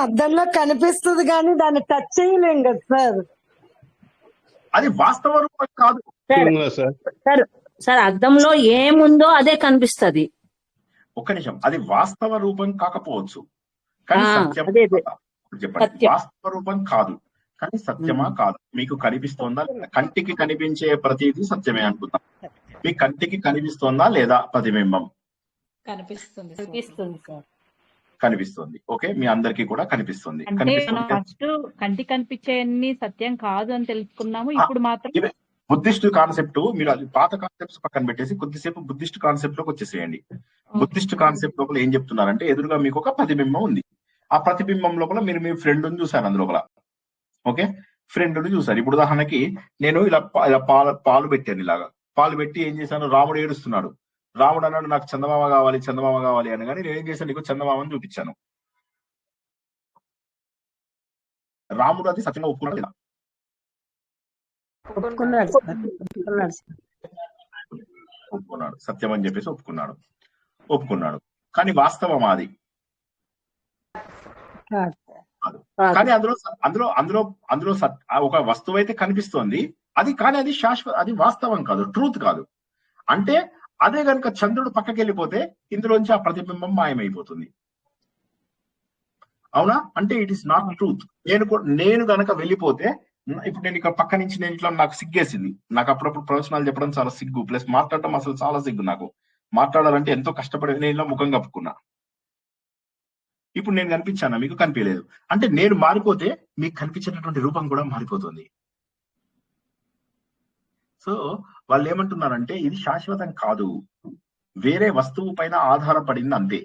అద్దంలో కనిపిస్తుంది కానీ దాన్ని టచ్ చేయలేం కదా సార్. అది వాస్తవ రూపం కాదు సార్, అద్దంలో ఏముందో అదే కనిపిస్తుంది. ఒక్క నిమిషం, అది వాస్తవ రూపం కాకపోవచ్చు కానీ సత్యం. చెప్పండి, వాస్తవ రూపం కాదు కానీ సత్యమా కాదు? మీకు కనిపిస్తోందా? కంటికి కనిపించే ప్రతిదీ సత్యమే అనుకుందాం. మీ కంటికి కనిపిస్తోందా లేదా ప్రతిబింబం? కనిపిస్తుంది. ఓకే, మీ అందరికి కూడా కనిపిస్తుంది. ఫస్ట్ కంటికి కనిపించే సత్యం కాదు అని తెలుసుకున్నాము, ఇప్పుడు మాత్రం బుద్ధిస్ట్ కాన్సెప్ట్, మీరు అది పాత కాన్సెప్ట్స్ పక్కన పెట్టేసి కొద్దిసేపు బుద్ధిస్ట్ కాన్సెప్ట్ లోకి వచ్చేసేయండి. బుద్ధిస్ట్ కాన్సెప్ట్ లోపల ఏం చెప్తున్నారంటే, ఎదురుగా మీకు ఒక ప్రతిబింబం ఉంది, ఆ ప్రతిబింబం లోపల మీరు మీ ఫ్రెండ్ చూసారు అందులోపల. ఓకే, ఫ్రెండ్ చూసారు. ఇప్పుడు ఉదాహరణకి నేను ఇలా పాలు పెట్టాను, ఇలాగా పాలు పెట్టి ఏం చేశాను, రాముడు ఏడుస్తున్నాడు. రాముడు అన్నాడు నాకు చందమామ కావాలి, చందమామ కావాలి అని, కానీ నేను ఏం చేశాను, నీకు చందమామని చూపించాను. రాముడు అది సత్యంగా ఒప్పుకున్నాడు లేదా? ఒప్పుకున్నాడు, సత్యం అని చెప్పేసి ఒప్పుకున్నాడు. కానీ వాస్తవం అది. కానీ అందులో ఒక వస్తువు అయితే కనిపిస్తోంది, అది కానీ అది అది వాస్తవం కాదు, ట్రూత్ కాదు. అంటే అదే గనుక చంద్రుడు పక్కకి వెళ్ళిపోతే ఇందులోంచి ఆ ప్రతిబింబం మాయమైపోతుంది. అవునా? అంటే ఇట్ ఈస్ నాట్ ట్రూత్. నేను గనక వెళ్ళిపోతే, ఇప్పుడు నేను ఇక్కడ పక్క నుంచి నేను ఇట్లా, నాకు సిగ్గేసింది, నాకు అప్పుడప్పుడు ప్రవచనాలు చెప్పడం చాలా సిగ్గు, ప్లస్ మాట్లాడటం అసలు చాలా సిగ్గు. నాకు మాట్లాడాలంటే ఎంతో కష్టపడి నేను ఇలా ముఖం కప్పుకున్నా. ఇప్పుడు నేను కనిపించాను, మీకు కనిపించలేదు. అంటే నేను మారిపోతే మీకు కనిపించేటటువంటి రూపం కూడా మారిపోతుంది. సో వాళ్ళు ఏమంటున్నారంటే ఇది శాశ్వతం కాదు, వేరే వస్తువు పైన ఆధారపడింది అంతే.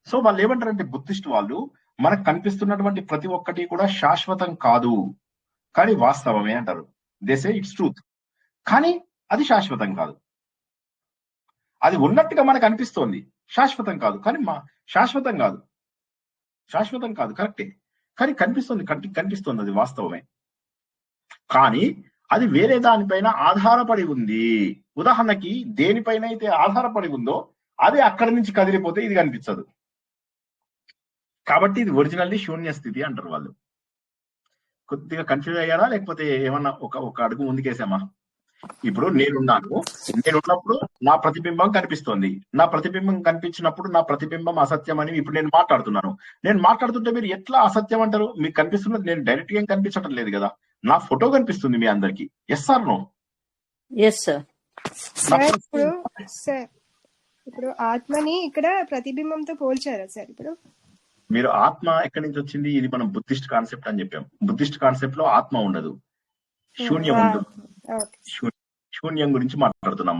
సో వాళ్ళు ఏమంటారంటే బుద్ధిస్ట్ వాళ్ళు, మనకు కనిపిస్తున్నటువంటి ప్రతి ఒక్కటి కూడా శాశ్వతం కాదు కానీ వాస్తవమే అంటారు. దే సే ఇట్స్ ట్రూత్, కానీ అది శాశ్వతం కాదు. అది ఉన్నట్టుగా మనకు అనిపిస్తోంది, శాశ్వతం కాదు. కానీ శాశ్వతం కాదు కరెక్టే, కానీ కనిపిస్తుంది, అది వాస్తవమే. కానీ అది వేరే దానిపైన ఆధారపడి ఉంది. ఉదాహరణకి దేనిపైన అయితే ఆధారపడి ఉందో అది అక్కడి నుంచి కదిలిపోతే ఇది కనిపించదు. కాబట్టి ఇది ఒరిజినల్లీ శూన్య స్థితి అంటారు వాళ్ళు. కొద్దిగా కన్ఫ్యూజ్ అయ్యారా, లేకపోతే ఏమన్నా ఒక అడుగు ముందుకేసామా? ఇప్పుడు నేనున్నప్పుడు నా ప్రతిబింబం కనిపిస్తోంది. నా ప్రతిబింబం కనిపించినప్పుడు నా ప్రతిబింబం అసత్యం అని ఇప్పుడు నేను మాట్లాడుతున్నాను. నేను మాట్లాడుతుంటే మీరు ఎట్లా అసత్యం అంటారు? మీకు కనిపిస్తున్నది నేను డైరెక్ట్ గా కనిపించడం లేదు కదా, నా ఫోటో కనిపిస్తుంది మీ అందరికి. Yes or no? Yes sir. ఇప్పుడు ఆత్మని ఇక్కడ ప్రతిబింబంతో పోల్చారా సార్? ఇప్పుడు మీరు ఆత్మ ఎక్కడి నుంచి వచ్చింది? ఇది మనం బుద్ధిస్ట్ కాన్సెప్ట్ అని చెప్పాం. బుద్ధిస్ట్ కాన్సెప్ట్ లో ఆత్మ ఉండదు, శూన్యం ఉంటుంది. శూన్యం గురించి మాట్లాడుతున్నాం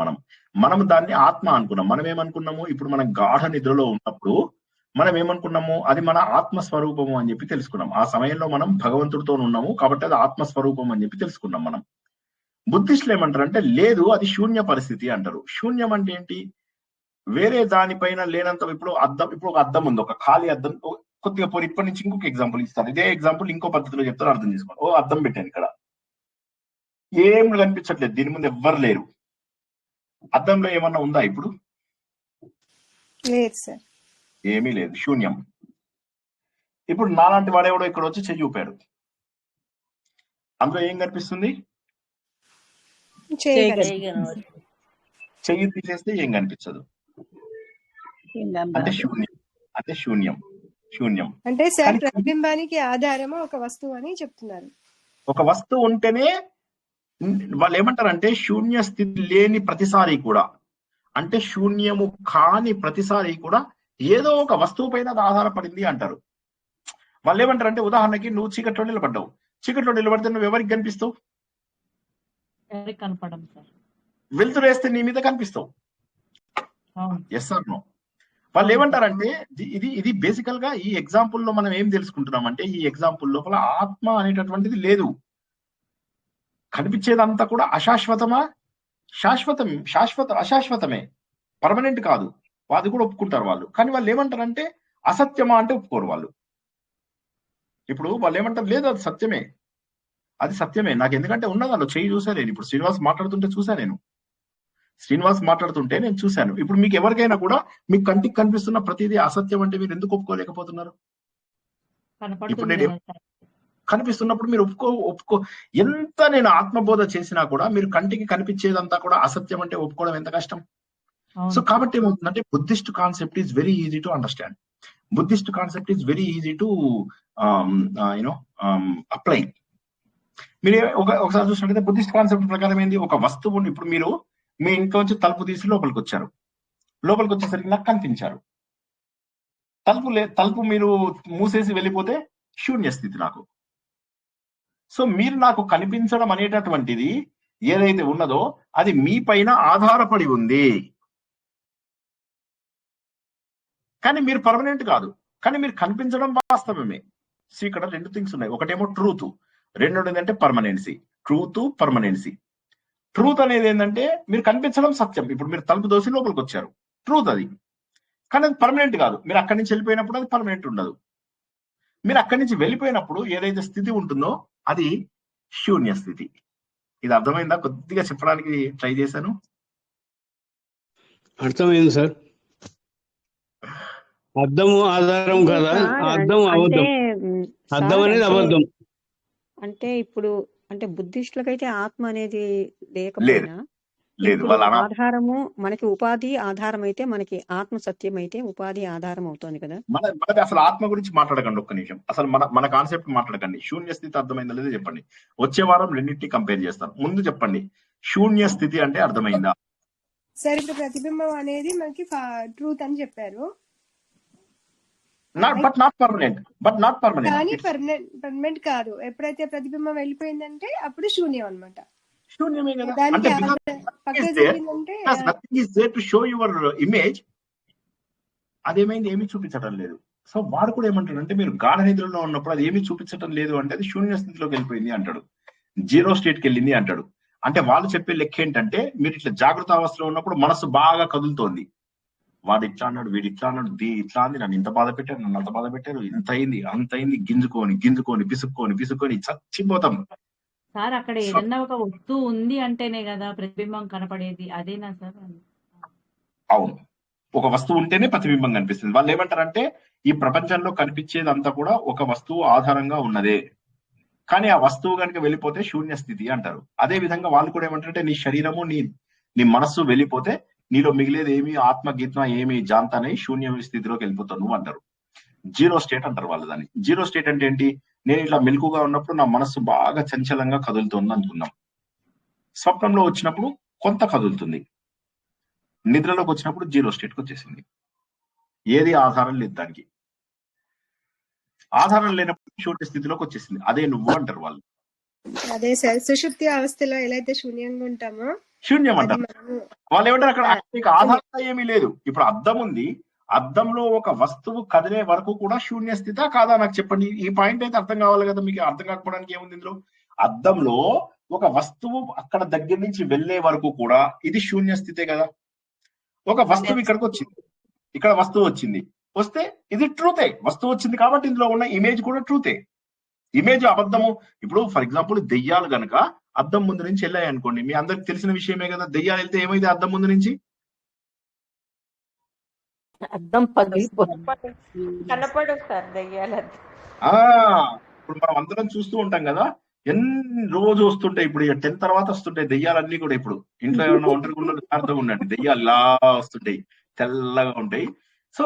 మనం దాన్ని ఆత్మ అనుకున్నాం. మనం ఏమనుకున్నాము, ఇప్పుడు మనం గాఢ నిద్రలో ఉన్నప్పుడు మనం ఏమనుకున్నాము, అది మన ఆత్మస్వరూపము అని చెప్పి తెలుసుకున్నాం. ఆ సమయంలో మనం భగవంతుడితో ఉన్నాము కాబట్టి అది ఆత్మస్వరూపం అని చెప్పి తెలుసుకున్నాం మనం. బుద్ధిస్టులు ఏమంటారంటే లేదు, అది శూన్య పరిస్థితి అంటారు. శూన్యం అంటే ఏంటి? వేరే దానిపైన లేనంత. ఇప్పుడు ఒక అద్దం ఉంది, ఒక ఖాళీ అద్దం. కొద్దిగా ఇప్పటి నుంచి ఇంకొక ఎగ్జాంపుల్ ఇస్తాను. ఇదే ఎగ్జాంపుల్ ఇంకో పద్ధతిలో చెప్తాను, అర్థం చేసుకోండి. ఓ అద్దం పెట్టాను, ఇక్కడ ఏం కనిపించట్లేదు, దీని ముందు ఎవ్వరు లేరు. అద్దంలో ఏమన్నా ఉందా? ఇప్పుడు లేదు సార్, ఏమీ లేదు, శూన్యం. ఇప్పుడు నాలాంటి వాడేవాడో ఇక్కడ వచ్చి చెయ్యి చూపాడు, అందులో ఏం కనిపిస్తుంది? చెయ్యి తీసేస్తే ఏం కనిపించదు. అంటే శూన్యం, అంటే శూన్యం. అంటే సార్ ప్రతిబింబానికి ఆధారము ఒక వస్తువు అని చెప్తున్నారు. ఒక వస్తువు ఉంటేనే వాళ్ళు ఏమంటారంటే శూన్య స్థితి లేని ప్రతిసారి కూడా, అంటే శూన్యము కాని ప్రతిసారి కూడా ఏదో ఒక వస్తువు పైన అది ఆధారపడింది అంటారు. వాళ్ళు ఏమంటారంటే ఉదాహరణకి నువ్వు చీకట్లో నిలబడ్డావు, చీకట్లో నిలబడితే నువ్వు ఎవరికి కనిపిస్తావు? వెలుతురు వేస్తే నీ మీద కనిపిస్తావు. Yes or no? వాళ్ళు ఏమంటారంటే ఇది బేసికల్ గా ఈ ఎగ్జాంపుల్ లో మనం ఏం తెలుసుకుంటున్నాం అంటే, ఈ ఎగ్జాంపుల్ లోపల ఆత్మ అనేటటువంటిది లేదు. కనిపించేదంతా కూడా అశాశ్వతమా? అశాశ్వతమే, పర్మనెంట్ కాదు. అది కూడా ఒప్పుకుంటారు వాళ్ళు. కానీ వాళ్ళు ఏమంటారంటే అసత్యమా అంటే ఒప్పుకోరు వాళ్ళు. ఇప్పుడు వాళ్ళు ఏమంటారు, లేదు అది సత్యమే, అది సత్యమే. నాకు ఎందుకంటే ఉన్నదాలో చెయ్యి చూసా నేను. ఇప్పుడు శ్రీనివాస్ మాట్లాడుతుంటే నేను చూశాను. ఇప్పుడు మీకు ఎవరికైనా కూడా మీకు కంటికి కనిపిస్తున్న ప్రతిదీ అసత్యం అంటే మీరు ఎందుకు ఒప్పుకోలేకపోతున్నారు? ఇప్పుడు నేను కనిపిస్తున్నప్పుడు మీరు ఒప్పుకో ఎంత నేను ఆత్మబోధ చేసినా కూడా మీరు కంటికి కనిపించేదంతా కూడా అసత్యం అంటే ఒప్పుకోవడం ఎంత కష్టం. సో కాబట్టి ఏమవుతుందంటే Buddhist concept is very easy to understand. Buddhist concept is very easy to apply. మీరు ఒకసారి చూసినట్లయితే బుద్ధిస్ట్ కాన్సెప్ట్ ప్రకారం ఏంది, ఒక వస్తువుని ఇప్పుడు మీరు మీ ఇంట్లో నుంచి తలుపు తీసి లోపలికి వచ్చారు. లోపలికి వచ్చేసరికి నాకు కనిపించారు. తలుపు మీరు మూసేసి వెళ్ళిపోతే శూన్య స్థితి నాకు. సో మీరు నాకు కనిపించడం అనేటటువంటిది ఏదైతే ఉన్నదో అది మీ పైన ఆధారపడి ఉంది, కానీ మీరు పర్మనెంట్ కాదు. కానీ మీరు కనిపించడం వాస్తవమే. సో ఇక్కడ రెండు థింగ్స్ ఉన్నాయి. ఒకటేమో ట్రూత్, రెండోది ఏంటంటే పర్మనెన్సీ. పర్మనెన్సీ. ట్రూత్ అనేది ఏంటంటే మీరు కనిపించడం సత్యం. ఇప్పుడు మీరు తలుపు దోసి లోపలికి వచ్చారు, ట్రూత్ అది. కానీ అది పర్మనెంట్ కాదు. మీరు అక్కడి నుంచి వెళ్ళిపోయినప్పుడు అది పర్మనెంట్ ఉండదు. మీరు అక్కడి నుంచి వెళ్ళిపోయినప్పుడు ఏదైతే స్థితి ఉంటుందో అది శూన్య స్థితి. ఇది అర్థమైందా? కొద్దిగా చెప్పడానికి ట్రై చేశాను. అర్థమైంది సార్. అర్థము ఆధారం కదా, అర్థం అబద్ధం, అర్థం అనేది అబద్ధం. అంటే ఇప్పుడు అంటే బుద్ధిస్టులకైతే ఆత్మ అనేది లేకపోయినా లేదు, ఆధారము మనకి ఉపాధి ఆధారం అయితే మనకి ఆత్మ సత్యం అయితే ఉపాధి ఆధారం అవుతుంది కదా. మనది అసలు ఆత్మ గురించి మాట్లాడకండి, ఒక్క నిమిషం. అసలు మన కాన్సెప్ట్ మాట్లాడకండి. శూన్య స్థితి అర్థమైందా లేదా చెప్పండి. వచ్చే వారం రెండింటిని కంపేర్ చేస్తాను. ముందు చెప్పండి, శూన్య స్థితి అంటే అర్థమైందా? సార్ ఇప్పుడు ప్రతిబింబం అనేది మనకి ట్రూత్ అని చెప్పారు, బట్ నాట్ పర్మనెంట్. కానీ పర్మనెంట్ కాదు. ఎప్పుడైతే ప్రతిబింబం వెళ్ళిపోయిందంటే అప్పుడు శూన్యం అన్నమాట. శూన్యమే కదా. దానికి అంటే పక్కన జరిగిందంటే nothing is there to show your image. అదేమైంది, ఏమీ చూపించడం లేదు. సో వాడు కూడా ఏమంటాడు అంటే మీరు గాఢ నిద్రలో ఉన్నప్పుడు అది ఏమీ చూపించడం లేదు అంటే అది శూన్య స్థితిలోకి వెళ్ళిపోయింది అంటాడు, జీరో స్టేట్కి వెళ్ళింది అంటాడు. అంటే వాళ్ళు చెప్పే లెక్క ఏంటంటే మీరు ఇట్లా జాగ్రత్త అవస్థలో ఉన్నప్పుడు మనసు బాగా కదులుతోంది. వాడు ఇట్లా అన్నాడు, వీడు ఇట్లా అన్నాడు, ఇట్లా అంది, నన్ను ఇంత బాధ పెట్టారు, నన్ను అంత బాధ పెట్టారు, ఇంత అయింది అంత అయింది, గింజుకొని పిసుక్కొని చచ్చిపోతాం. సార్ అక్కడ ఏదన్నా ఒక వస్తువు ఉంది అంటేనే కదా ప్రతిబింబం కనపడేది, అదేనా సార్? అవును, ఒక వస్తువు ఉంటేనే ప్రతిబింబం కనిపిస్తుంది. వాళ్ళు ఏమంటారంటే ఈ ప్రపంచంలో కనిపించేదంతా కూడా ఒక వస్తువు ఆధారంగా ఉన్నదే, కానీ ఆ వస్తువు కనుక వెళ్ళిపోతే శూన్య స్థితి అంటారు. అదే విధంగా వాళ్ళు కూడా ఏమంటారంటే నీ శరీరము నీ మనస్సు వెళ్ళిపోతే నీలో మిగిలేది ఏమి ఆత్మ గీత్మ ఏమి జాంతానే శూన్య స్థితిలోకి వెళ్ళిపోతావు నువ్వు అంటారు. జీరో స్టేట్ అంటారు వాళ్ళు దాన్ని. జీరో స్టేట్ అంటే ఏంటి? నేను ఇట్లా మెలకుగా ఉన్నప్పుడు నా మనస్సు బాగా చంచలంగా కదులుతుంది అనుకుందాం. స్వప్నంలో వచ్చినప్పుడు కొంత కదులుతుంది, నిద్రలోకి వచ్చినప్పుడు జీరో స్టేట్కి వచ్చేసింది. ఏది ఆధారం లేదు దానికి. ఆధారం లేనప్పుడు శూన్య స్థితిలోకి వచ్చేసింది. అదే నువ్వు అంటారు వాళ్ళు. అదే సార్, సుషుప్తి అవస్థలో ఎలా అయితే శూన్యంగా ఉంటామో శూన్యం అంటారు వాళ్ళు. ఏమంటారు అక్కడ ఆధారంగా ఏమీ లేదు. ఇప్పుడు అద్దం ఉంది, అద్దంలో ఒక వస్తువు కదిలే వరకు కూడా శూన్య స్థితా కాదా నాకు చెప్పండి. ఈ పాయింట్ అయితే అర్థం కావాలి కదా మీకు. అర్థం కాకపోవడానికి ఏముంది ఇందులో? అద్దంలో ఒక వస్తువు అక్కడ దగ్గర నుంచి వెళ్లే వరకు కూడా ఇది శూన్య స్థితే కదా. ఒక వస్తువు ఇక్కడికి వచ్చింది, ఇక్కడ వస్తువు వచ్చింది, వస్తే ఇది ట్రూతే. వస్తువు వచ్చింది కాబట్టి ఇందులో ఉన్న ఇమేజ్ కూడా ట్రూతే. ఇమేజ్ అబద్ధము. ఇప్పుడు ఫర్ ఎగ్జాంపుల్ దెయ్యాలు గనక అద్దం ముందు నుంచి వెళ్ళాయి అనుకోండి, మీ అందరికి తెలిసిన విషయమే కదా. దెయ్యాలు వెళ్తే ఏమైంది అద్దం ముందు నుంచి? అద్దం పగిలిపోతుంది. కనపడదు సార్ దెయ్యాలు. ఇప్పుడు మనం అందరం చూస్తూ ఉంటాం కదా, ఎన్ని రోజు వస్తుంటాయి. ఇప్పుడు 10 తర్వాత వస్తుంటాయి దెయ్యాలన్నీ కూడా. ఇప్పుడు ఇంట్లో ఏమన్నా ఒంటరిగా ఉన్న జాగ్రత్తగా ఉండండి, దెయ్యాలు ఇలా వస్తుంటాయి, తెల్లగా ఉంటాయి. సో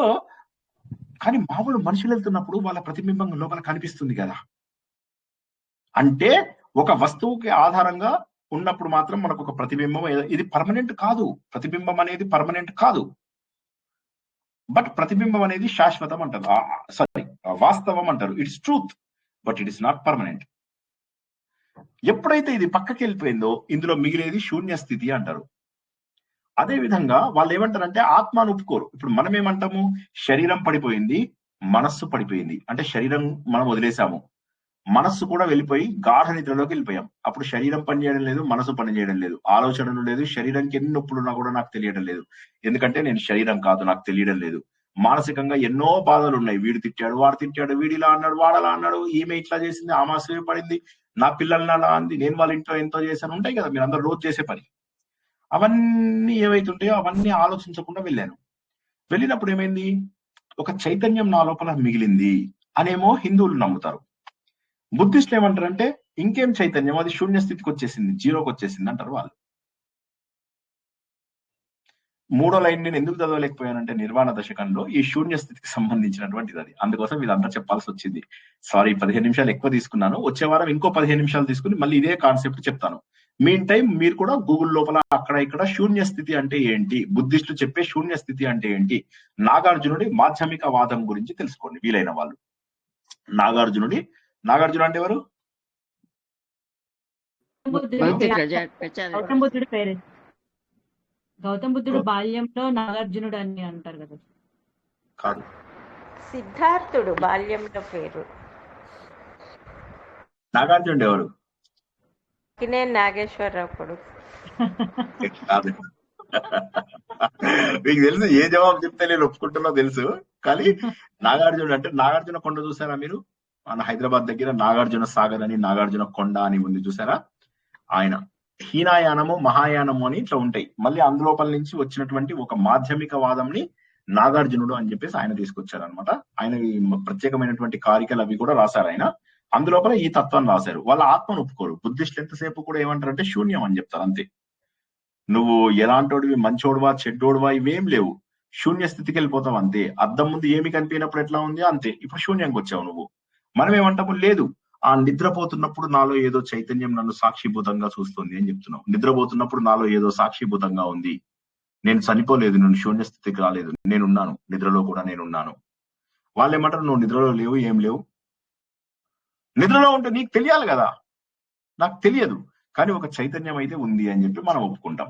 కానీ మామూలు మనుషులు వెళ్తున్నప్పుడు వాళ్ళ ప్రతిబింబం లోపల కనిపిస్తుంది కదా. అంటే ఒక వస్తువుకి ఆధారంగా ఉన్నప్పుడు మాత్రం మనకు ఒక ప్రతిబింబం, ఇది పర్మనెంట్ కాదు. ప్రతిబింబం అనేది పర్మనెంట్ కాదు, బట్ ప్రతిబింబం అనేది శాశ్వతం అంటారు, సారీ వాస్తవం అంటారు. It's truth but it is not permanent. ఎప్పుడైతే ఇది పక్కకి వెళ్ళిపోయిందో ఇందులో మిగిలేది శూన్య స్థితి అంటారు. అదే విధంగా వాళ్ళు ఏమంటారంటే ఆత్మను ఒప్పుకోరు. ఇప్పుడు మనం ఏమంటాము, శరీరం పడిపోయింది, మనస్సు పడిపోయింది. అంటే శరీరం మనం వదిలేసాము, మనస్సు కూడా వెళ్ళిపోయి గాఢ నిద్రలోకి వెళ్ళిపోయాం. అప్పుడు శరీరం పనిచేయడం లేదు, మనసు పనిచేయడం లేదు, ఆలోచనలు లేదు. శరీరానికి ఎన్ని నొప్పులున్నా కూడా నాకు తెలియడం లేదు, ఎందుకంటే నేను శరీరం కాదు, నాకు తెలియడం లేదు. మానసికంగా ఎన్నో బాధలు ఉన్నాయి. వీడు తిట్టాడు, వాడు తిట్టాడు, వీడు ఇలా అన్నాడు, వాడు అలా అన్నాడు, ఈమె ఇట్లా చేసింది, ఆమె అసూయ పడింది, నా పిల్లల్ని అలా అంది, నేను వాళ్ళ ఇంట్లో ఎంతో చేశాను, ఉంటాయి కదా మీరు అందరూ రోజు చేసే పని. అవన్నీ ఏవైతుంటాయో అవన్నీ ఆలోచించకుండా వెళ్ళాను. వెళ్ళినప్పుడు ఏమైంది, ఒక చైతన్యం నా లోపల మిగిలింది అనేమో హిందువులు నమ్ముతారు. బుద్ధిస్టులు ఏమంటారంటే ఇంకేం చైతన్యం, అది శూన్య స్థితికి వచ్చేసింది, జీరోకి వచ్చేసింది అంటారు వాళ్ళు. 3వ లైన్ నేను ఎందుకు చదవలేకపోయానంటే నిర్వాణ దశకంలో ఈ శూన్య స్థితికి సంబంధించినటువంటిది అది. అందుకోసం ఇదంతా చెప్పాల్సి వచ్చింది. సారీ, 15 నిమిషాలు ఎక్కువ తీసుకున్నాను. వచ్చే వారం ఇంకో 15 నిమిషాలు తీసుకుని మళ్ళీ ఇదే కాన్సెప్ట్ చెప్తాను. మీన్ టైం మీరు కూడా గూగుల్ లోపల అక్కడ ఇక్కడ శూన్య స్థితి అంటే ఏంటి, బుద్ధిస్టులు చెప్పే శూన్య స్థితి అంటే ఏంటి, నాగార్జునుడి మాధ్యమిక వాదం గురించి తెలుసుకోండి వీలైన వాళ్ళు. నాగార్జున అంటే ఎవరు? గౌతమ బుద్ధుడి పేరు. గౌతమ బుద్ధుడు బాల్యంలో నాగార్జునుడు అని అంటారు కదా. కాదు, సిద్ధార్థుడు బాల్యంలో పేరు. నాగార్జునుడు ఎవరు? నాగేశ్వరరావు కొడుకు. కాదు, మీకు తెలుసు. ఏ జవాబు చెప్తే నేను ఒప్పుకుంటున్నా తెలుసు, కానీ నాగార్జునుడు అంటే నాగార్జున కొండ చూసారా మీరు? మన హైదరాబాద్ దగ్గర నాగార్జున సాగర్ అని, నాగార్జున కొండ అని ఉంది చూసారా? ఆయన హీనాయానము మహాయానము అని ఇట్లా ఉంటాయి. మళ్ళీ అందులోపల నుంచి వచ్చినటువంటి ఒక మాధ్యమిక వాదంని నాగార్జునుడు అని చెప్పేసి ఆయన తీసుకొచ్చారు అనమాట. ఆయన ప్రత్యేకమైనటువంటి కారికలు అవి కూడా రాశారు ఆయన. అందులోపల ఈ తత్వాన్ని రాశారు. వాళ్ళ ఆత్మను ఒప్పుకోరు. బుద్ధిస్టులు ఎంతసేపు కూడా ఏమంటారంటే శూన్యం అని చెప్తారు అంతే. నువ్వు ఎలాంటోడివి, మంచోడువా చెడ్డోడువా ఇవేం లేవు, శూన్య స్థితికి వెళ్ళిపోతావు అంతే. అద్దం ముందు ఏమి కనిపించినప్పుడు ఎట్లా ఉంది అంతే, ఇప్పుడు శూన్యంకి వచ్చావు నువ్వు. మనం ఏమంటాము, లేదు ఆ నిద్రపోతున్నప్పుడు నాలో ఏదో చైతన్యం నన్ను సాక్షిభూతంగా చూస్తుంది అని చెప్తున్నావు. నిద్రపోతున్నప్పుడు నాలో ఏదో సాక్షిభూతంగా ఉంది, నేను చనిపోలేదు, నేను శూన్య స్థితికి రాలేదు, నేనున్నాను, నిద్రలో కూడా నేనున్నాను. వాళ్ళు ఏమంటారు, నువ్వు నిద్రలో లేవు, ఏం లేవు. నిద్రలో ఉంటే నీకు తెలియాలి కదా, నాకు తెలియదు, కానీ ఒక చైతన్యం అయితే ఉంది అని చెప్పి మనం ఒప్పుకుంటాం.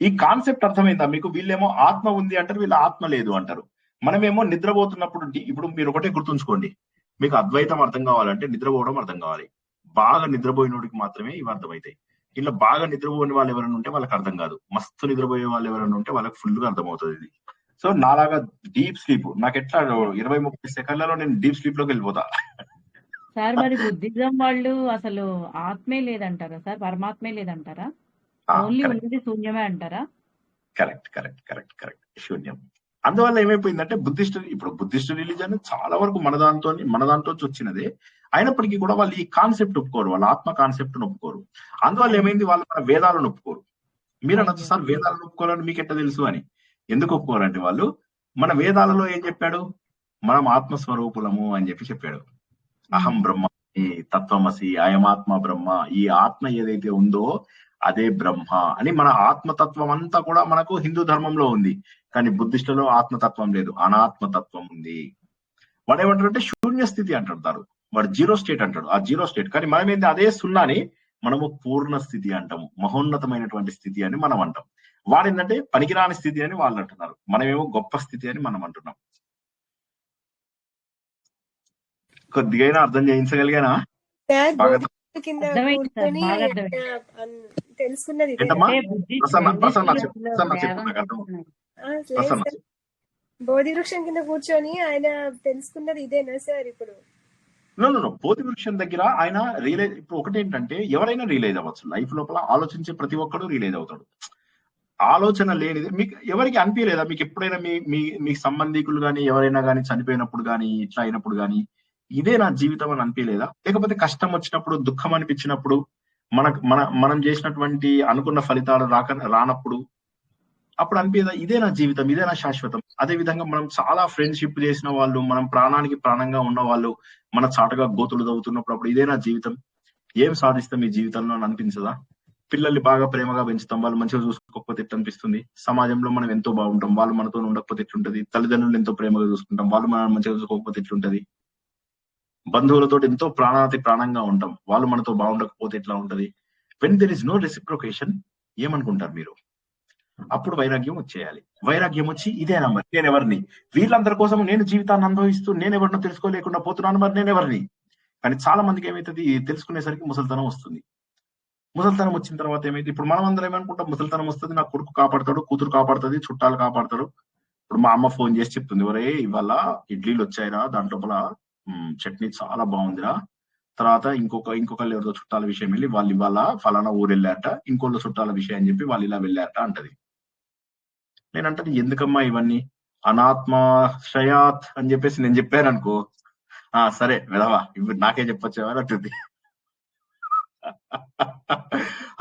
ఈ కాన్సెప్ట్ అర్థమైందా మీకు? వీళ్ళేమో ఆత్మ ఉంది అంటారు, వీళ్ళ ఆత్మ లేదు అంటారు. మనమేమో నిద్రపోతున్నప్పుడు, ఇప్పుడు మీరు ఒకటే గుర్తుంచుకోండి, మీకు అద్వైతం అర్థం కావాలంటే నిద్రపోవడం అర్థం కావాలి. బాగా నిద్రపోయినోడికి మాత్రమే ఇవి అర్థమవుతాయి. ఇలా బాగా నిద్రపోయిన వాళ్ళు ఎవరైనా ఉంటే వాళ్ళకి అర్థం కాదు, మస్తు నిద్రపోయే వాళ్ళు ఎవరైనా ఉంటే వాళ్ళకి ఫుల్ గా అర్థమవుతుంది ఇది. సో నాలాగా డీప్ స్లీప్, నాకు ఎట్లా 20-30 సెకండ్లలో నేను డీప్ స్లీప్ లోకి వెళ్ళిపోతా. సార్ మరి బుద్ధిజం వాళ్ళు అసలు ఆత్మే లేదంటారా సార్? పరమాత్మే లేదంటారా? ఓన్లీ ఉన్నది శూన్యమే అంటారా? కరెక్ట్ కరెక్ట్ కరెక్ట్ కరెక్ట్, శూన్యం. అందువల్ల ఏమైపోయిందంటే బుద్ధిస్ట్ రిలీజన్ చాలా వరకు మన దాంట్లో వచ్చినదే అయినప్పటికీ కూడా వాళ్ళు ఈ కాన్సెప్ట్ ఒప్పుకోరు, వాళ్ళ ఆత్మ కాన్సెప్ట్ ఒప్పుకోరు. అందువల్ల ఏమైంది, వాళ్ళు మన వేదాలను ఒప్పుకోరు. మీరు అనొచ్చు సార్ వేదాలను ఒప్పుకోవాలని మీకు ఎట్లా తెలుసు అని. ఎందుకు ఒప్పుకోరంటే వాళ్ళు మన వేదాలలో ఏం చెప్పాడు, మనం ఆత్మస్వరూపులము అని చెప్పాడు. అహం బ్రహ్మ, తత్వమసి, అయమాత్మ బ్రహ్మ, ఈ ఆత్మ ఏదైతే ఉందో అదే బ్రహ్మ అని. మన ఆత్మతత్వం అంతా కూడా మనకు హిందూ ధర్మంలో ఉంది, కానీ బుద్ధిస్టులో ఆత్మతత్వం లేదు, అనాత్మతత్వం ఉంది. వాడు ఏమంటారు అంటే శూన్య స్థితి అంటారు, వాడు జీరో స్టేట్ అంటాడు, ఆ జీరో స్టేట్. కానీ మనం ఏంటి, అదే సున్నాని మనము పూర్ణ స్థితి అంటాము, మహోన్నతమైనటువంటి స్థితి అని మనం అంటాం. వాడేంటంటే పనికిరాని స్థితి అని వాళ్ళు అంటున్నారు, మనమేమో గొప్ప స్థితి అని మనం అంటున్నాం. కొద్దిగా అర్థం చేయించగలిగానా? సార్ బాగా బోధి కింద అర్థమైంది సార్, కూర్చొని బాగా అర్థమైంది. తెలుసుకున్నది ఇదే ఏంటమ్మా? అంటే బుద్ధి ప్రసన్న ప్రసన్న బుద్ధి చెప్పు, ప్రసన్న చెప్పు, నాకు అర్థం. లేదు ప్రసన్న సార్, బోధి వృక్షం కింద కూర్చొని ఆయన తెలుసుకున్నది ఇదేనా సార్ ఇప్పుడు? నో బోధి వృక్షం దగ్గర ఆయన రియలైజ్, ఇప్పుడు ఒకటి ఏంటంటే ఎవరైనా రియలైజ్ అవ్వచ్చు లైఫ్ లోపల, ఆలోచించే ప్రతి ఒక్కడు రియలైజ్ అవుతాడు. ఆలోచన లేనిది మీకు ఎవరికి అనిపించలేదా? మీకు ఎప్పుడైనా మీ మీ మీ సంబంధికులు కానీ ఎవరైనా కానీ చనిపోయినప్పుడు కానీ ఇట్లా అయినప్పుడు కానీ ఇదే నా జీవితం అని అనిపించలేదా? లేకపోతే కష్టం వచ్చినప్పుడు, దుఃఖం అనిపించినప్పుడు, మనం చేసినటువంటి అనుకున్న ఫలితాలు రానప్పుడు అప్పుడు అనిపించదా ఇదే నా జీవితం, ఇదే నా శాశ్వతం? అదే విధంగా మనం చాలా ఫ్రెండ్షిప్ చేసిన వాళ్ళు, మనం ప్రాణానికి ప్రాణంగా ఉన్న వాళ్ళు మన చాటుగా గోతులు తవ్వుతున్నప్పుడు అప్పుడు ఇదే నా జీవితం, ఏం సాధిస్తాం ఈ జీవితంలో అని అనిపించదా? పిల్లల్ని బాగా ప్రేమగా పెంచుతాం, వాళ్ళు మంచిగా చూసుకోకపోతే ఎట్లా అనిపిస్తుంది? సమాజంలో మనం ఎంతో బాగుంటాం, వాళ్ళు మనతో ఉండకపోతే ఎట్లుంటది? తల్లిదండ్రులు ఎంతో ప్రేమగా చూసుకుంటాం, వాళ్ళు మనం మంచిగా చూసుకోకపోతే ఎట్లుంటది? బంధువులతో ఎంతో ప్రాణాతి ప్రాణంగా ఉంటాం, వాళ్ళు మనతో బాగుండకపోతే ఎట్లా ఉంటది? When there is no reciprocation ఏమనుకుంటారు మీరు? అప్పుడు వైరాగ్యం వచ్చేయాలి. వైరాగ్యం వచ్చి ఇదేనా మరి నేను ఎవరిని? వీళ్ళందరి కోసం నేను జీవితాన్ని అనుభవిస్తూ నేను ఎవరినో తెలుసుకోలేకుండా పోతున్నాను, మరి నేను ఎవరిని? కానీ చాలా మందికి ఏమైతుంది, తెలుసుకునేసరికి ముసలితనం వస్తుంది. ముసలితనం వచ్చిన తర్వాత ఏమైతే, ఇప్పుడు మనం అందరం ఏమనుకుంటాం, ముసలితనం వస్తుంది, నా కొడుకు కాపాడతాడు, కూతురు కాపాడుతుంది, చుట్టాలు కాపాడతాడు. ఇప్పుడు మా అమ్మ ఫోన్ చేసి చెప్తుంది, ఒరే ఇవాళ ఇడ్లీలు వచ్చాయిరా, దాంట్లోపల చట్నీ చాలా బాగుందిరా, తర్వాత ఇంకొకళ్ళు ఎవరితో చుట్టాల విషయం వెళ్ళి వాళ్ళు ఇవాళ ఫలానా ఊరు వెళ్ళారట, ఇంకోళ్ళ చుట్టాల విషయం అని చెప్పి వాళ్ళు ఇలా వెళ్ళారట అంటది. నేనంటది ఎందుకమ్మా ఇవన్నీ? అనాత్మాశ్రయాత్ అని చెప్పేసి నేను చెప్పాను అనుకో, సరే వెదవా ఇప్పుడు నాకే చెప్పొచ్చావా అంటుంది.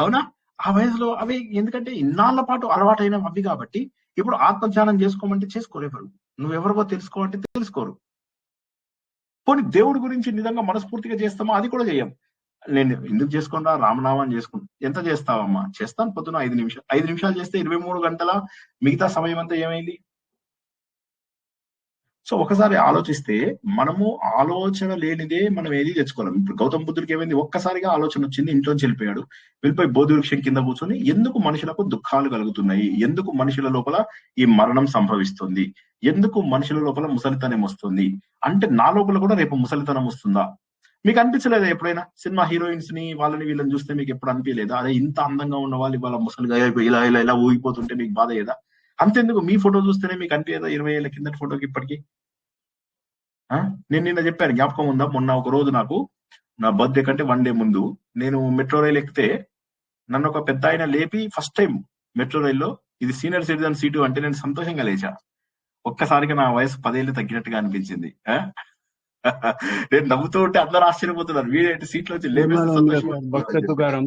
అవునా? ఆ వయసులో అవి ఎందుకంటే ఇన్నాళ్ల పాటు అలవాటైన అవి కాబట్టి ఇప్పుడు ఆత్మధ్యానం చేసుకోమంటే చేసుకోలేరు, నువ్వెవరికో తెలుసుకోమంటే తెలుసుకోరు. పోనీ దేవుడి గురించి నిజంగా మనస్ఫూర్తిగా చేస్తామా? అది కూడా చేయం. నేను ఎందుకు చేసుకుంటా, రామనామాన్ని చేసుకుంటా. ఎంత చేస్తావమ్మా? చేస్తాను పొద్దున 5 నిమిషాలు. 5 నిమిషాలు చేస్తే 23 గంటల మిగతా సమయం అంతా ఏమైంది? సో ఒకసారి ఆలోచిస్తే మనము ఆలోచన లేనిదే మనం ఏది తెచ్చుకోలేం. ఇప్పుడు గౌతమ బుద్ధుడికి ఏమైంది? ఒక్కసారిగా ఆలోచన వచ్చింది, ఇంట్లోంచి వెళ్ళిపోయి బోధి వృక్షం కింద కూర్చొని ఎందుకు మనుషులకు దుఃఖాలు కలుగుతున్నాయి, ఎందుకు మనుషుల లోపల ఈ మరణం సంభవిస్తుంది, ఎందుకు మనుషుల లోపల ముసలితనం వస్తుంది అంటే నా లోపల కూడా రేపు ముసలితనం వస్తుందా? మీకు అనిపించలేదా ఎప్పుడైనా? సినిమా హీరోయిన్స్ ని వాళ్ళని వీళ్ళని చూస్తే మీకు ఎప్పుడు అనిపించలేదా, అదే ఇంత అందంగా ఉన్న వాళ్ళు ఇవాళ ముసలిగా ఇలా ఇలా ఇలా ఊగిపోతుంటే మీకు బాధ అయ్యేదా? అంతెందుకు మీ ఫోటో చూస్తేనే మీకు అనిపించదా 20 ఏళ్ల కిందటి ఫోటోకి ఇప్పటికీ? నేను నిన్న చెప్పాను, జ్ఞాపకం ఉందా? మొన్న ఒక రోజు నాకు నా బర్త్డే కంటే 1 డే ముందు నేను మెట్రో రైలు ఎక్కితే నన్ను ఒక పెద్ద ఆయన లేపి ఫస్ట్ టైం మెట్రో రైల్లో ఇది సీనియర్ సిటిజన్ సీటు అంటే నేను సంతోషంగా లేచా. ఒక్కసారిగా నా వయసు 10 ఏళ్ళు తగ్గినట్టుగా అనిపించింది. నేను నవ్వుతూ ఉంటే అందరూ ఆశ్చర్యపోతున్నారు, వీడేంటి సీట్లో వచ్చి భక్త తుకారం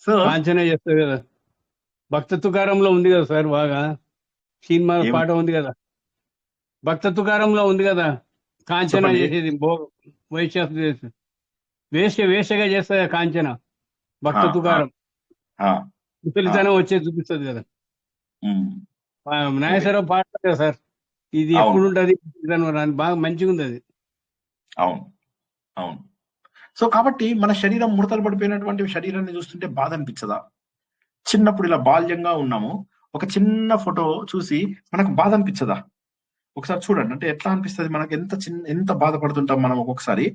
సో కాంచన చేస్తారు కదా, భక్త తుకారంలో ఉంది కదా సార్, బాగా సినిమా పాట ఉంది కదా, భక్త తుకారంలో ఉంది కదా, కాంచన చేసేది వేషగా చేస్తుంది కాంచన, భక్త తుకారం ముసలితనం వచ్చేది చూపిస్తుంది కదా. నాగేశ్వరరావు పాట కదా సార్, ఇది ఎప్పుడు ఉంటది బాగా మంచిగా ఉంది అది. అవును అవును. సో కాబట్టి మన శరీరం ముడతలు పడిపోయినటువంటి శరీరాన్ని చూస్తుంటే బాధ అనిపించదా? చిన్నప్పుడు ఇలా బాల్యంగా ఉన్నాము, ఒక చిన్న ఫోటో చూసి మనకు బాధ అనిపించదా? ఒకసారి చూడండి, అంటే ఎట్లా అనిపిస్తుంది మనకు, ఎంత బాధపడుతుంటాం మనం ఒక్కొక్కసారి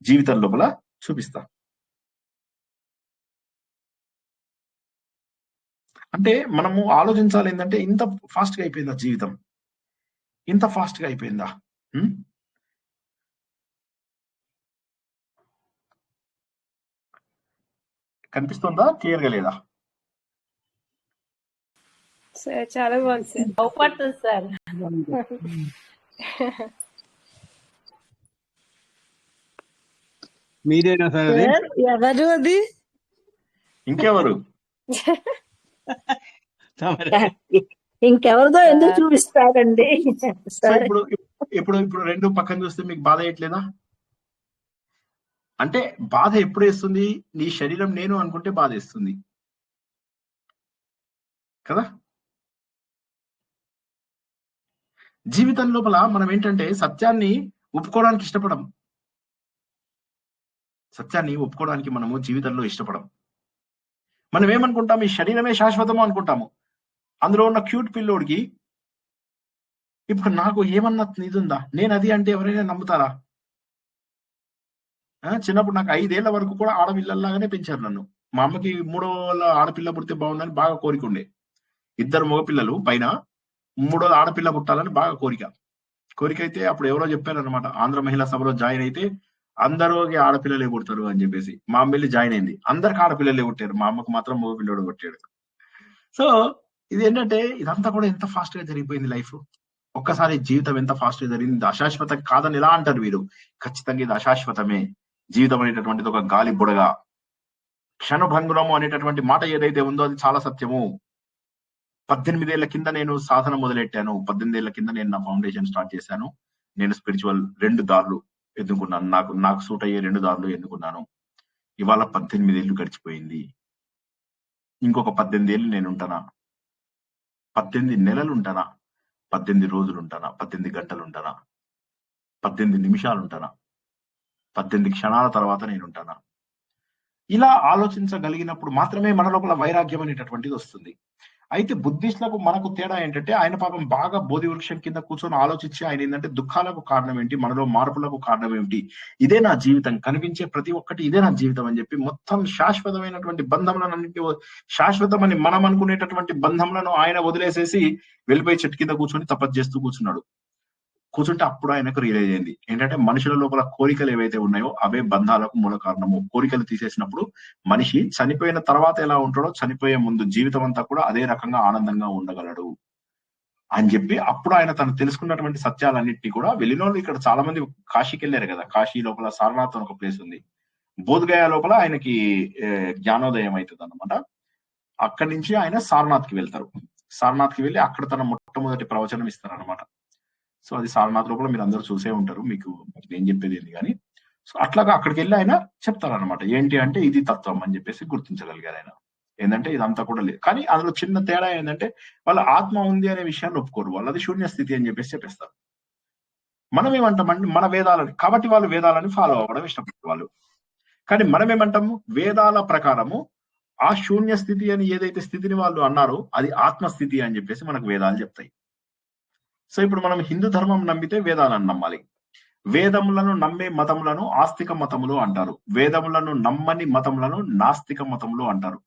జీవితం లోపల చూపిస్తా. అంటే మనము ఆలోచించాలి ఏంటంటే ఇంత ఫాస్ట్ గా అయిపోయిందా జీవితం, ఇంత ఫాస్ట్ గా అయిపోయిందా? కనిపిస్తుందా? క్లియర్ గా లేదా? సార్ చాలా బాగుంది సార్, అవుపడుతుంది సార్. మీరేనా సార్ అది? ఎవరు అది? ఇంకెవరు? ఇంకెవరిదో ఎందుకు చూపిస్తారండి? ఇప్పుడు ఇప్పుడు ఇప్పుడు రెండు పక్కన చూస్తే మీకు బాధ అయ్యట్లేదా? అంటే బాధ ఎప్పుడు వేస్తుంది? నీ శరీరం నేను అనుకుంటే బాధ వేస్తుంది కదా. జీవితం లోపల మనం ఏంటంటే సత్యాన్ని ఒప్పుకోవడానికి ఇష్టపడం, సత్యాన్ని ఒప్పుకోవడానికి మనము జీవితంలో ఇష్టపడం. మనం ఏమనుకుంటాం, ఈ శరీరమే శాశ్వతము అనుకుంటాము. అందులో ఉన్న క్యూట్ పిల్లోడికి ఇప్పుడు నాకు ఏమన్నా ఇది ఉందా, నేను అది అంటే ఎవరైనా నమ్ముతారా? చిన్నప్పుడు నాకు 5 ఏళ్ల వరకు కూడా ఆడపిల్లల్లాగానే పెంచారు నన్ను. మా అమ్మకి 3వ ఆడపిల్ల పుడితే బాగుందని బాగా కోరిక ఉండే. 2 మగపిల్లలు పైన 3వ ఆడపిల్ల పుట్టాలని బాగా కోరిక అయితే అప్పుడు ఎవరో చెప్పారనమాట, ఆంధ్ర మహిళా సభలో జాయిన్ అయితే అందరికి ఆడపిల్లలే పుడతారు అని చెప్పేసి. మా అమ్మ వెళ్ళి జాయిన్ అయింది, అందరికి ఆడపిల్లలే పుట్టారు, మా అమ్మకు మాత్రం మగపిల్లడు పుట్టాడు. సో ఇది ఏంటంటే ఇదంతా కూడా ఎంత ఫాస్ట్ గా జరిగిపోయింది లైఫ్. ఒక్కసారి జీవితం ఎంత ఫాస్ట్ గా జరిగింది. ఇది అశాశ్వతం కాదని ఎలా అంటారు వీరు? ఖచ్చితంగా ఇది అశాశ్వతమే. జీవితం అనేటటువంటిది ఒక గాలి బుడగ, క్షణభంగురము అనేటటువంటి మాట ఏదైతే ఉందో అది చాలా సత్యము. 18 ఏళ్ల కింద నేను సాధన మొదలెట్టాను. 18 ఏళ్ల కింద నేను నా ఫౌండేషన్ స్టార్ట్ చేశాను. నేను స్పిరిచువల్ 2 దారులు ఎన్నుకున్నాను. నాకు సూట్ అయ్యే 2 దారులు ఎన్నుకున్నాను. ఇవాళ 18 ఏళ్ళు గడిచిపోయింది. ఇంకొక 18 ఏళ్ళు నేను ఉంటానా? 18 నెలలు ఉంటానా? 18 రోజులు ఉంటానా? 18 గంటలు ఉంటానా? 18 నిమిషాలు ఉంటానా? 18 క్షణాల తర్వాత నేను ఉంటానా? ఇలా ఆలోచించగలిగినప్పుడు మాత్రమే మన లోపల వైరాగ్యం అనేటటువంటిది వస్తుంది. అయితే బుద్ధిస్టులకు మనకు తేడా ఏంటంటే, ఆయన పాపం బాగా బోధి వృక్షం కింద కూర్చొని ఆలోచించి ఆయన ఏంటంటే దుఃఖాలకు కారణం ఏంటి, మనలో మార్పులకు కారణం ఏమిటి, ఇదే నా జీవితం, కనిపించే ప్రతి ఒక్కటి ఇదే నా జీవితం అని చెప్పి మొత్తం శాశ్వతమైనటువంటి బంధములన్నింటి, శాశ్వతమని మనం అనుకునేటటువంటి బంధములను ఆయన వదిలేసేసి వెళ్ళిపోయి చెట్టు కింద కూర్చొని తపస్సు చేస్తూ కూర్చుంటే అప్పుడు ఆయనకు రియలైజ్ అయింది ఏంటంటే, మనుషుల లోపల కోరికలు ఏవైతే ఉన్నాయో అవే బంధాలకు మూల కారణము. కోరికలు తీసేసినప్పుడు మనిషి చనిపోయిన తర్వాత ఎలా ఉంటాడో, చనిపోయే ముందు జీవితం అంతా కూడా అదే రకంగా ఆనందంగా ఉండగలడు అని చెప్పి అప్పుడు ఆయన తను తెలుసుకున్నటువంటి సత్యాలన్నింటినీ కూడా వెళ్ళినోళ్ళు. ఇక్కడ చాలా మంది కాశీకి వెళ్ళారు కదా, కాశీ లోపల సారనాథ్ అని ఒక ప్లేస్ ఉంది. బోధగయ లోపల ఆయనకి జ్ఞానోదయం అవుతుంది అన్నమాట. అక్కడి నుంచి ఆయన సారనాథ్ కి వెళ్తారు. సారనాథ్ కి వెళ్ళి అక్కడ తన మొట్టమొదటి ప్రవచనం ఇస్తారు అనమాట. సో అది సారనాథ్ లోపల మీరు అందరూ చూసే ఉంటారు, మీకు నేను చెప్పేది ఏంటి కానీ. సో అట్లాగా అక్కడికి వెళ్ళి ఆయన చెప్తారనమాట. ఏంటి అంటే ఇది తత్వం అని చెప్పేసి గుర్తించగలిగారు ఆయన. ఏంటంటే ఇదంతా కూడా లేదు, కానీ అందులో చిన్న తేడా ఏంటంటే వాళ్ళ ఆత్మ ఉంది అనే విషయాన్ని ఒప్పుకోరు, వాళ్ళది శూన్య స్థితి అని చెప్పేసి చెప్పేస్తారు. మనం ఏమంటామండి, మన వేదాలని, కాబట్టి వాళ్ళు వేదాలని ఫాలో అవ్వడం ఇష్టపడతారు వాళ్ళు. కానీ మనం ఏమంటాము, వేదాల ప్రకారము ఆ శూన్య స్థితి అని ఏదైతే స్థితిని వాళ్ళు అన్నారో అది ఆత్మస్థితి అని చెప్పేసి మనకు వేదాలు చెప్తాయి. సో ఇప్పుడు మనం హిందూ ధర్మం నమ్మితే వేదాలను నమ్మాలి. వేదములను నమ్మే మతములను ఆస్తిక మతములు అంటారు. వేదములను నమ్మని మతములను నాస్తిక మతములు అంటారు.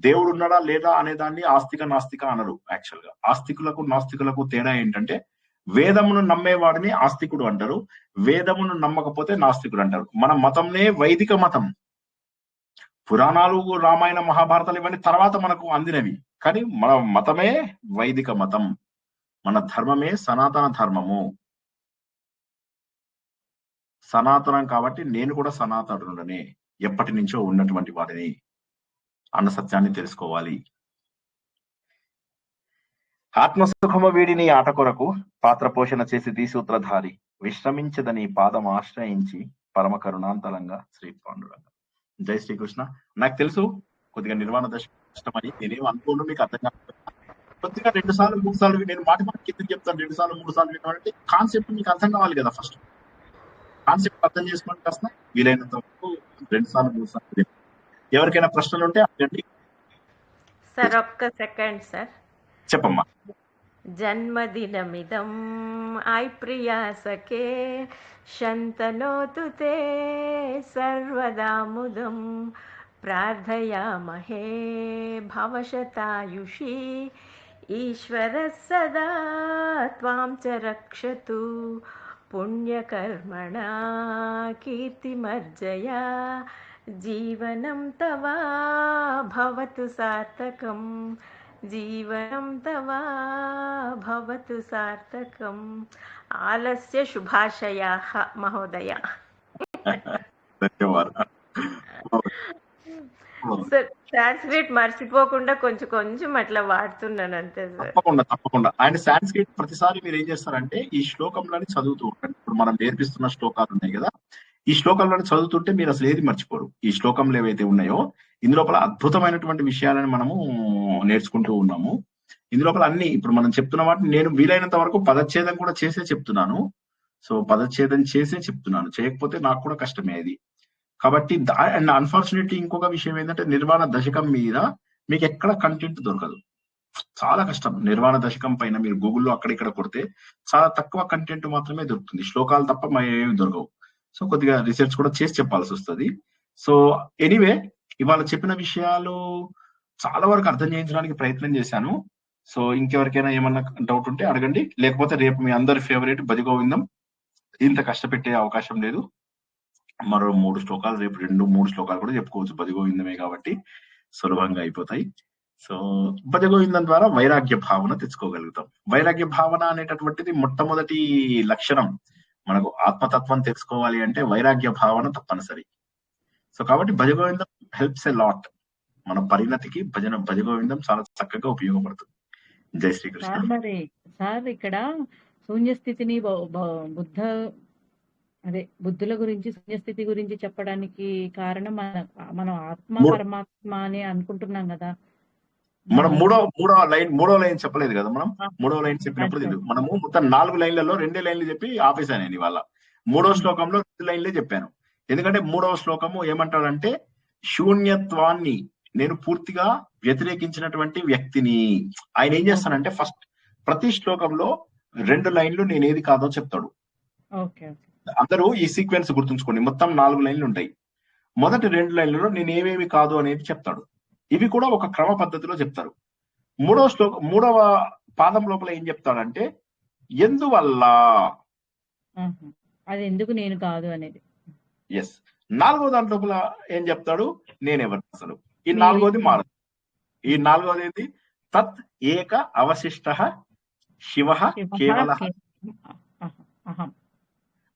దేవుడు ఉన్నాడా లేదా అనే దాన్ని ఆస్తిక నాస్తిక అనరు. యాక్చువల్ గా ఆస్తికులకు నాస్తికులకు తేడా ఏంటంటే, వేదమును నమ్మేవాడిని ఆస్తికుడు అంటారు, వేదమును నమ్మకపోతే నాస్తికుడు అంటారు. మన మతంనే వైదిక మతం. పురాణాలు, రామాయణ, మహాభారతాలు ఇవన్నీ తర్వాత మనకు అందినవి, కానీ మన మతమే వైదిక మతం. మన ధర్మమే సనాతన ధర్మము. సనాతనం కాబట్టి నేను కూడా సనాతనుడనే, ఎప్పటి నుంచో ఉన్నటువంటి వాడిని అన్న సత్యాన్ని తెలుసుకోవాలి. ఆత్మసుఖము వీడిని ఆట కొరకు పాత్ర పోషణ చేసి తీసూత్రధారి విశ్రమించదని పాదం ఆశ్రయించి పరమ కరుణాంతలంగా శ్రీ పాండురంగ. జై శ్రీకృష్ణ. నాకు తెలుసు కొద్దిగా నిర్వాణ దశ కష్టమని, నేనేం అనుకోను, మీకు అర్థం కాదు. కొద్దిగా 2 సార్లు 3 సార్లు నేను మాటి కిందకి చెప్తాను. 2 సార్లు 3 సార్లు వినాలంటే కాన్సెప్ట్ మీకు అర్థం కావాలి కదా. ఫస్ట్ కాన్సెప్ట్ అర్థం చేసుకోండి కాస్త, వీలైనంత వరకు 2 సార్లు 3 సార్లు. ఎవరికైనా ప్రశ్నలు ఉంటే అడగండి. సార్ ఒక్క సెకండ్ సార్. చెప్పమ్మా. జన్మదినమిదం ఐ ప్రియా సఖే శంతనోతు తే సర్వదా ముదం ప్రార్థయామహే భవశతాయుషీ ఈశ్వర సదా త్వాం చ రక్షతు పుణ్యకర్మణా కీర్తిమర్జయా జీవనం తవా భవతు సార్థకం జీవనం తవా భవతు సార్థకం. ఆలస్య శుభాశయాః మహోదయ. సార్ సాంస్క్రిట్ మర్చిపోకుండా కొంచెం అట్లా వాడుతున్నాను అంతే సార్. తప్పకుండా. ఆయన సాంస్క్రిట్ ప్రతిసారి మీరు ఏం చేస్తారంటే ఈ శ్లోకంలోని చదువుతూ ఉంటారు. ఇప్పుడు మనం నేర్పిస్తున్న శ్లోకాలు ఉన్నాయి కదా, ఈ శ్లోకంలోని చదువుతుంటే మీరు అసలు ఏది మర్చిపోరు. ఈ శ్లోకంలో ఏవైతే ఉన్నాయో ఇందులోపల అద్భుతమైనటువంటి విషయాలను మనము నేర్చుకుంటూ ఉన్నాము. ఇందులోపల అన్ని ఇప్పుడు మనం చెప్తున్న వాటిని నేను వీలైనంత వరకు పదచ్ఛేదం కూడా చేసే చెప్తున్నాను. సో పదచ్ఛేదం చేసే చెప్తున్నాను, చేయకపోతే నాకు కూడా కష్టమే అది. కాబట్టి అండ్ అన్ఫార్చునేట్లీ ఇంకొక విషయం ఏంటంటే, నిర్వాణ దశకం మీద మీకు ఎక్కడ కంటెంట్ దొరకదు, చాలా కష్టం. నిర్వాణ దశకం పైన మీరు గూగుల్లో అక్కడ ఇక్కడ కొడితే చాలా తక్కువ కంటెంట్ మాత్రమే దొరుకుతుంది, శ్లోకాలు తప్ప ఏమి దొరకవు. సో కొద్దిగా రీసెర్చ్ కూడా చేసి చెప్పాల్సి వస్తుంది. సో ఎనీవే, ఇవాళ చెప్పిన విషయాలు చాలా వరకు అర్థం చేయించడానికి ప్రయత్నం చేశాను. సో ఇంకెవరికైనా ఏమన్నా డౌట్ ఉంటే అడగండి, లేకపోతే రేపు మీ అందరి ఫేవరెట్ భజగోవిందం. ఇంత కష్టపెట్టే అవకాశం లేదు, మరో 3 శ్లోకాలు, రేపు 2-3 శ్లోకాలు కూడా చెప్పుకోవచ్చు, భజగోవిందమే కాబట్టి సులభంగా అయిపోతాయి. సో భజగోవిందం ద్వారా వైరాగ్య భావన తెచ్చుకోగలుగుతాం. వైరాగ్య భావన అనేటటువంటిది మొట్టమొదటి లక్షణం. మనకు ఆత్మతత్వం తెలుసుకోవాలి అంటే వైరాగ్య భావన తప్పనిసరి. సో కాబట్టి భజగోవిందం హెల్ప్స్ ఎ లాట్. మన పరిణతికి భజగోవిందం చాలా చక్కగా ఉపయోగపడుతుంది. జై శ్రీకృష్ణ. మరి సార్ ఇక్కడ శూన్యస్థితిని బుద్ధుల గురించి శూన్యస్థితి గురించి చెప్పడానికి కారణం మనం ఆత్మ పరమాత్మ అని అనుకుంటున్నాం కదా. మనం మూడో లైన్ చెప్పలేదు కదా. మనం మూడో లైన్ చెప్పినప్పుడు మనము మొత్తం 4 లైన్లలో 2 లైన్లు చెప్పి ఆపేశాను నేను ఇవాళ. 3వ శ్లోకంలో 2 లైన్లే చెప్పాను. ఎందుకంటే 3వ శ్లోకము ఏమంటాడంటే, శూన్యత్వాన్ని నేను పూర్తిగా వ్యతిరేకించినటువంటి వ్యక్తిని. ఆయన ఏం చేస్తానంటే ఫస్ట్ ప్రతి శ్లోకంలో 2 లైన్లు నేను ఏది కాదో చెప్తాడు. అందరూ ఈ సీక్వెన్స్ గుర్తుంచుకోండి, మొత్తం 4 లైన్లు ఉంటాయి. మొదటి 2 లైన్లలో నేను ఏవేవి కాదు అనేది చెప్తాడు. ఇవి కూడా ఒక క్రమ పద్ధతిలో చెప్తారు. 3వ పాదం లోపల ఏం చెప్తాడంటే, ఎందువల్ల, అది ఎందుకు నేను కాదు అనేది. ఎస్. 4వ దాని లోపల ఏం చెప్తాడు, నేనెవరు అసలు. ఈ 4వది మారదు. ఈ 4వది ఏంటి, తత్ ఏక అవశిష్ట శివ కేవల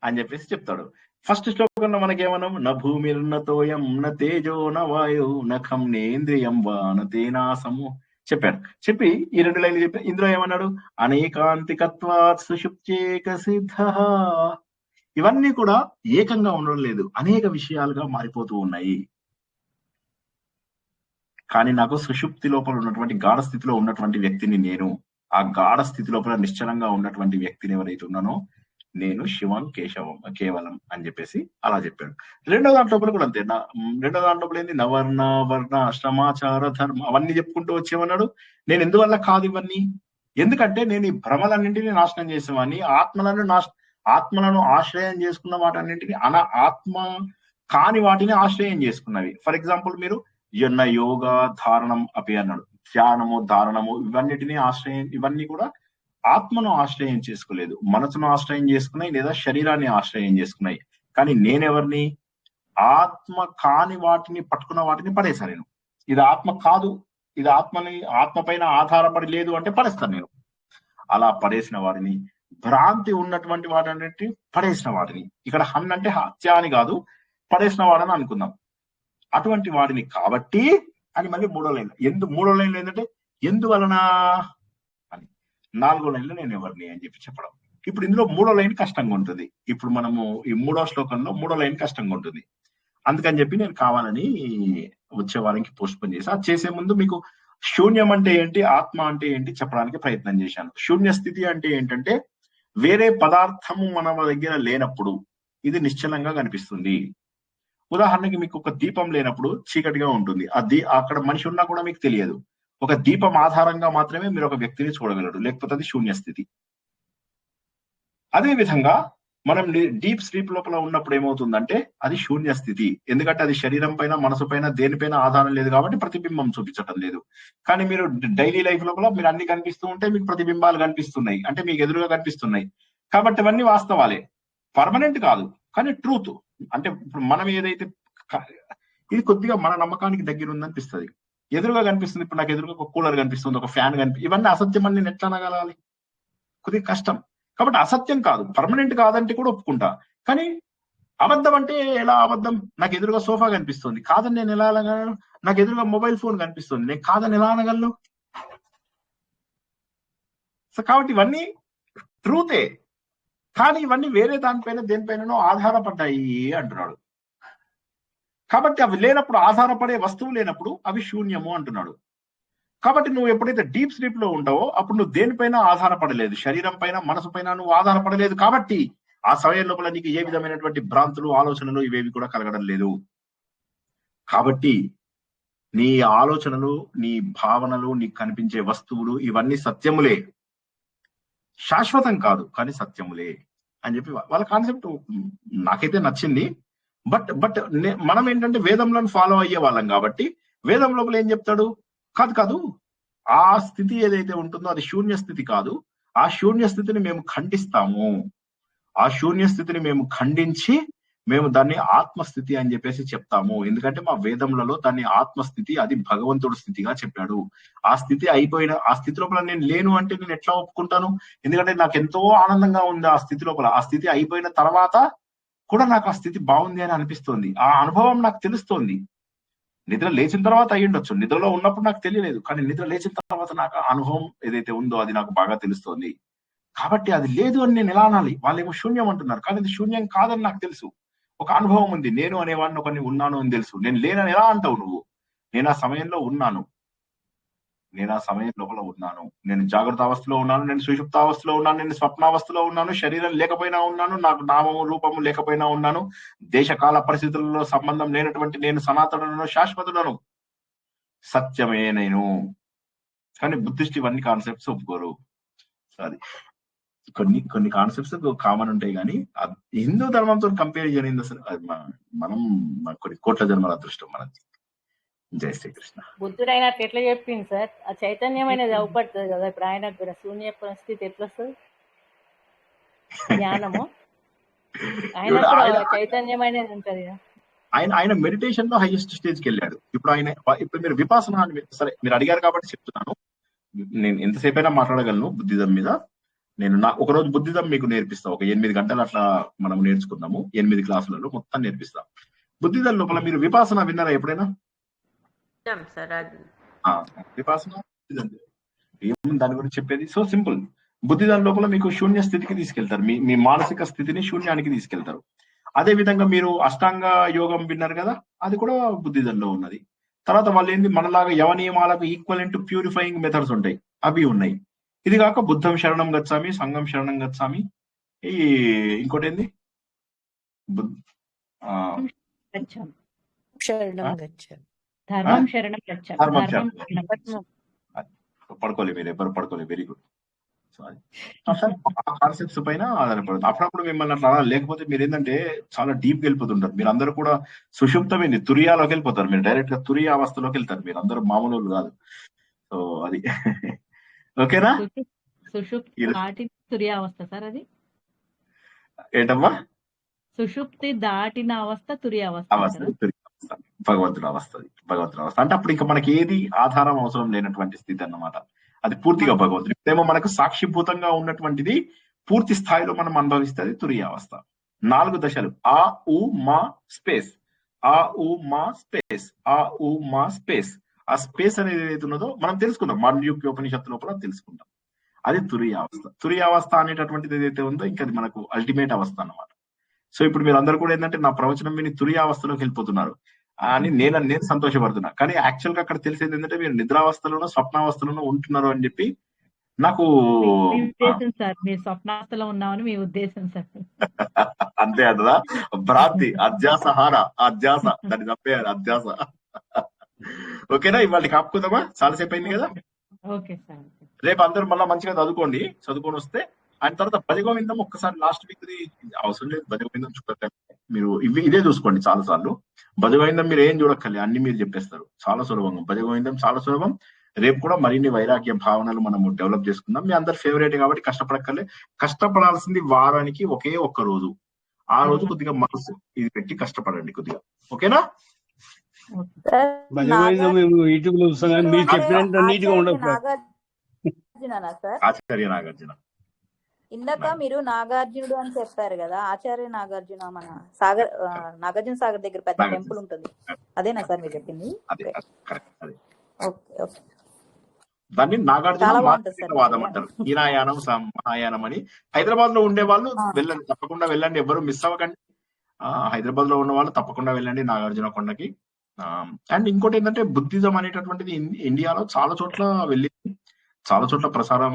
అని చెప్పేసి చెప్తాడు. ఫస్ట్ శ్లోకంలో మనకేమన్నాం, న భూమిర్నతోయం న తేజో న వాయు నఖం నేంద్రియం వా నతేనాసము చెప్పాడు. చెప్పి ఈ 2 లైన్లు చెప్పి ఇందులో ఏమన్నాడు, అనేకాంతికత్వాత్ సుషుప్త్యేక సిద్ధ. ఇవన్నీ కూడా ఏకంగా ఉండడం లేదు, అనేక విషయాలుగా మారిపోతూ ఉన్నాయి. కానీ నాకు సుషుప్తి లోపల ఉన్నటువంటి గాఢ స్థితిలో ఉన్నటువంటి వ్యక్తిని నేను, ఆ గాఢ స్థితి లోపల నిశ్చలంగా ఉన్నటువంటి వ్యక్తిని ఎవరైతే ఉన్నానో నేను శివం కేవలం అని చెప్పేసి అలా చెప్పాడు. 2వ దాంట్లో కూడా అంతే. 2వ దాంట్లో ఏంది, నవర్ణ వర్ణ ఆశ్రమాచార ధర్మ అవన్నీ చెప్పుకుంటూ వచ్చేమన్నాడు. నేను ఎందువల్ల కాదు ఇవన్నీ, ఎందుకంటే నేను ఈ భ్రమలన్నింటినీ నాశనం చేసేవాడిని. ఆత్మలను ఆశ్రయం చేసుకున్న వాటన్నింటినీ ఆత్మ కాని వాటిని ఆశ్రయం చేసుకున్నవి. ఫర్ ఎగ్జాంపుల్ మీరు యోగా ధారణం అపి అన్నాడు, ధ్యానము ధారణము ఇవన్నీ కూడా ఆత్మను ఆశ్రయం చేసుకోలేదు, మనసును ఆశ్రయం చేసుకున్నాయి లేదా శరీరాన్ని ఆశ్రయం చేసుకున్నాయి. కానీ నేనెవరిని, ఆత్మ కాని వాటిని పట్టుకున్న వాటిని పడేశాను నేను. ఇది ఆత్మ కాదు, ఇది ఆత్మ పైన ఆధారపడి లేదు అంటే పడేస్తాను నేను. అలా పడేసిన వాడిని, భ్రాంతి ఉన్నటువంటి వాటిని పడేసిన వాడిని, ఇక్కడ హన్ అంటే హత్య అని కాదు, పడేసిన వాడని అనుకుందాం. అటువంటి వాడిని కాబట్టి అని మళ్ళీ 3వ లైన్. 3వ లైన్లో ఏంటంటే ఎందువలన అని, 4వ లైన్లో నేను ఎవరిని అని చెప్పడం. ఇప్పుడు ఇందులో 3వ లైన్ కష్టంగా ఉంటుంది. ఇప్పుడు మనము ఈ 3వ శ్లోకంలో 3వ లైన్ కష్టంగా ఉంటుంది. అందుకని చెప్పి నేను కావాలని వచ్చే వారానికి పోస్ట్ పోన్ చేసి, అది చేసే ముందు మీకు శూన్యం అంటే ఏంటి, ఆత్మ అంటే ఏంటి చెప్పడానికి ప్రయత్నం చేశాను. శూన్య స్థితి అంటే ఏంటంటే వేరే పదార్థము మన దగ్గర లేనప్పుడు ఇది నిశ్చలంగా కనిపిస్తుంది. ఉదాహరణకి మీకు ఒక దీపం లేనప్పుడు చీకటిగా ఉంటుంది, అక్కడ మనిషి ఉన్నా కూడా మీకు తెలియదు. ఒక దీపం ఆధారంగా మాత్రమే మీరు ఒక వ్యక్తిని చూడగలరు, లేకపోతే అది శూన్య స్థితి. అదే విధంగా మనం డీప్ స్లీప్ లోపల ఉన్నప్పుడు ఏమవుతుందంటే అది శూన్య స్థితి. ఎందుకంటే అది శరీరం పైన మనసు పైన దేనిపైన ఆధారం లేదు కాబట్టి ప్రతిబింబం చూపించటం లేదు. కానీ మీరు డైలీ లైఫ్ లోపల మీరు అన్ని కనిపిస్తూ ఉంటే మీకు ప్రతిబింబాలు కనిపిస్తున్నాయి, అంటే మీకు ఎదురుగా కనిపిస్తున్నాయి. కాబట్టి అవన్నీ వాస్తవాలే, పర్మనెంట్ కాదు, కానీ ట్రూత్. అంటే ఇప్పుడు మనం ఏదైతే ఇది కొద్దిగా మన నమ్మకానికి దగ్గర ఉందనిపిస్తుంది, ఎదురుగా కనిపిస్తుంది. ఇప్పుడు నాకు ఎదురుగా ఒక కూలర్ కనిపిస్తుంది, ఒక ఫ్యాన్ ఇవన్నీ అసత్యం అని నేను ఎట్లా అనగలాలి, కొద్దిగా కష్టం. కాబట్టి అసత్యం కాదు, పర్మనెంట్ కాదంటే కూడా ఒప్పుకుంటా. కానీ అబద్ధం అంటే ఎలా అబద్ధం, నాకు ఎదురుగా సోఫా కనిపిస్తుంది కాదని నేను ఎలా అనగలను, నాకు ఎదురుగా మొబైల్ ఫోన్ కనిపిస్తుంది నేను కాదని ఎలా అనగలను. సో కాబట్టి ఇవన్నీ ట్రూతే, కానీ ఇవన్నీ వేరే దానిపైన దేనిపైనో ఆధారపడ్డాయి అంటున్నాడు. కాబట్టి అవి లేనప్పుడు, ఆధారపడే వస్తువు లేనప్పుడు అవి శూన్యము అంటున్నాడు. కాబట్టి నువ్వు ఎప్పుడైతే డీప్ స్లీప్ లో ఉంటావో అప్పుడు నువ్వు దేనిపైన ఆధారపడలేదు, శరీరం పైన మనసు పైన నువ్వు ఆధారపడలేదు. కాబట్టి ఆ సమయం లోపల నీకు ఏ విధమైనటువంటి భ్రాంతులు ఆలోచనలు ఇవేవి కూడా కలగడం లేదు. కాబట్టి నీ ఆలోచనలు, నీ భావనలు, నీకు కనిపించే వస్తువులు ఇవన్నీ సత్యములే, శాశ్వతం కాదు కానీ సత్యములే అని చెప్పి వాళ్ళ కాన్సెప్ట్ నాకైతే నచ్చింది. బట్ మనం ఏంటంటే వేదంలో ఫాలో అయ్యే వాళ్ళం కాబట్టి వేదం లోపల ఏం చెప్తాడు, కాదు ఆ స్థితి ఏదైతే ఉంటుందో అది శూన్య స్థితి కాదు, ఆ శూన్య స్థితిని మేము ఖండిస్తాము, ఆ శూన్య స్థితిని మేము ఖండించి మేము దాన్ని ఆత్మస్థితి అని చెప్పేసి చెప్తాము. ఎందుకంటే మా వేదములలో దాన్ని ఆత్మస్థితి, అది భగవంతుడి స్థితిగా చెప్పాడు. ఆ స్థితి అయిపోయిన ఆ స్థితి లోపల నేను లేను అంటే నేను ఎట్లా ఒప్పుకుంటాను? ఎందుకంటే నాకు ఎంతో ఆనందంగా ఉంది ఆ స్థితి లోపల. ఆ స్థితి అయిపోయిన తర్వాత కూడా నాకు ఆ స్థితి బాగుంది అని అనిపిస్తోంది, ఆ అనుభవం నాకు తెలుస్తోంది. నిద్ర లేచిన తర్వాత అయ్యి ఉండొచ్చు, నిద్రలో ఉన్నప్పుడు నాకు తెలియలేదు, కానీ నిద్ర లేచిన తర్వాత నాకు ఆ అనుభవం ఏదైతే ఉందో అది నాకు బాగా తెలుస్తోంది. కాబట్టి అది లేదు అని నేను ఎలా అనాలి? వాళ్ళేమో శూన్యం అంటున్నారు, కానీ అది శూన్యం కాదని నాకు తెలుసు. ఒక అనుభవం ఉంది, నేను అనేవాడిని ఒకరిని ఉన్నాను అని తెలుసు. నేను లేనని ఎలా అంటావు నువ్వు? నేను ఆ సమయంలో ఉన్నాను, నేను ఆ సమయం లోపల ఉన్నాను, నేను జాగ్రత్త అవస్థలో ఉన్నాను, నేను సుషుప్త అవస్థలో ఉన్నాను, నేను స్వప్నావస్థలో ఉన్నాను, శరీరం లేకపోయినా ఉన్నాను, నాకు నామము రూపము లేకపోయినా ఉన్నాను, దేశకాల పరిస్థితులలో సంబంధం లేనటువంటి నేను సనాతనులను, శాశ్వతులను, సత్యమే నేను. కానీ బుద్ధిస్ట్ ఇవన్నీ కాన్సెప్ట్స్ ఒప్పుకోరు. అది కొన్ని కాన్సెప్ట్స్ కామన్ ఉంటాయి, కానీ హిందూ ధర్మంతో కంపేర్ చేయలేదు అసలు. అది మనం కొన్ని కోట్ల జన్మల అదృష్టం మనది. జై శ్రీకృష్ణ. బుద్ధుడు ఆయన ఎట్లా చెప్పింది సార్, ఆ చైతన్యమైనది అవపడుతుంది కదా, ఇప్పుడు ఆయనకు కూడా శూన్య పరిస్థితి ఎట్లా వస్తుంది? జ్ఞానము ఆయన చైతన్యమైనది ఉంటది కదా. ఆయన మెడిటేషన్ లో హైయెస్ట్ స్టేజ్ కి వెళ్ళాడు. ఇప్పుడు మీరు విపాసన సరే మీరు అడిగారు కాబట్టి చెప్తున్నాను. నేను ఎంతసేపు అయినా మాట్లాడగలను బుద్ధిజం మీద. నేను ఒక రోజు బుద్ధిజం మీకు నేర్పిస్తా, ఒక 8 గంటలు అట్లా మనం నేర్చుకుందాము, 8 క్లాసులలో మొత్తం నేర్పిస్తాం. బుద్ధిజం లోపల మీరు విపాసన విన్నారా ఎప్పుడైనా? విపాసన ఏముంది దాని గురించి చెప్పేది? So simple. బుద్ధిజం లోపల మీకు శూన్య స్థితికి తీసుకెళ్తారు, మీ మానసిక స్థితిని శూన్యానికి తీసుకెళ్తారు. అదే విధంగా మీరు అష్టాంగ యోగం విన్నారు కదా, అది కూడా బుద్ధిజంలో ఉన్నది. తర్వాత వాళ్ళు ఏంది, మనలాగా యవనియమాలకు ఈక్వలెంట్ ప్యూరిఫైయింగ్ మెథడ్స్ ఉంటాయి, అవి ఉన్నాయి. ఇది కాక బుద్ధం శరణం గచ్చామి, సంఘం శరణం గచ్చామి, ఈ ఇంకోటి ఏంది పడుకోలే, మీరు ఎవరు పడుకోలే. Very good. ఆ కాన్సెప్ట్స్ పైన ఆధారపడుతుంది. అప్పుడప్పుడు మిమ్మల్ని అట్లా లేకపోతే మీరు ఏంటంటే చాలా డీప్ గా వెళ్ళిపోతుంటారు. మీరు అందరూ కూడా సుషుప్తమైంది తురియాలోకి వెళ్ళిపోతారు, మీరు డైరెక్ట్ గా తురియ అవస్థలోకి వెళ్తారు. మీరు అందరూ మామూలు కాదు. సో అది ఓకేనా? తురియావస్థ సార్ అది ఏంటమ్మా? సుషుప్తి దాటిన అవస్థ తురియావస్థ, భగవంతుడు అవస్థ. భగవంతుడు అవస్థ అంటే అప్పుడు ఇంకా మనకి ఏది ఆధారం అవసరం లేనటువంటి స్థితి అన్నమాట. అది పూర్తిగా భగవంతుడు. ఇప్పుడేమో మనకు సాక్షిభూతంగా ఉన్నటువంటిది పూర్తి స్థాయిలో మనం అనుభవిస్తే అది తురియావస్థ. 4 దశలు: ఆ ఉ మా స్పేస్, ఆ ఉ మా స్పేస్, ఆ ఉ మా స్పేస్. ఆ స్పేస్ అనేది ఏదైతే ఉన్నదో మనం తెలుసుకుందాం, మాండ్యూక్య ఉపనిషత్తు లోపల తెలుసుకుంటాం. అది తురియావస్థ. తురియావస్థ అనేటటువంటిది ఏదైతే ఉందో ఇంకా అది మనకు అల్టిమేట్ అవస్థ అన్నమాట. సో ఇప్పుడు మీరు అందరూ కూడా ఏంటంటే నా ప్రవచనం విని తురియావస్థలోకి వెళ్ళిపోతున్నారు అని నేను సంతోషపడుతున్నా. కానీ యాక్చువల్ గా అక్కడ తెలిసేది ఏంటంటే మీరు నిద్రావస్థలోనో స్వప్నావస్థలోనో ఉంటున్నారు అని చెప్పి నాకు సార్. మీరు స్వప్నావస్థలో ఉన్నామని మీ ఉద్దేశం సార్. అంతే అంటదా? భ్రాంతి, అధ్యాసహార, అధ్యాస, దాన్ని తప్పేయాలి, అధ్యాస. ఓకేనా? ఇవాళ కాపుకుందామా? చాలాసేపు అయింది కదా. Okay sir. రేపు అందరూ మళ్ళీ మంచిగా చదువుకొని వస్తే ఆయన తర్వాత భజగోవిందం ఒక్కసారి లాస్ట్ వీక్ అవసరం లేదు. భజగోవిందం చూడకండి, మీరు ఇదే చూసుకోండి చాలా సార్లు. భజగోవిందం మీరు ఏం చూడక్కర్లే, అన్ని మీరు చెప్పేస్తారు. చాలా సులభంగా భజగోవిందం, చాలా సులభం. రేపు కూడా మరిన్ని వైరాగ్య భావనలు మనము డెవలప్ చేసుకుందాం. మీ అందరు ఫేవరెట్ కాబట్టి కష్టపడక్కర్లే. కష్టపడాల్సింది వారానికి ఒకే ఒక్క రోజు. ఆ రోజు కొద్దిగా మనసు ఇది పెట్టి కష్టపడండి కొద్దిగా. ఓకేనా? యూట్యూబ్ లో చూస్తాం, మీరు చెప్పినంత నీట్ గా ఉండదు సార్. ఆచార్య నాగార్జున. ఇందాక మీరు నాగార్జునుడు అని చెప్పారు కదా, ఆచార్య నాగార్జున మన నాగార్జున సాగర్ దగ్గర పెద్ద టెంపుల్ ఉంటుంది, అదేనా సార్ మీరు చెప్పింది? దాన్ని నాగార్జునవాదం అంటారు. ఈనాయానం మహాయానం అని. హైదరాబాద్ లో ఉండే వాళ్ళు వెళ్ళండి, తప్పకుండా వెళ్ళండి, ఎవరు మిస్ అవ్వకండి. హైదరాబాద్ లో ఉన్న వాళ్ళు తప్పకుండా వెళ్ళండి నాగార్జున కొండకి. అండ్ ఇంకోటి ఏంటంటే బుద్ధిజం అనేటటువంటిది ఇండియాలో చాలా చోట్ల వెళ్ళింది, చాలా చోట్ల ప్రసారం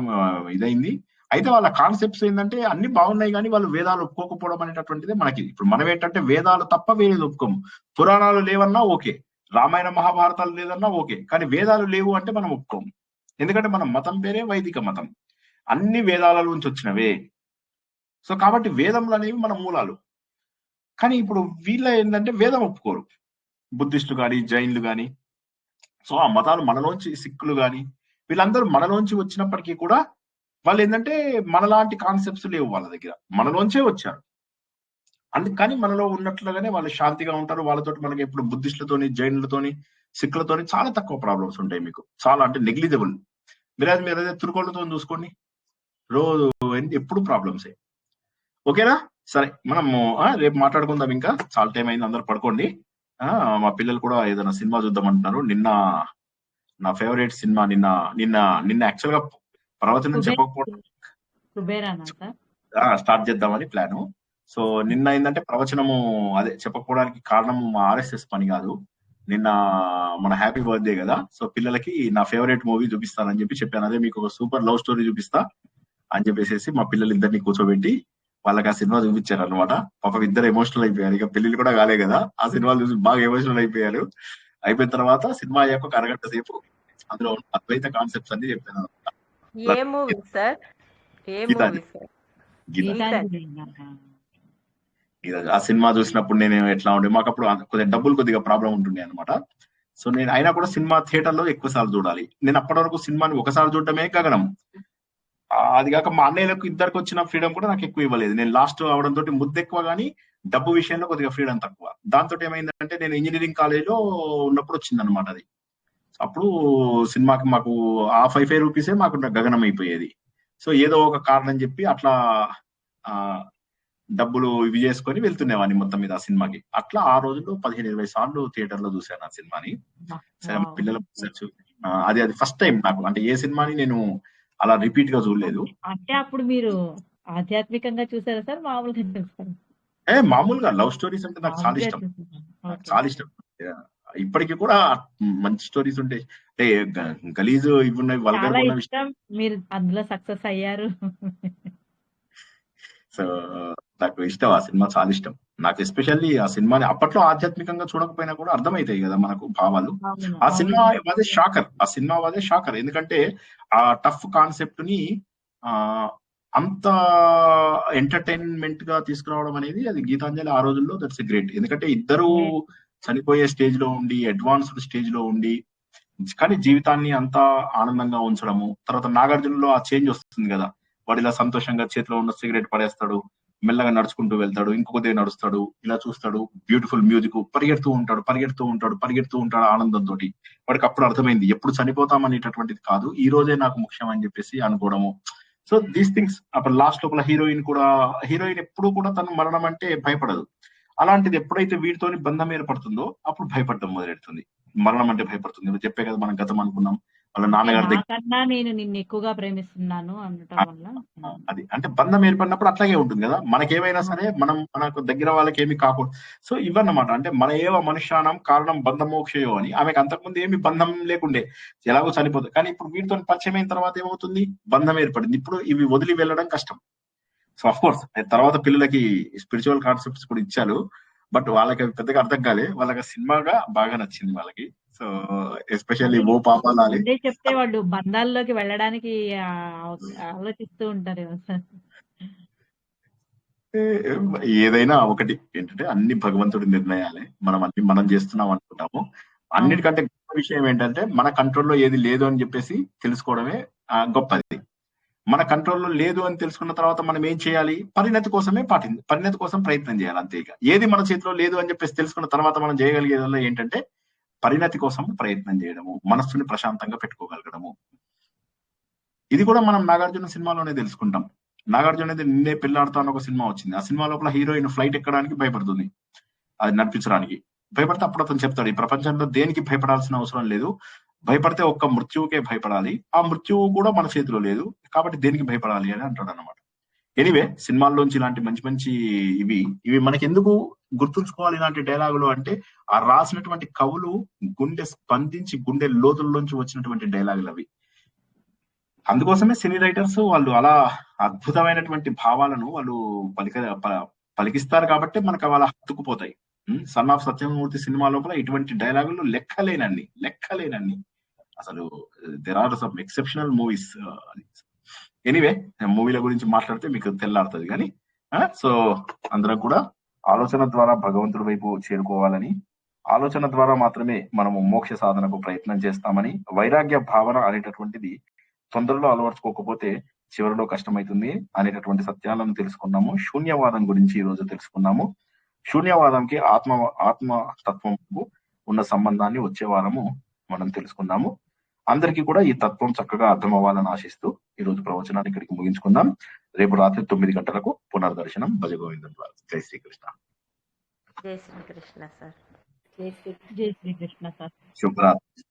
ఇదైంది. అయితే వాళ్ళ కాన్సెప్ట్స్ ఏంటంటే అన్ని బాగున్నాయి, కానీ వాళ్ళు వేదాలు ఒప్పుకోకపోవడం అనేటటువంటిది మనకి. ఇప్పుడు మనం ఏంటంటే వేదాలు తప్ప వేరేది ఒప్పుకోము. పురాణాలు లేవన్నా ఓకే, రామాయణ మహాభారతాలు లేదన్నా ఓకే, కానీ వేదాలు లేవు అంటే మనం ఒప్పుకోము. ఎందుకంటే మన మతం పేరే వైదిక మతం, అన్ని వేదాల నుంచి వచ్చినవే. సో కాబట్టి వేదములు అనేవి మన మూలాలు. కానీ ఇప్పుడు వీళ్ళ ఏంటంటే వేదం ఒప్పుకోరు, బుద్ధిస్టులు కానీ జైన్లు కానీ. సో ఆ మతాలు మనలోంచి, సిక్కులు కానీ వీళ్ళందరూ మనలోంచి వచ్చినప్పటికీ కూడా వాళ్ళు ఏంటంటే మనలాంటి కాన్సెప్ట్స్ లేవు వాళ్ళ దగ్గర, మనలోంచే వచ్చారు. అందుకని మనలో ఉన్నట్లుగానే వాళ్ళు శాంతిగా ఉంటారు. వాళ్ళతో మనకి ఎప్పుడు బుద్ధిస్టులతోని, జైనులతోని, సిక్కులతోని చాలా తక్కువ ప్రాబ్లమ్స్ ఉంటాయి మీకు, చాలా అంటే నెగ్లిజిబుల్. మీరు అదే తుర్కోళ్ళతో చూసుకోండి, రోజు ఎప్పుడు ప్రాబ్లమ్సే. ఓకేనా? సరే, మనము రేపు మాట్లాడుకుందాం. ఇంకా చాలా టైం అయింది, అందరు పడుకోండి. మా పిల్లలు కూడా ఏదైనా సినిమా చూద్దాం అంటున్నారు. నిన్న నా ఫేవరెట్ సినిమా నిన్న యాక్చువల్ గా ప్రవచనం చెప్పకపోవడం స్టార్ట్ చేద్దామని ప్లాను. సో నిన్న ఏంటంటే ప్రవచనము అదే చెప్పకపోవడానికి కారణము మా RSS పని కాదు. నిన్న మన హ్యాపీ బర్త్డే కదా, సో పిల్లలకి నా ఫేవరెట్ మూవీ చూపిస్తానని చెప్పాను. అదే మీకు ఒక సూపర్ లవ్ స్టోరీ చూపిస్తా అని చెప్పేసి మా పిల్లలు ఇద్దరిని కూర్చోబెట్టి వాళ్ళకి ఆ సినిమా చూపించారు అనమాట. పాపం ఇద్దరు ఎమోషనల్ అయిపోయారు. ఇక పెళ్లిళ్ళు కూడా కాలే కదా, ఆ సినిమాలు చూసి బాగా ఎమోషనల్ అయిపోయారు. అయిపోయిన తర్వాత సినిమా అయ్యాక ఒక అరగంట సేపు అందులో అద్వైత కాన్సెప్ట్స్ అన్ని చెప్పాను అనమాట. ఏ మూవీ సార్? ఏ మూవీ సార్? ఆ సినిమా చూసినప్పుడు నేను ఎట్లా ఉండే, మాకు అప్పుడు కొద్దిగా ప్రాబ్లం ఉంటుండే అనమాట. సో నేను అయినా కూడా సినిమా థియేటర్ లో ఎక్కువ సార్లు చూడాలి. నేను అప్పటి వరకు సినిమాని ఒకసారి చూడటమే గగనం. అది కాక మా అన్నయ్యలకు ఇద్దరికి వచ్చిన ఫ్రీడమ్ కూడా నాకు ఎక్కువ ఇవ్వలేదు. నేను లాస్ట్ అవడంతో ముద్దు ఎక్కువ, కానీ డబ్బు విషయంలో కొద్దిగా ఫ్రీడమ్ తక్కువ. దాంతో ఏమైందంటే నేను ఇంజనీరింగ్ కాలేజ్ లో ఉన్నప్పుడు వచ్చింది అనమాట అది. అప్పుడు సినిమాకి మాకు ఆ 5 రూపీసే మాకు గగనం అయిపోయేది. సో ఏదో ఒక కారణం చెప్పి అట్లా డబ్బులు ఇవి చేసుకొని వెళ్తుండేవాడిని మొత్తం మీద ఆ సినిమాకి. అట్లా ఆ రోజుల్లో 15-20 సార్లు థియేటర్ లో చూశాను ఆ సినిమాని. సరే, పిల్లల అది ఫస్ట్ టైం నాకు, అంటే ఏ సినిమాని నేను అలా రిపీట్ గా చూడలేదు. అంటే అప్పుడు మీరు ఆధ్యాత్మికంగా చూసారా సార్, మామూలుగా చూసారా? మామూలుగా లవ్ స్టోరీస్ అంటే నాకు చాలా ఇష్టం, చాలా ఇష్టం. ఇప్పటికీ కూడా మంచి స్టోరీస్ ఉంటాయి. అంటే గలీజు ఇవి ఉన్నాయి, వల్గర్ ఉన్న విషయం. మీరు అందులో సక్సెస్ అయ్యారు. సో నాకు ఇష్టం, ఆ సినిమా చాలా ఇష్టం నాకు. ఎస్పెషల్లీ ఆ సినిమాని అప్పట్లో ఆధ్యాత్మికంగా చూడకపోయినా కూడా అర్థమవుతాయి కదా మనకు భావాలు. ఆ సినిమా వాదే షాకర్. ఎందుకంటే ఆ టఫ్ కాన్సెప్ట్ ని అంత ఎంటర్టైన్మెంట్ గా తీసుకురావడం అనేది, అది గీతాంజలి ఆ రోజుల్లో దట్స్ ఎ గ్రేట్. ఎందుకంటే ఇద్దరు చనిపోయే స్టేజ్ లో ఉండి, అడ్వాన్స్డ్ స్టేజ్ లో ఉండి, కానీ జీవితాన్ని అంతా ఆనందంగా ఉంచడము. తర్వాత నాగార్జునలో ఆ చేంజ్ వస్తుంది కదా, వాడు ఇలా సంతోషంగా చేతిలో ఉన్న సిగరెట్ పడేస్తాడు, మెల్లగా నడుచుకుంటూ వెళ్తాడు, ఇంకొకదే నడుస్తాడు, ఇలా చూస్తాడు, బ్యూటిఫుల్ మ్యూజిక్, పరిగెడుతూ ఉంటాడు ఆనందంతో. వాడికి అప్పుడు అర్థమైంది ఎప్పుడు చనిపోతాం అనేటటువంటిది కాదు, ఈ రోజే నాకు ముఖ్యం అని చెప్పేసి అనుకోవడము. So these things. అప్పుడు లాస్ట్ లోపల హీరోయిన్ ఎప్పుడు కూడా తను మరణం అంటే భయపడదు. అలాంటిది ఎప్పుడైతే వీటితోని బంధం ఏర్పడుతుందో అప్పుడు భయపడడం మొదలెడుతుంది. మరణం అంటే భయపడుతుంది. చెప్పే కదా మనం గతం అనుకున్నాం, వాళ్ళ నాన్నగారి దగ్గర నేను నిన్ను ఎక్కువగా ప్రేమిస్తున్నాను అనటం వల్ల అది అంటే బంధం ఏర్పడినప్పుడు అట్లాగే ఉంటుంది కదా. మనకేమైనా సరే మనకు దగ్గర వాళ్ళకి ఏమి కాకూడదు. సో ఇవన్నమాట, అంటే మన ఏవ మనుష్యానం కారణం బంధమోక్షయో అని. ఆమెకు అంతకుముందు ఏమి బంధం లేకుండే, ఎలాగో చనిపోతుంది. కానీ ఇప్పుడు వీటితో పరిచయం అయిన తర్వాత ఏమవుతుంది, బంధం ఏర్పడింది. ఇప్పుడు ఇవి వదిలి వెళ్ళడం కష్టం. సో అఫ్ కోర్స్ తర్వాత పిల్లలకి స్పిరిచువల్ కాన్సెప్ట్స్ కూడా ఇచ్చారు, బట్ వాళ్ళకి పెద్దగా అర్థం కాలే. వాళ్ళకి సినిమాగా బాగా నచ్చింది వాళ్ళకి. సో ఎస్పెషల్లీ ఓ పాపాలి చెప్తే వాళ్ళు బంధాల్లోకి వెళ్ళడానికి ఆలోచిస్తూ ఉంటారు. ఏదైనా ఒకటి ఏంటంటే అన్ని భగవంతుడి నిర్ణయాలే, మనం చేస్తున్నాం అనుకుంటాము. అన్నిటికంటే గొప్ప విషయం ఏంటంటే మన కంట్రోల్లో ఏది లేదు అని చెప్పేసి తెలుసుకోవడమే గొప్పది. మన కంట్రోల్లో లేదు అని తెలుసుకున్న తర్వాత మనం ఏం చేయాలి, పరిణతి కోసం ప్రయత్నం చేయాలి, అంతే. ఇక ఏది మన చేతిలో లేదు అని చెప్పేసి తెలుసుకున్న తర్వాత మనం చేయగలిగేదల్లా ఏంటంటే పరిణతి కోసం ప్రయత్నం చేయడము, మనస్సుని ప్రశాంతంగా పెట్టుకోగలగడము. ఇది కూడా మనం నాగార్జున సినిమాలోనే తెలుసుకుంటాం. నాగార్జున నిన్నే పెళ్లాడతాను ఒక సినిమా వచ్చింది. ఆ సినిమా లోపల హీరోయిన్ ఫ్లైట్ ఎక్కడానికి భయపడుతుంది, అది నడిపించడానికి భయపడితే అప్పుడు అతను చెప్తాడు, ఈ ప్రపంచంలో దేనికి భయపడాల్సిన అవసరం లేదు, భయపడితే ఒక్క మృత్యువుకే భయపడాలి, ఆ మృత్యువు కూడా మన చేతిలో లేదు, కాబట్టి దేనికి భయపడాలి అని అంటాడు అనమాట. ఎనీవే, సినిమాల్లోంచి ఇలాంటి మంచి మంచి ఇవి మనకి ఎందుకు గుర్తుంచుకోవాలి ఇలాంటి డైలాగులు అంటే, ఆ రాసినటువంటి కవులు గుండె స్పందించి గుండె లోతుల్లోంచి వచ్చినటువంటి డైలాగులు అవి. అందుకోసమే సినీ రైటర్స్ వాళ్ళు అలా అద్భుతమైనటువంటి భావాలను వాళ్ళు పలికిస్తారు కాబట్టి మనకు అలా హత్తుకుపోతాయి. సన్ ఆఫ్ సత్యమూర్తి సినిమా లోపల ఇటువంటి డైలాగులు లెక్కలేనన్ని అసలు there are some exceptional movies. Anyway మూవీల గురించి మాట్లాడితే మీకు తెల్లాడుతుంది కానీ సో అందరం కూడా ఆలోచన ద్వారా భగవంతుడి వైపు చేరుకోవాలని, ఆలోచన ద్వారా మాత్రమే మనము మోక్ష సాధనకు ప్రయత్నం చేస్తామని, వైరాగ్య భావన అనేటటువంటిది తొందరలో అలవర్చుకోకపోతే చివరిలో కష్టమవుతుంది అనేటటువంటి సత్యాలను తెలుసుకున్నాము. శూన్యవాదం గురించి ఈ రోజు తెలుసుకున్నాము. శూన్యవాదంకి ఆత్మతత్వంకు ఉన్న సంబంధాన్ని వచ్చే వారము మనం తెలుసుకున్నాము. అందరికీ కూడా ఈ తత్వం చక్కగా అర్థం అవ్వాలని ఆశిస్తూ ఈ రోజు ప్రవచనాన్ని ఇక్కడికి ముగించుకుందాం. రేపు రాత్రి 9 గంటలకు పునర్దర్శనం. భజగోవిందం. జై శ్రీకృష్ణ. జై శ్రీకృష్ణ సార్. జై శ్రీకృష్ణ సార్. శుభరాత్రి.